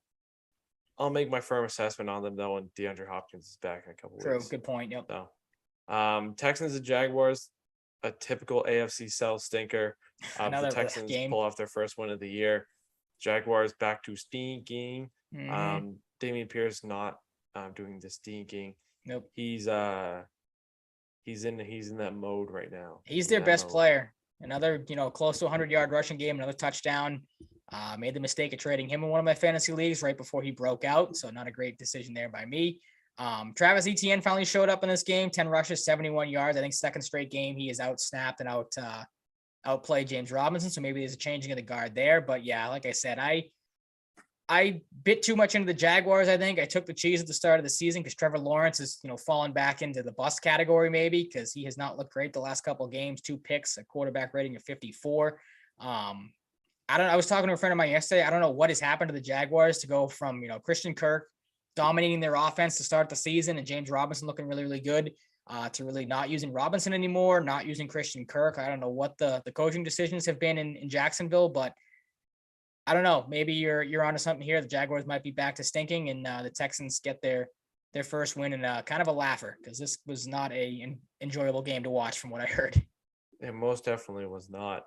make my firm assessment on them though when DeAndre Hopkins is back in a couple weeks. True. Good point. Yep. So, Texans and Jaguars. a typical AFC South stinker. The Another Texans game. pull off their first win of the year. Jaguars back to stinking. Damian Pierce not doing the stinking. Nope. He's in that mode right now. He's their best player. Another, close to 100-yard rushing game, another touchdown. Made the mistake of trading him in one of my fantasy leagues right before he broke out. So not a great decision there by me. Travis Etienne finally showed up in this game, 10 rushes, 71 yards. I think second straight game he is outsnapped and outplayed James Robinson. So maybe there's a changing of the guard there. But yeah, like I said, I bit too much into the Jaguars. I think I took the cheese at the start of the season because Trevor Lawrence is, fallen back into the bust category maybe because he has not looked great the last couple of games. 2 picks, a quarterback rating of 54. I was talking to a friend of mine yesterday. I don't know what has happened to the Jaguars to go from, Christian Kirk dominating their offense to start the season and James Robinson looking really, really good to really not using Robinson anymore, not using Christian Kirk. I don't know what the coaching decisions have been in Jacksonville, but I don't know. Maybe you're onto something here. The Jaguars might be back to stinking, and the Texans get their first win and kind of a laugher because this was not a enjoyable game to watch from what I heard. It most definitely was not.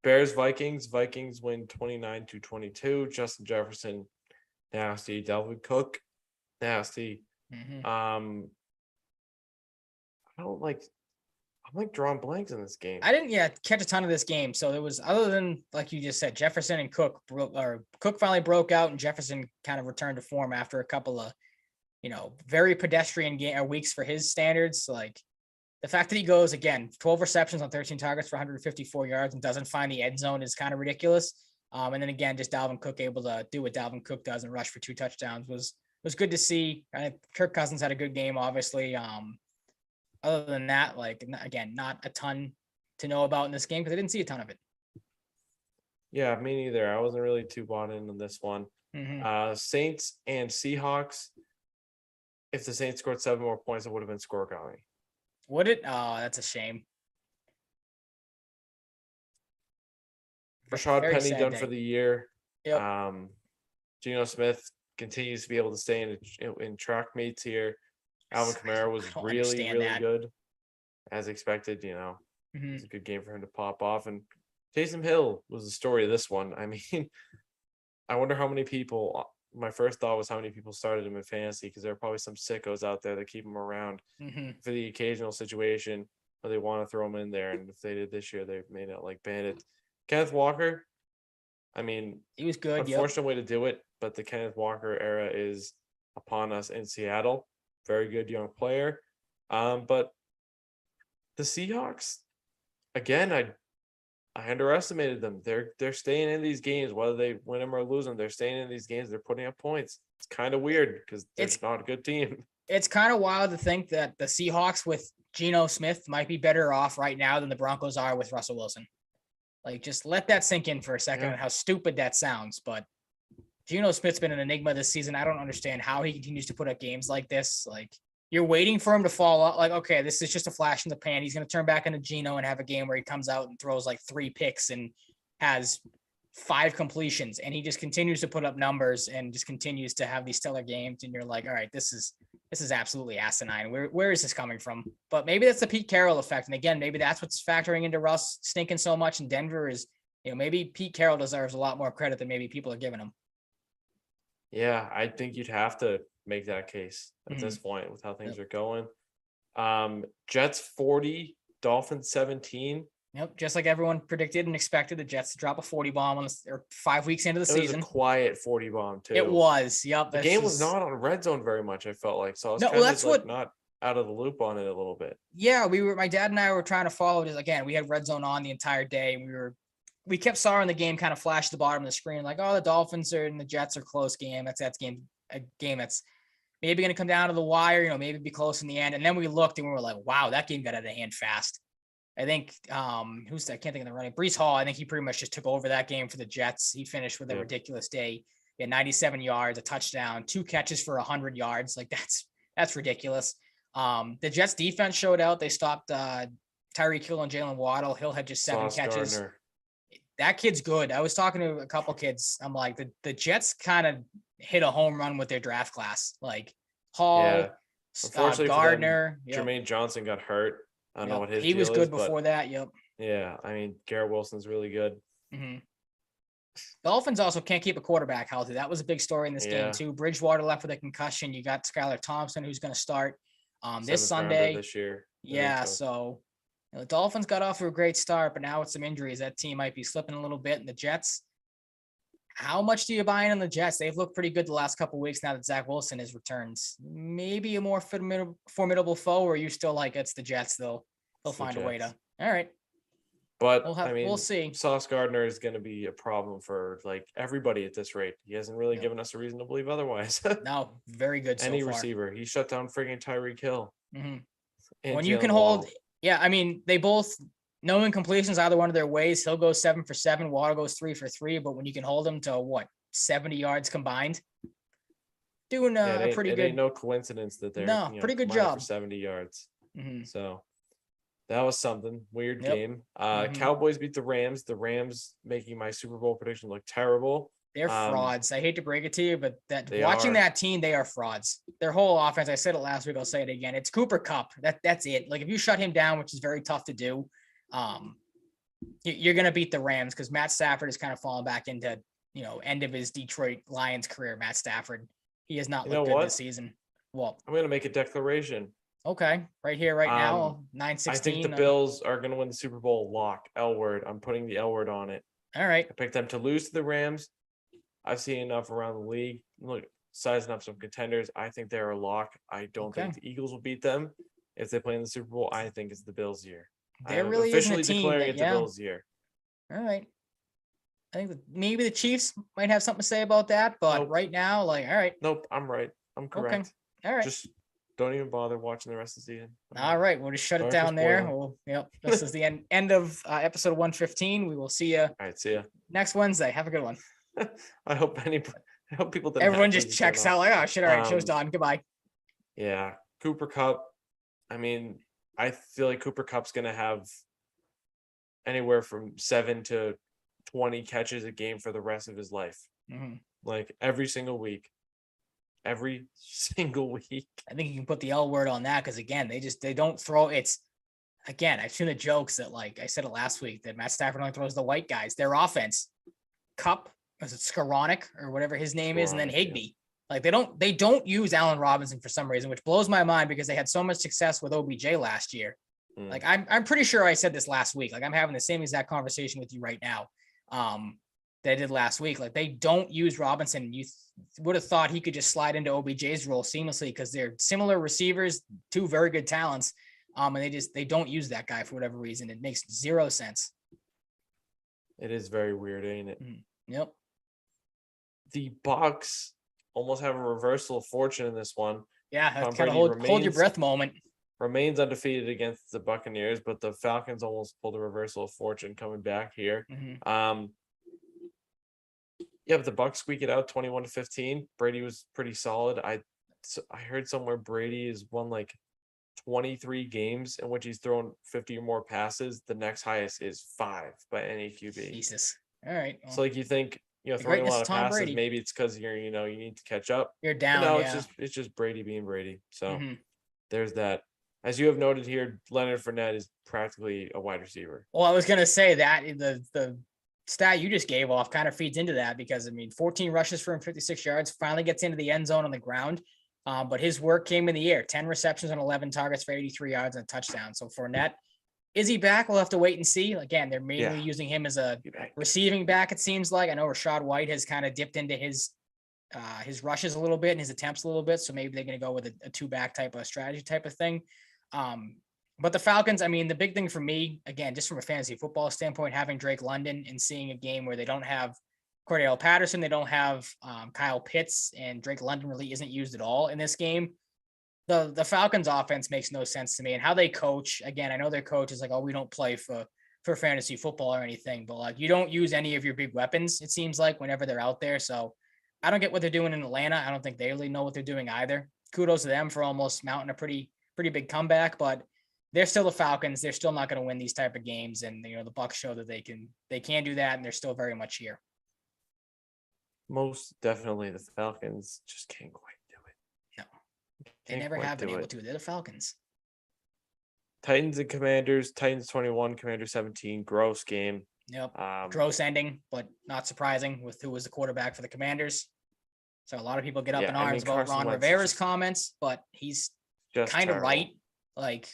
Bears Vikings win 29-22. Justin Jefferson nasty. Dalvin Cook nasty. I'm drawing blanks in this game. I didn't catch a ton of this game. So there was, other than like you just said, Jefferson and Cook finally broke out and Jefferson kind of returned to form after a couple of, very pedestrian weeks for his standards. Like the fact that he goes again, 12 receptions on 13 targets for 154 yards and doesn't find the end zone is kind of ridiculous. And then again, just Dalvin Cook able to do what Dalvin Cook does and rush for 2 touchdowns was good to see. Kirk Cousins had a good game, obviously. Other than that, not a ton to know about in this game because I didn't see a ton of it. Yeah, me neither. I wasn't really too bought in on this one. Saints and Seahawks. If the Saints scored 7 more points, it would have been scoregami. Would it? Oh, that's a shame. Rashad Penny done day for the year. Yep. Geno Smith continues to be able to stay in track meets here. Alvin Kamara was really, really good, as expected. It's a good game for him to pop off. And Taysom Hill was the story of this one. I mean, I wonder how many people. My first thought was how many people started him in fantasy because there are probably some sickos out there that keep him around for the occasional situation where they want to throw him in there. And if they did this year, they made it like bandit. Kenneth Walker, I mean, he was good. Unfortunate way to do it, but the Kenneth Walker era is upon us in Seattle. Very good young player. But the Seahawks, again, I underestimated them. They're staying in these games, whether they win them or lose them. They're staying in these games. They're putting up points. It's kind of weird because it's not a good team. It's kind of wild to think that the Seahawks with Geno Smith might be better off right now than the Broncos are with Russell Wilson. Like, just let that sink in for a second and how stupid that sounds. But Geno Smith's been an enigma this season. I don't understand how he continues to put up games like this. Like, you're waiting for him to fall out. Like, okay, this is just a flash in the pan. He's going to turn back into Geno and have a game where he comes out and throws like 3 picks and has 5 completions. And he just continues to put up numbers and just continues to have these stellar games. And you're like, all right, this is absolutely asinine. Where is this coming from? But maybe that's the Pete Carroll effect. And again, maybe that's what's factoring into Russ stinking so much in Denver is, maybe Pete Carroll deserves a lot more credit than maybe people are giving him. Yeah, I think you'd have to make that case at this point with how things are going. Jets 40, Dolphins 17. Yep, just like everyone predicted and expected, the Jets to drop a 40 bomb on 5 weeks into the season. It was a quiet 40 bomb too. It was. Yep. The game was not on red zone very much. I felt like so. I was not out of the loop on it a little bit. Yeah, my dad and I were trying to follow it. Again, we had red zone on the entire day. We kept sawing the game kind of flash at the bottom of the screen, like, oh, the Dolphins and the Jets are close game. That's a game that's maybe going to come down to the wire. Maybe be close in the end. And then we looked and we were like, wow, that game got out of hand fast. I think I can't think of the running. Breece Hall, I think he pretty much just took over that game for the Jets. He finished with a ridiculous day. He had 97 yards, a touchdown, 2 catches for 100 yards. Like that's ridiculous. The Jets defense showed out. They stopped Tyreek Hill and Jalen Waddle. Hill had just 7 catches. Gardner. That kid's good. I was talking to a couple kids. I'm like, the Jets kind of hit a home run with their draft class. Like Hall, Unfortunately Gardner. Jermaine Johnson got hurt. I don't know what his he was deal good is, but before that. Yep. yeah, I mean, Garrett Wilson's really good. Mm-hmm. Dolphins also can't keep a quarterback healthy. That was a big story in this game too. Bridgewater left with a concussion. You got Skylar Thompson, who's going to start this Sunday this year. Yeah, so the Dolphins got off to a great start, but now with some injuries, that team might be slipping a little bit. And the Jets, how much do you buy in on the Jets? They've looked pretty good the last couple of weeks now that Zach Wilson has returned. Maybe a more formidable foe, or are you still like it's the Jets? They'll find a way to. All right. But we'll see. Sauce Gardner is going to be a problem for like everybody at this rate. He hasn't really given us a reason to believe otherwise. No, very good. Any receiver, he shut down friggin' Tyreek Hill. Mm-hmm. When you can hold, I mean, they both no incompletions either one of their ways. He'll go 7 for 7. Water goes 3 for 3. But when you can hold him to 70 yards combined, doing a pretty good. Ain't no coincidence that they're pretty good job for 70 yards. Mm-hmm. So that was something weird game. Cowboys beat the Rams. The Rams making my Super Bowl prediction look terrible. They're frauds. I hate to break it to you, but watching that team, they are frauds. Their whole offense, I said it last week, I'll say it again. It's Cooper Kupp. That's it. Like if you shut him down, which is very tough to do, you're going to beat the Rams because Matt Stafford has kind of fallen back into, end of his Detroit Lions career. Matt Stafford, he has not looked good this season. Well, I'm going to make a declaration. Okay, right here, right now, 9-16. I think the Bills are going to win the Super Bowl. Lock, L word. I'm putting the L word on it. All right. I picked them to lose to the Rams. I've seen enough around the league. Look, sizing up some contenders. I think they're a lock. I don't think the Eagles will beat them if they play in the Super Bowl. I think it's the Bills' year. There really officially isn't a team declaring it the Bills' year. All right. I think maybe the Chiefs might have something to say about that, but right now, all right. Nope, I'm right. I'm correct. Okay. All right. Just don't even bother watching the rest of the season. All right, we'll just shut it down there. This is the end of episode 115. We will see you. All right, see ya next Wednesday. Have a good one. I hope people didn't. Everyone just checks out like, oh shit, all right, show's done. Goodbye. Yeah, Cooper Kupp. I mean, I feel like Cooper Kupp's gonna have anywhere from 7 to 20 catches a game for the rest of his life. Mm-hmm. Like every single week. Every single week. I think you can put the L word on that because again, they don't throw. It's again, I've seen the jokes that like I said it last week that Matt Stafford only throws the white guys. Their offense, Kupp, is it Skoranek or whatever his name is, and then Higbee. Like they don't use Allen Robinson for some reason, which blows my mind because they had so much success with OBJ last year. Like I'm pretty sure I said this last week. Like I'm having the same exact conversation with you right now. That I did last week. Like they don't use Robinson. You would have thought he could just slide into OBJ's role seamlessly because they're similar receivers, two very good talents. And they don't use that guy for whatever reason. It makes zero sense. It is very weird, ain't it? Yep. The Bucks almost have a reversal of fortune in this one. Yeah, kind of hold your breath moment. Remains undefeated against the Buccaneers, but the Falcons almost pulled a reversal of fortune coming back here. Yeah, but the Bucks squeak it out 21-15. Brady was pretty solid. I heard somewhere Brady has won like 23 games in which he's thrown 50 or more passes. The next highest is 5 by any QB. Jesus. All right. Well, so like you think, throwing a lot of passes, Brady. Maybe it's because you need to catch up. You're down. But no, it's just Brady being Brady. So there's that. As you have noted here, Leonard Fournette is practically a wide receiver. Well, I was gonna say that the stat you just gave off kind of feeds into that because 14 rushes for him, 56 yards, finally gets into the end zone on the ground. But his work came in the air, 10 receptions on 11 targets for 83 yards and a touchdown. So Fournette, is he back? We'll have to wait and see. Again, they're mainly using him as a receiving back, it seems like. I know Rachaad White has kind of dipped into his rushes a little bit and his attempts a little bit. So maybe they're going to go with a two-back type of strategy type of thing. But the Falcons, the big thing for me, again, just from a fantasy football standpoint, having Drake London and seeing a game where they don't have Cordell Patterson, they don't have Kyle Pitts, and Drake London really isn't used at all in this game. The Falcons offense makes no sense to me. And how they coach, again, I know their coach is like, oh, we don't play for fantasy football or anything, but like you don't use any of your big weapons, it seems like, whenever they're out there. So I don't get what they're doing in Atlanta. I don't think they really know what they're doing either. Kudos to them for almost mounting a pretty big comeback, but they're still the Falcons. They're still not going to win these type of games. And, the Bucs show that they can do that. And they're still very much here. Most definitely the Falcons just can't quite do it. No, they never have been able to. They're the Falcons. Titans and Commanders. Titans 21, Commander 17. Gross game. Yep. Gross ending, but not surprising with who was the quarterback for the Commanders. So a lot of people get up in arms about Carson Ron Wentz Rivera's comments, but he's kind of terrible. right. Like,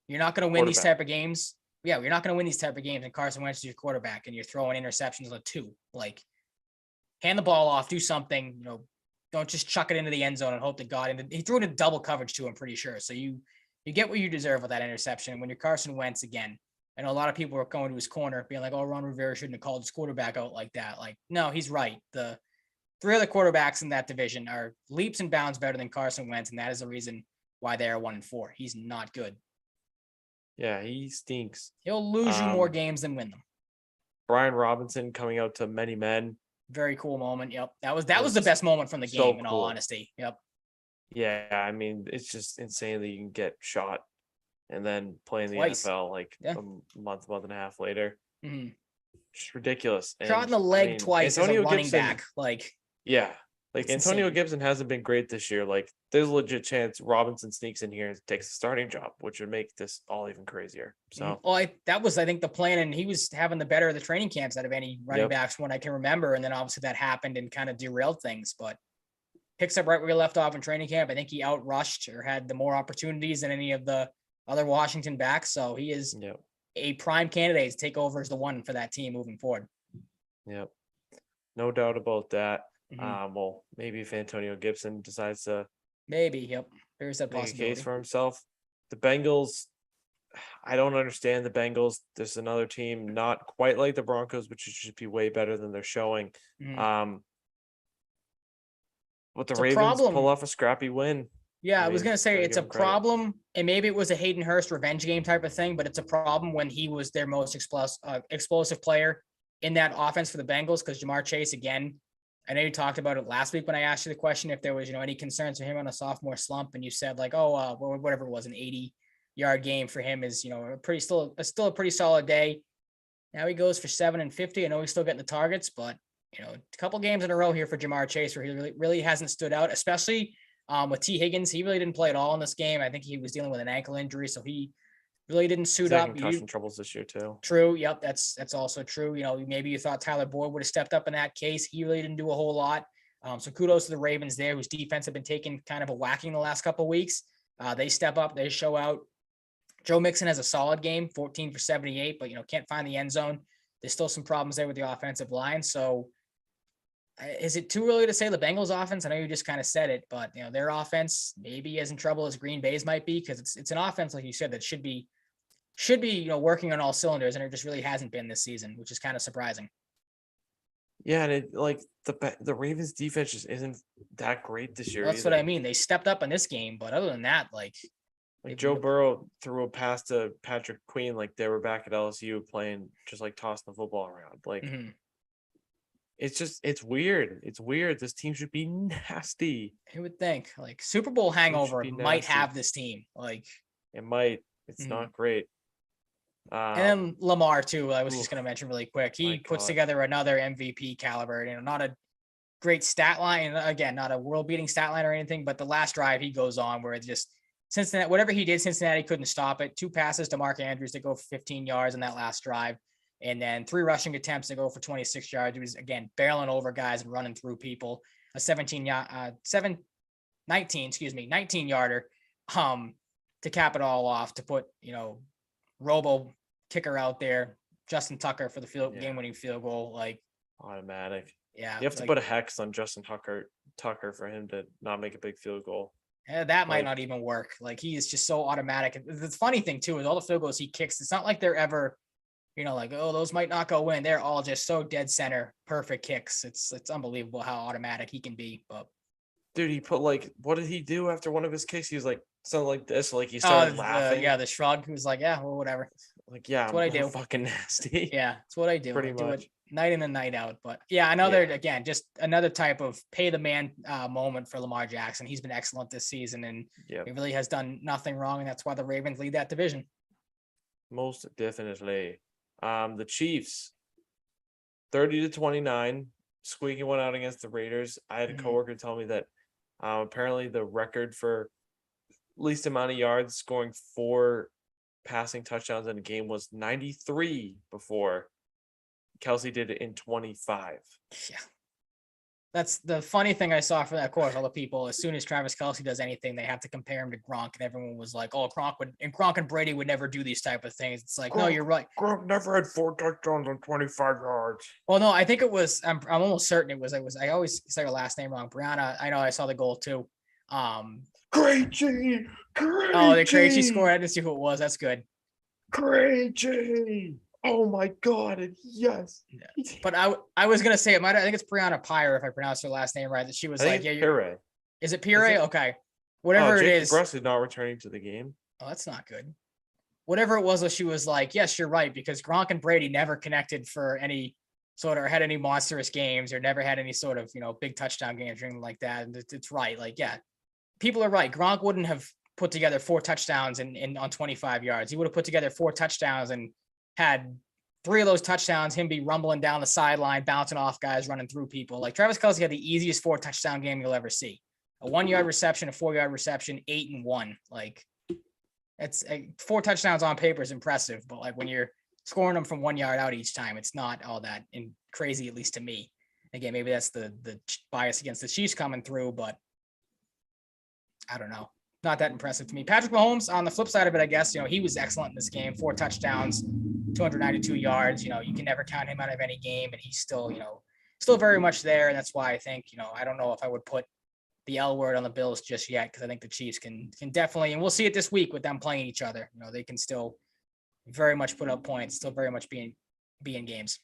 you're not going to win these type of games. Yeah, you're not going to win these type of games, and Carson Wentz is your quarterback, and you're throwing interceptions on a 2. Like, hand the ball off, do something. You know, don't just chuck it into the end zone and hope that God. And he threw it in double coverage too, I'm pretty sure. So you get what you deserve with that interception. When you're Carson Wentz again, I know a lot of people are going to his corner, being like, "Oh, Ron Rivera shouldn't have called his quarterback out like that." Like, no, he's right. The 3 other quarterbacks in that division are leaps and bounds better than Carson Wentz, and that is the reason why they are 1-4. He's not good. Yeah, he stinks. He'll lose you more games than win them. Brian Robinson coming out to many men. Very cool moment. Yep. That was the best moment from the game, in all honesty. Yep. Yeah, I mean, it's just insane that you can get shot and then play in the Twice. NFL like a month and a half later. Mm-hmm. Just ridiculous. Shot in the leg twice as a running back. Like, yeah. Like, Antonio Gibson hasn't been great this year. Like, there's a legit chance Robinson sneaks in here and takes the starting job, which would make this all even crazier. So, well, that was, I think, the plan, and he was having the better of the training camps out of any running backs when I can remember. And then obviously that happened and kind of derailed things. But picks up right where he left off in training camp. I think he outrushed or had the more opportunities than any of the other Washington backs. So he is a prime candidate to take over as the one for that team moving forward. Yep. No doubt about that. Well, maybe if Antonio Gibson decides to there's that make a possibility. case for himself. The Bengals, I don't understand the Bengals. There's another team not quite like the Broncos, which should be way better than they're showing. But the Ravens pull off a scrappy win. Yeah, I was going to say it's a problem, and maybe it was a Hayden Hurst revenge game type of thing, but it's a problem when he was their most explosive player in that offense for the Bengals, because Jamar Chase, again, I know you talked about it last week when I asked you the question if there was, any concerns for him on a sophomore slump, and you said like, whatever it was, an 80-yard game for him is, still a pretty solid day. Now he goes for 7 and 50. I know he's still getting the targets, but a couple games in a row here for Jamar Chase where he really hasn't stood out, especially with T. Higgins. He really didn't play at all in this game. I think he was dealing with an ankle injury, so he really didn't suit up. Concussion troubles this year too. True. Yep. That's also true. Maybe you thought Tyler Boyd would have stepped up in that case. He really didn't do a whole lot. So kudos to the Ravens there, whose defense have been taking kind of a whacking the last couple of weeks. They step up, they show out. Joe Mixon has a solid game, 14 for 78, but can't find the end zone. There's still some problems there with the offensive line. So is it too early to say the Bengals offense? I know you just kind of said it, but their offense maybe as in trouble as Green Bay's might be, because it's an offense, like you said, that should be working on all cylinders, and it just really hasn't been this season, which is kind of surprising. Yeah, and the Ravens defense just isn't that great this year. That's what I mean. They stepped up in this game, but other than that, like Joe Burrow threw a pass to Patrick Queen like they were back at LSU playing, just like tossing the football around. Like it's weird. It's weird. This team should be nasty. Who would think? Like Super Bowl hangover might have this team. Like it might. It's not great. And then Lamar too. I was just going to mention really quick. He puts together another MVP caliber. Not a great stat line. Again, not a world-beating stat line or anything. But the last drive he goes on, where it's just Cincinnati. Whatever he did, Cincinnati couldn't stop it. 2 passes to Mark Andrews to go for 15 yards in that last drive, and then 3 rushing attempts to go for 26 yards. He was again barreling over guys and running through people. A 19 yarder to cap it all off, to put Robo kicker out there, Justin Tucker for the game-winning field goal. Like automatic. Yeah, you have to put a hex on Justin Tucker for him to not make a big field goal. Yeah, that might not even work. Like he is just so automatic. The funny thing too is all the field goals he kicks, it's not like they're ever, like, oh, those might not go in. They're all just so dead center, perfect kicks. It's unbelievable how automatic he can be. But dude, he put what did he do after one of his kicks? He was like something like this, like he started laughing. The shrug. He was like, yeah, well, whatever. Like, yeah, that's what I do. Fucking nasty. Yeah, that's what I do. Pretty I much. do it night in and night out. But yeah, again, just another type of pay the man moment for Lamar Jackson. He's been excellent this season, and he really has done nothing wrong, and that's why the Ravens lead that division. Most definitely. The Chiefs, 30-29, squeaking one out against the Raiders. I had a coworker tell me that apparently the record for least amount of yards scoring 4 passing touchdowns in a game was 93 before Kelsey did it in 25. Yeah. That's the funny thing I saw for that course. All the people, as soon as Travis Kelsey does anything, they have to compare him to Gronk, and everyone was like, "Oh, Gronk and Brady would never do these type of things." It's like, no, you're right. Gronk never had 4 touchdowns on 25 yards. Well, no, I think it was. I'm almost certain it was. I always say her last name wrong. Brianna. I know I saw the goal too. Krejci. Oh, the Krejci scored. I didn't see who it was. That's good. Krejci. Oh my God! Yes. Yeah. But I was gonna say I think it's Brianna Pyre, if I pronounce her last name right. That she was like, yeah, Pire. Is it Pire? Okay, whatever it is. Bruss is not returning to the game. Oh, that's not good. Whatever it was, she was like, yes, you're right, because Gronk and Brady never connected for any sort of, or had any monstrous games, or never had any sort of, big touchdown games or anything like that. And it's right. Like, yeah, people are right. Gronk wouldn't have put together 4 touchdowns in on 25 yards. He would have put together 4 touchdowns and had 3 of those touchdowns, him be rumbling down the sideline, bouncing off guys, running through people. Like, Travis Kelsey had the easiest 4 touchdown game you'll ever see. A 1-yard reception, a 4-yard reception, 8 and 1. Like, it's 4 touchdowns on paper is impressive, but like when you're scoring them from 1 yard out each time, it's not all that crazy, at least to me. Again, maybe that's the bias against the Chiefs coming through, but I don't know. Not that impressive to me. Patrick Mahomes, on the flip side of it, I guess, he was excellent in this game. 4 touchdowns, 292 yards. You can never count him out of any game, and he's still, still very much there. And that's why I think, I don't know if I would put the L word on the Bills just yet, because I think the Chiefs can definitely, and we'll see it this week with them playing each other. They can still very much put up points, still very much be in games.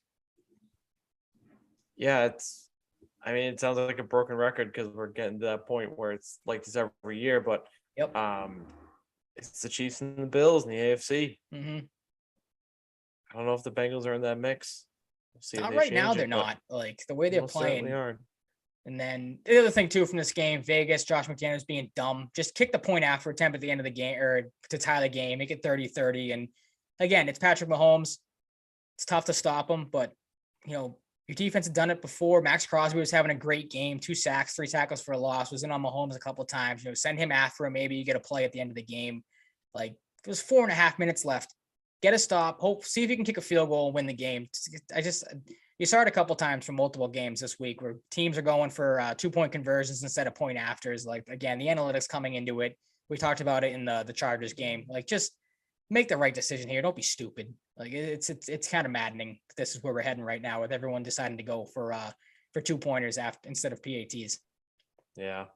Yeah, it sounds like a broken record because we're getting to that point where it's like this every year, but yep. It's the Chiefs and the Bills in the AFC. Mm-hmm. I don't know if the Bengals are in that mix. We'll see. Not right now, they're not. Like, the way they're playing. And then the other thing too from this game, Vegas, Josh McDaniels being dumb, just kick the point after attempt at the end of the game, or to tie the game, make it 30-30. And again, it's Patrick Mahomes. It's tough to stop him, but your defense had done it before. Max Crosby was having a great game, 2 sacks, 3 tackles for a loss, was in on Mahomes a couple of times. Send him after him. Maybe you get a play at the end of the game. Like, there's 4.5 minutes left. Get a stop. See if you can kick a field goal and win the game. You saw it a couple times from multiple games this week where teams are going for 2-point conversions instead of point afters. Like, again, the analytics coming into it. We talked about it in the Chargers game. Like, just make the right decision here. Don't be stupid. Like, it's kind of maddening. This is where we're heading right now, with everyone deciding to go for 2-pointers instead of PATs. Yeah,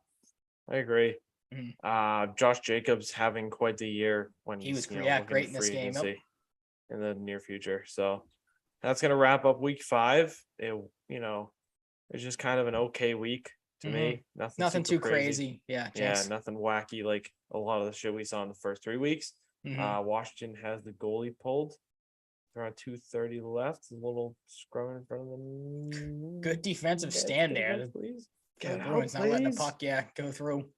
I agree. Mm-hmm. Josh Jacobs having quite the year when he was great in this game in the near future. So that's gonna wrap up week 5. It it's just kind of an okay week to me. Nothing too crazy. Yeah, nothing wacky like a lot of the shit we saw in the first 3 weeks. Mm-hmm. Washington has the goalie pulled. Around 2:30 left. A little scrum in front of them. Good defensive stand there. Please. The Bruins not letting the puck, go through.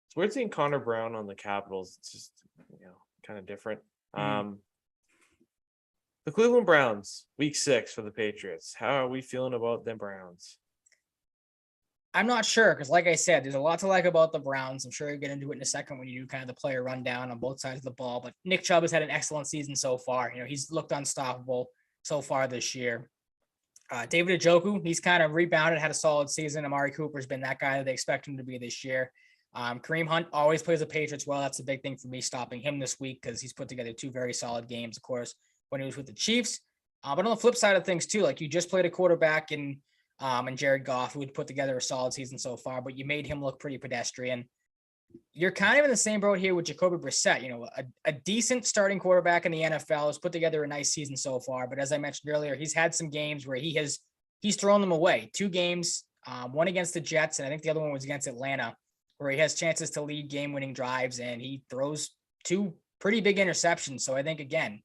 It's weird seeing Connor Brown on the Capitals. It's just kind of different. The Cleveland Browns, week 6 for the Patriots. How are we feeling about them Browns? I'm not sure, because like I said, there's a lot to like about the Browns. I'm sure you'll get into it in a second when you do kind of the player rundown on both sides of the ball. But Nick Chubb has had an excellent season so far. He's looked unstoppable so far this year. David Njoku, he's kind of rebounded, had a solid season. Amari Cooper's been that guy that they expect him to be this year. Kareem Hunt always plays the Patriots well. That's a big thing for me, stopping him this week, because he's put together 2 very solid games, of course, when he was with the Chiefs. But on the flip side of things too, like, you just played a quarterback and Jared Goff, who had put together a solid season so far, but you made him look pretty pedestrian. You're kind of in the same boat here with Jacoby Brissett. A decent starting quarterback in the NFL, has put together a nice season so far, but as I mentioned earlier, he's had some games where he's thrown them away. 2 games, one against the Jets, and I think the other one was against Atlanta, where he has chances to lead game-winning drives, and he throws 2 pretty big interceptions. So I think, again,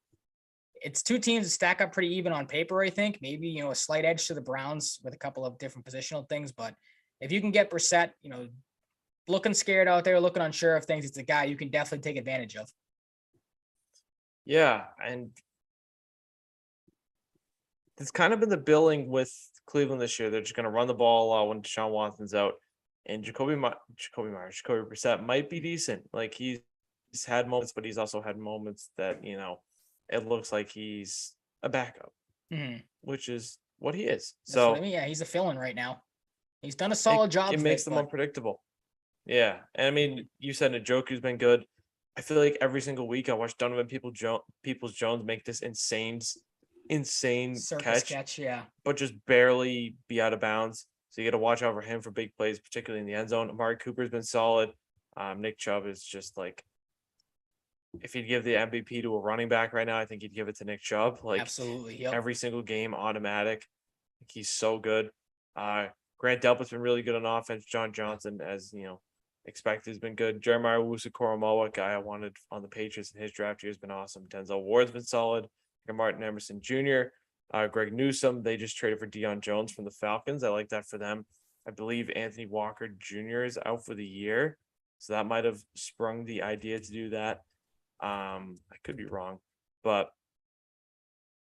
it's 2 teams that stack up pretty even on paper, I think. Maybe, a slight edge to the Browns with a couple of different positional things. But if you can get Brissett, looking scared out there, looking unsure of things, it's a guy you can definitely take advantage of. Yeah, and it's kind of been the billing with Cleveland this year. They're just going to run the ball when Deshaun Watson's out. And Jacoby Brissett might be decent. Like, he's had moments, but he's also had moments that, it looks like he's a backup, which is what he is. That's what I mean. Yeah, he's a fill-in right now. He's done a solid job. It makes them unpredictable. Yeah. And I mean, you said Njoku's been good. I feel like every single week I watch Donovan Peoples-Jones make this insane catch, yeah, but just barely be out of bounds. So you got to watch out for him for big plays, particularly in the end zone. Amari Cooper's been solid. Nick Chubb is just like, if he'd give the MVP to a running back right now, I think he'd give it to Nick Chubb. Like, absolutely, yep. Every single game, automatic. He's so good. Grant Delpit's been really good on offense. John Johnson, as expected, has been good. Jeremiah Owusu-Koramoah, guy I wanted on the Patriots in his draft year, has been awesome. Denzel Ward's been solid. Martin Emerson Jr., Greg Newsome. They just traded for Deion Jones from the Falcons. I like that for them. I believe Anthony Walker Jr. is out for the year, so that might have sprung the idea to do that. I could be wrong, but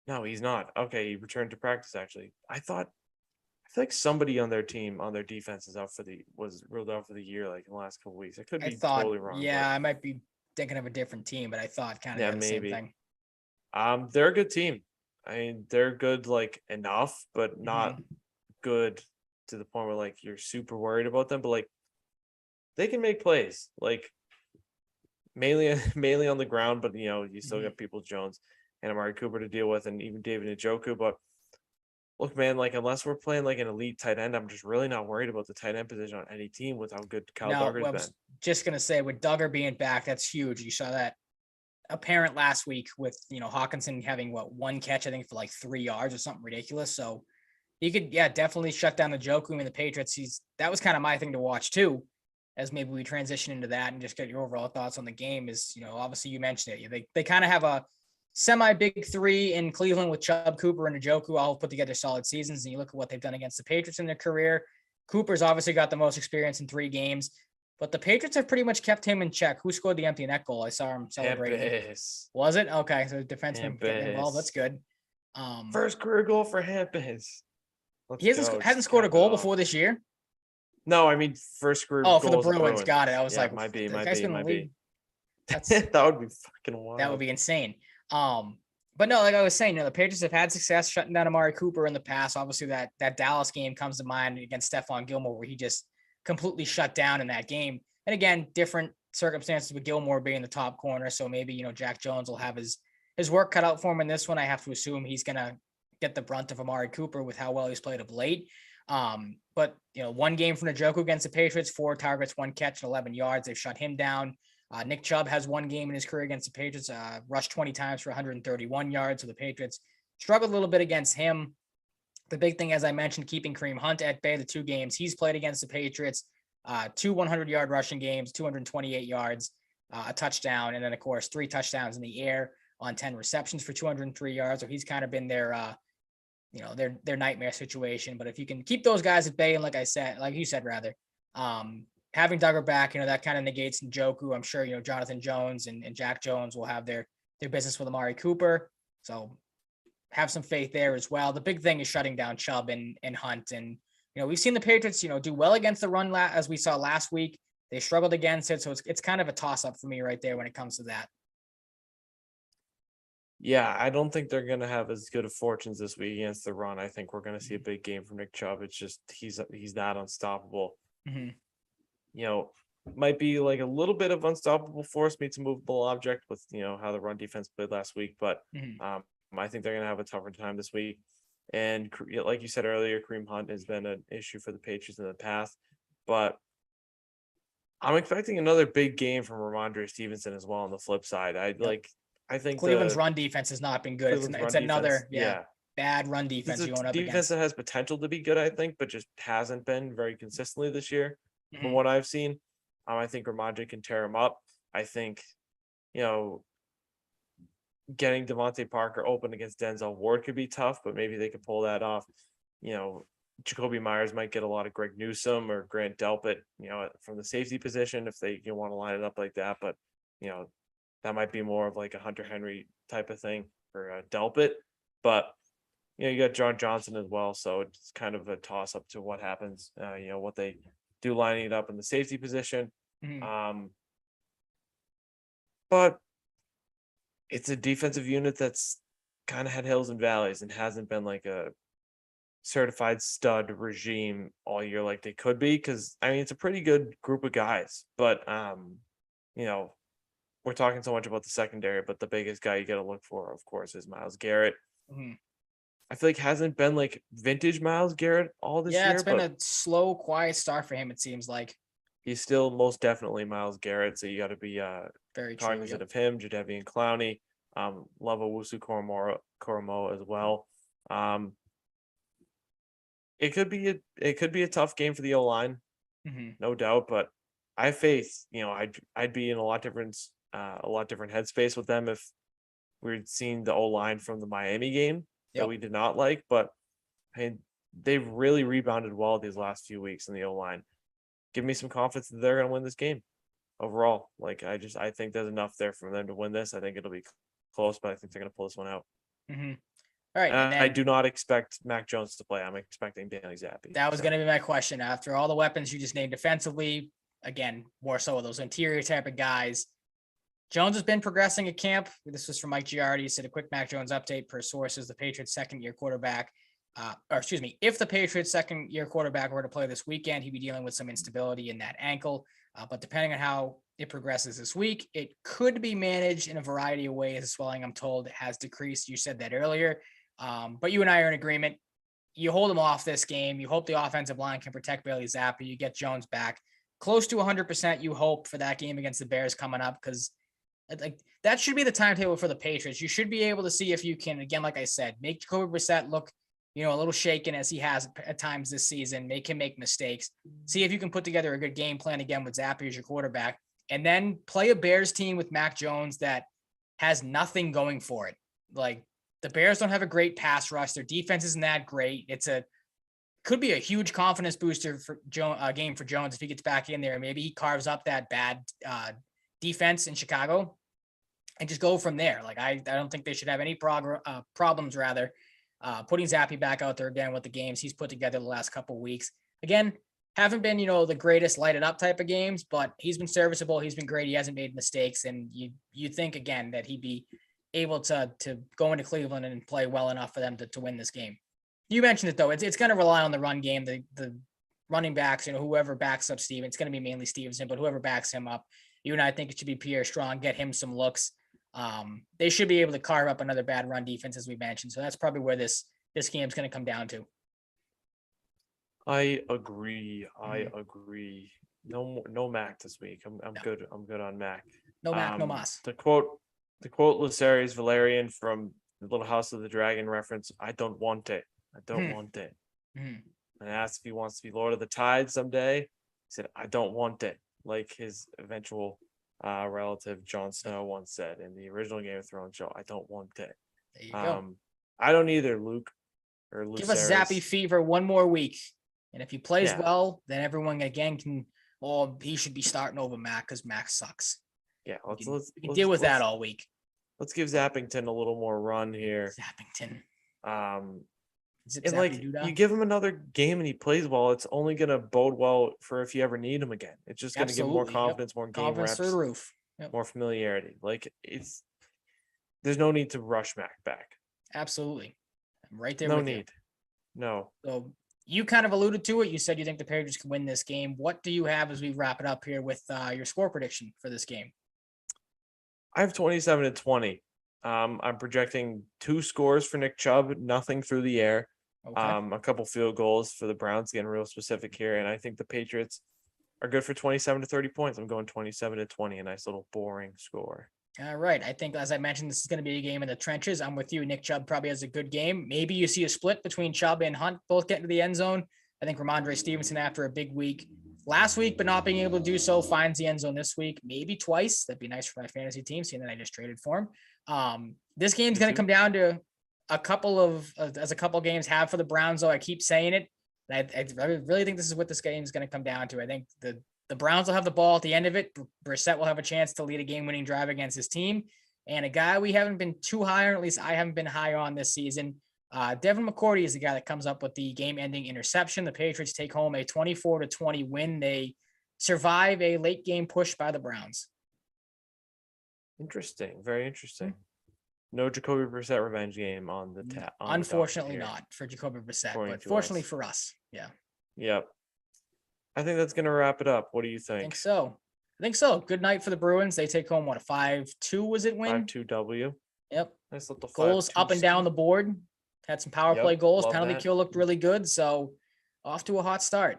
no, he's not. Okay, he returned to practice. Actually, I feel like somebody on their team, on their defense, was ruled out for the year, like in the last couple of weeks. I could be totally wrong. Yeah, I might be thinking of a different team, but I thought kind of the same thing. They're a good team. I mean, they're good, like, enough, but not good to the point where like you're super worried about them. But like, they can make plays, like mainly on the ground. But you still got Peoples-Jones and Amari Cooper to deal with, and even David Njoku. But look, man, like, unless we're playing like an elite tight end, I'm just really not worried about the tight end position on any team with how good Kyle Duggar's been. I was just gonna say, with Duggar being back, that's huge. You saw that apparent last week with Hawkinson having one catch, I think, for like 3 yards or something ridiculous. So he could definitely shut down the Njoku and the Patriots. That was kind of my thing to watch too, as maybe we transition into that and just get your overall thoughts on the game. Is obviously you mentioned it, they kind of have a semi big three in Cleveland with Chubb, Cooper, and Njoku all put together solid seasons, and you look at what they've done against the Patriots in their career. Cooper's obviously got the most experience in 3 games. But the Patriots have pretty much kept him in check. Who scored the empty net goal? I saw him celebrating. Hampus. Was it? Okay, so defenseman getting involved. That's good. First career goal for Hampus. He hasn't scored a goal before this year. No, I mean first career. Oh, for the Bruins. Got it. I was like, might be. That's that would be fucking wild. That would be insane. But no, like I was saying, the Patriots have had success shutting down Amari Cooper in the past. Obviously, that Dallas game comes to mind against Stephon Gilmore, where he just completely shut down in that game. And again, different circumstances with Gilmore being the top corner. So maybe, Jack Jones will have his work cut out for him in this one. I have to assume he's going to get the brunt of Amari Cooper with how well he's played of late. But, one game from Njoku against the Patriots, 4 targets, 1 catch, and 11 yards. They've shut him down. Nick Chubb has 1 game in his career against the Patriots, rushed 20 times for 131 yards. So the Patriots struggled a little bit against him. The big thing, as I mentioned, keeping Kareem Hunt at bay the 2 games he's played against the Patriots, 2 100-yard rushing games, 228 yards, a touchdown, and then, of course, 3 touchdowns in the air on 10 receptions for 203 yards. So he's kind of been their nightmare situation. But if you can keep those guys at bay, and like you said, having Duggar back, that kind of negates Njoku. I'm sure, Jonathan Jones and Jack Jones will have their business with Amari Cooper. So have some faith there as well. The big thing is shutting down Chubb and Hunt. And, we've seen the Patriots, do well against the run as we saw last week. They struggled against it. So it's kind of a toss up for me right there when it comes to that. Yeah, I don't think they're going to have as good of fortunes this week against the run. I think we're going to see a big game from Nick Chubb. It's just he's that unstoppable. Might be like a little bit of unstoppable force meets a movable object with, how the run defense played last week. But I think they're going to have a tougher time this week. And like you said earlier, Kareem Hunt has been an issue for the Patriots in the past. But I'm expecting another big game from Ramondre Stevenson as well on the flip side. I think Cleveland's run defense has not been good. It's another bad run defense it's going up defense against. That has potential to be good, I think, but just hasn't been very consistently this year from what I've seen. I think Ramondre can tear him up. I think, getting Devontae Parker open against Denzel Ward could be tough, but maybe they could pull that off. Jacoby Myers might get a lot of Greg Newsome or Grant Delpit, from the safety position if they want to line it up like that. But, that might be more of like a Hunter Henry type of thing for Delpit. But, you got John Johnson as well. So it's kind of a toss up to what happens, what they do lining it up in the safety position. but it's a defensive unit that's kind of had hills and valleys and hasn't been like a certified stud regime all year like they could be. Because I mean, it's a pretty good group of guys, but you know, we're talking so much about the secondary, but the biggest guy you got to look for, of course, is Myles Garrett. Mm-hmm. I feel like hasn't been like vintage Myles Garrett all this year. Yeah, it's been a slow, quiet start for him, it seems like. He's still most definitely Myles Garrett, so you got to be very cognizant true, of him, Jadeveon Clowney, love Owusu Koromo as well. It could be a tough game for the O-line, no doubt, but I have faith. You know, I'd be in a lot different headspace with them if we'd seen the O-line from the Miami game that we did not like, but they've really rebounded well these last few weeks in the O-line. Give me some confidence that they're going to win this game overall. Like, I think there's enough there for them to win this. I think it'll be close, but I think they're going to pull this one out. All right. And I do not expect Mac Jones to play. I'm expecting Bailey Zappi. That was going to be my question. After all the weapons you just named defensively, again, more so of those interior type of guys. Jones has been progressing at camp. This was from Mike Giardi. He said a quick Mac Jones update per sources. The Patriots' second-year quarterback, if the Patriots' second-year quarterback were to play this weekend, he'd be dealing with some instability in that ankle. But depending on how it progresses this week, it could be managed in a variety of ways. The swelling, I'm told, has decreased. You said that earlier. But you and I are in agreement. You hold him off this game. You hope the offensive line can protect Bailey Zappi. You get Jones back close to 100%. You hope for that game against the Bears coming up, because like that should be the timetable for the Patriots. You should be able to see if you can, again, like I said, make Jacoby Brissett look, a little shaken as he has at times this season, make him make mistakes. See if you can put together a good game plan again with Zappi as your quarterback, and then play a Bears team with Mac Jones that has nothing going for it. Like, the Bears don't have a great pass rush. Their defense isn't that great. Could be a huge confidence booster for game for Jones if he gets back in there. Maybe he carves up that bad defense in Chicago and just go from there. Like, I don't think they should have any problems putting Zappi back out there again with the games he's put together the last couple of weeks. Again, haven't been, the greatest lighted up type of games, but he's been serviceable. He's been great. He hasn't made mistakes. And you think, again, that he'd be able to go into Cleveland and play well enough for them to win this game. You mentioned it, though. It's going to rely on the run game, the running backs, whoever backs up Steven. It's going to be mainly Stevenson, but whoever backs him up, you and I think it should be Pierre Strong, get him some looks. They should be able to carve up another bad run defense, as we mentioned. So that's probably where this game's going to come down to. I agree. No Mac this week. I'm good. I'm good on Mac. No Mac, no Moss. To quote Lasarius Valerian from the Little House of the Dragon reference, I don't want it. I don't want it. And I asked if he wants to be Lord of the Tide someday. He said, I don't want it. Like his eventual relative Jon Snow once said in the original Game of Thrones show, I don't want it. There you go. I don't either, Luke. Or Give us Zappi fever one more week. And if he plays well, then everyone again he should be starting over Mac because Mac sucks. Yeah, let's deal with that all week. Let's give Zappington a little more run here. Zappington. And like you give him another game and he plays well, it's only gonna bode well for if you ever need him again. It's just gonna give him more confidence, more game reps, through the roof. More familiarity. Like there's no need to rush Mac back. Absolutely. I'm right there. No with need. You. No. So you kind of alluded to it. You said you think the Patriots can win this game. What do you have as we wrap it up here with your score prediction for this game? I have 27-20. I'm projecting 2 scores for Nick Chubb, nothing through the air. Okay. A couple field goals for the Browns, getting real specific here. And I think the Patriots are good for 27 to 30 points. I'm going 27-20, a nice little boring score. All right. I think, as I mentioned, this is going to be a game in the trenches. I'm with you. Nick Chubb probably has a good game. Maybe you see a split between Chubb and Hunt, both getting to the end zone. I think Ramondre Stevenson, after a big week last week, but not being able to do so, finds the end zone this week, maybe twice. That'd be nice for my fantasy team, seeing that I just traded for him. This game's going to come down to a couple of games have for the Browns, though. I keep saying it. I really think this is what this game is going to come down to. I think the Browns will have the ball at the end of it. Brissett will have a chance to lead a game-winning drive against his team. And a guy we haven't been too high on, or at least I haven't been high on this season, Devin McCourty is the guy that comes up with the game-ending interception. The Patriots take home a 24-20 win. They survive a late-game push by the Browns. Interesting. Very interesting. No Jacoby Brissett revenge game on the tap. Unfortunately, not for Jacoby Brissett, but fortunately for us. Yeah. Yep. I think that's going to wrap it up. What do you think? I think so. Good night for the Bruins. They take home, what, a 5-2 was it win? 5-2 W. Yep. Nice little goals up and down the board. Had some power play goals. Penalty kill looked really good. So off to a hot start.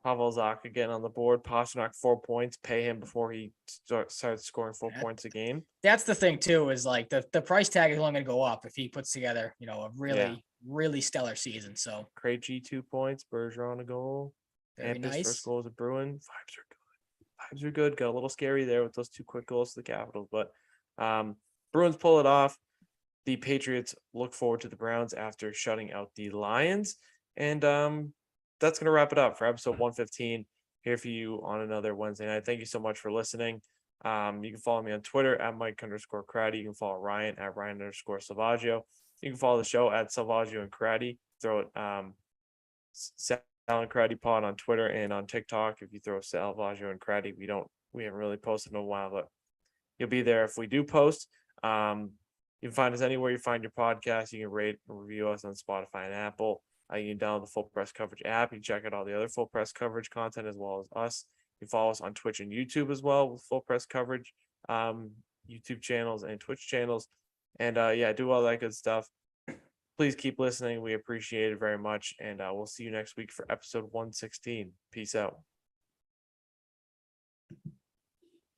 Pavel Zacha getting on the board. Pastrnak 4 points. Pay him before he starts scoring 4 points a game. That's the thing too. Is like the price tag is only going to go up if he puts together, a really stellar season. So Krejci 2 points. Bergeron a goal. Very Hampus nice. First goal as a Bruin. Vibes are good. Got a little scary there with those 2 quick goals to the Capitals, but Bruins pull it off. The Patriots look forward to the Browns after shutting out the Lions, and that's going to wrap it up for episode 115 here for you on another Wednesday night. Thank you so much for listening. You can follow me on Twitter at Mike_Cratty. You can follow Ryan at Ryan_Salvaggio. You can follow the show at Salvaggio and Cratty. Throw it Sal and Cratty Pod on Twitter and on TikTok. If you throw Salvaggio and Cratty, we haven't really posted in a while, but you'll be there if we do post. You can find us anywhere you find your podcast. You can rate and review us on Spotify and Apple. You can download the Full Press Coverage app. You can check out all the other Full Press Coverage content as well as us. You can follow us on Twitch and YouTube as well with Full Press Coverage YouTube channels and Twitch channels. And do all that good stuff. Please keep listening. We appreciate it very much. And we'll see you next week for episode 116. Peace out.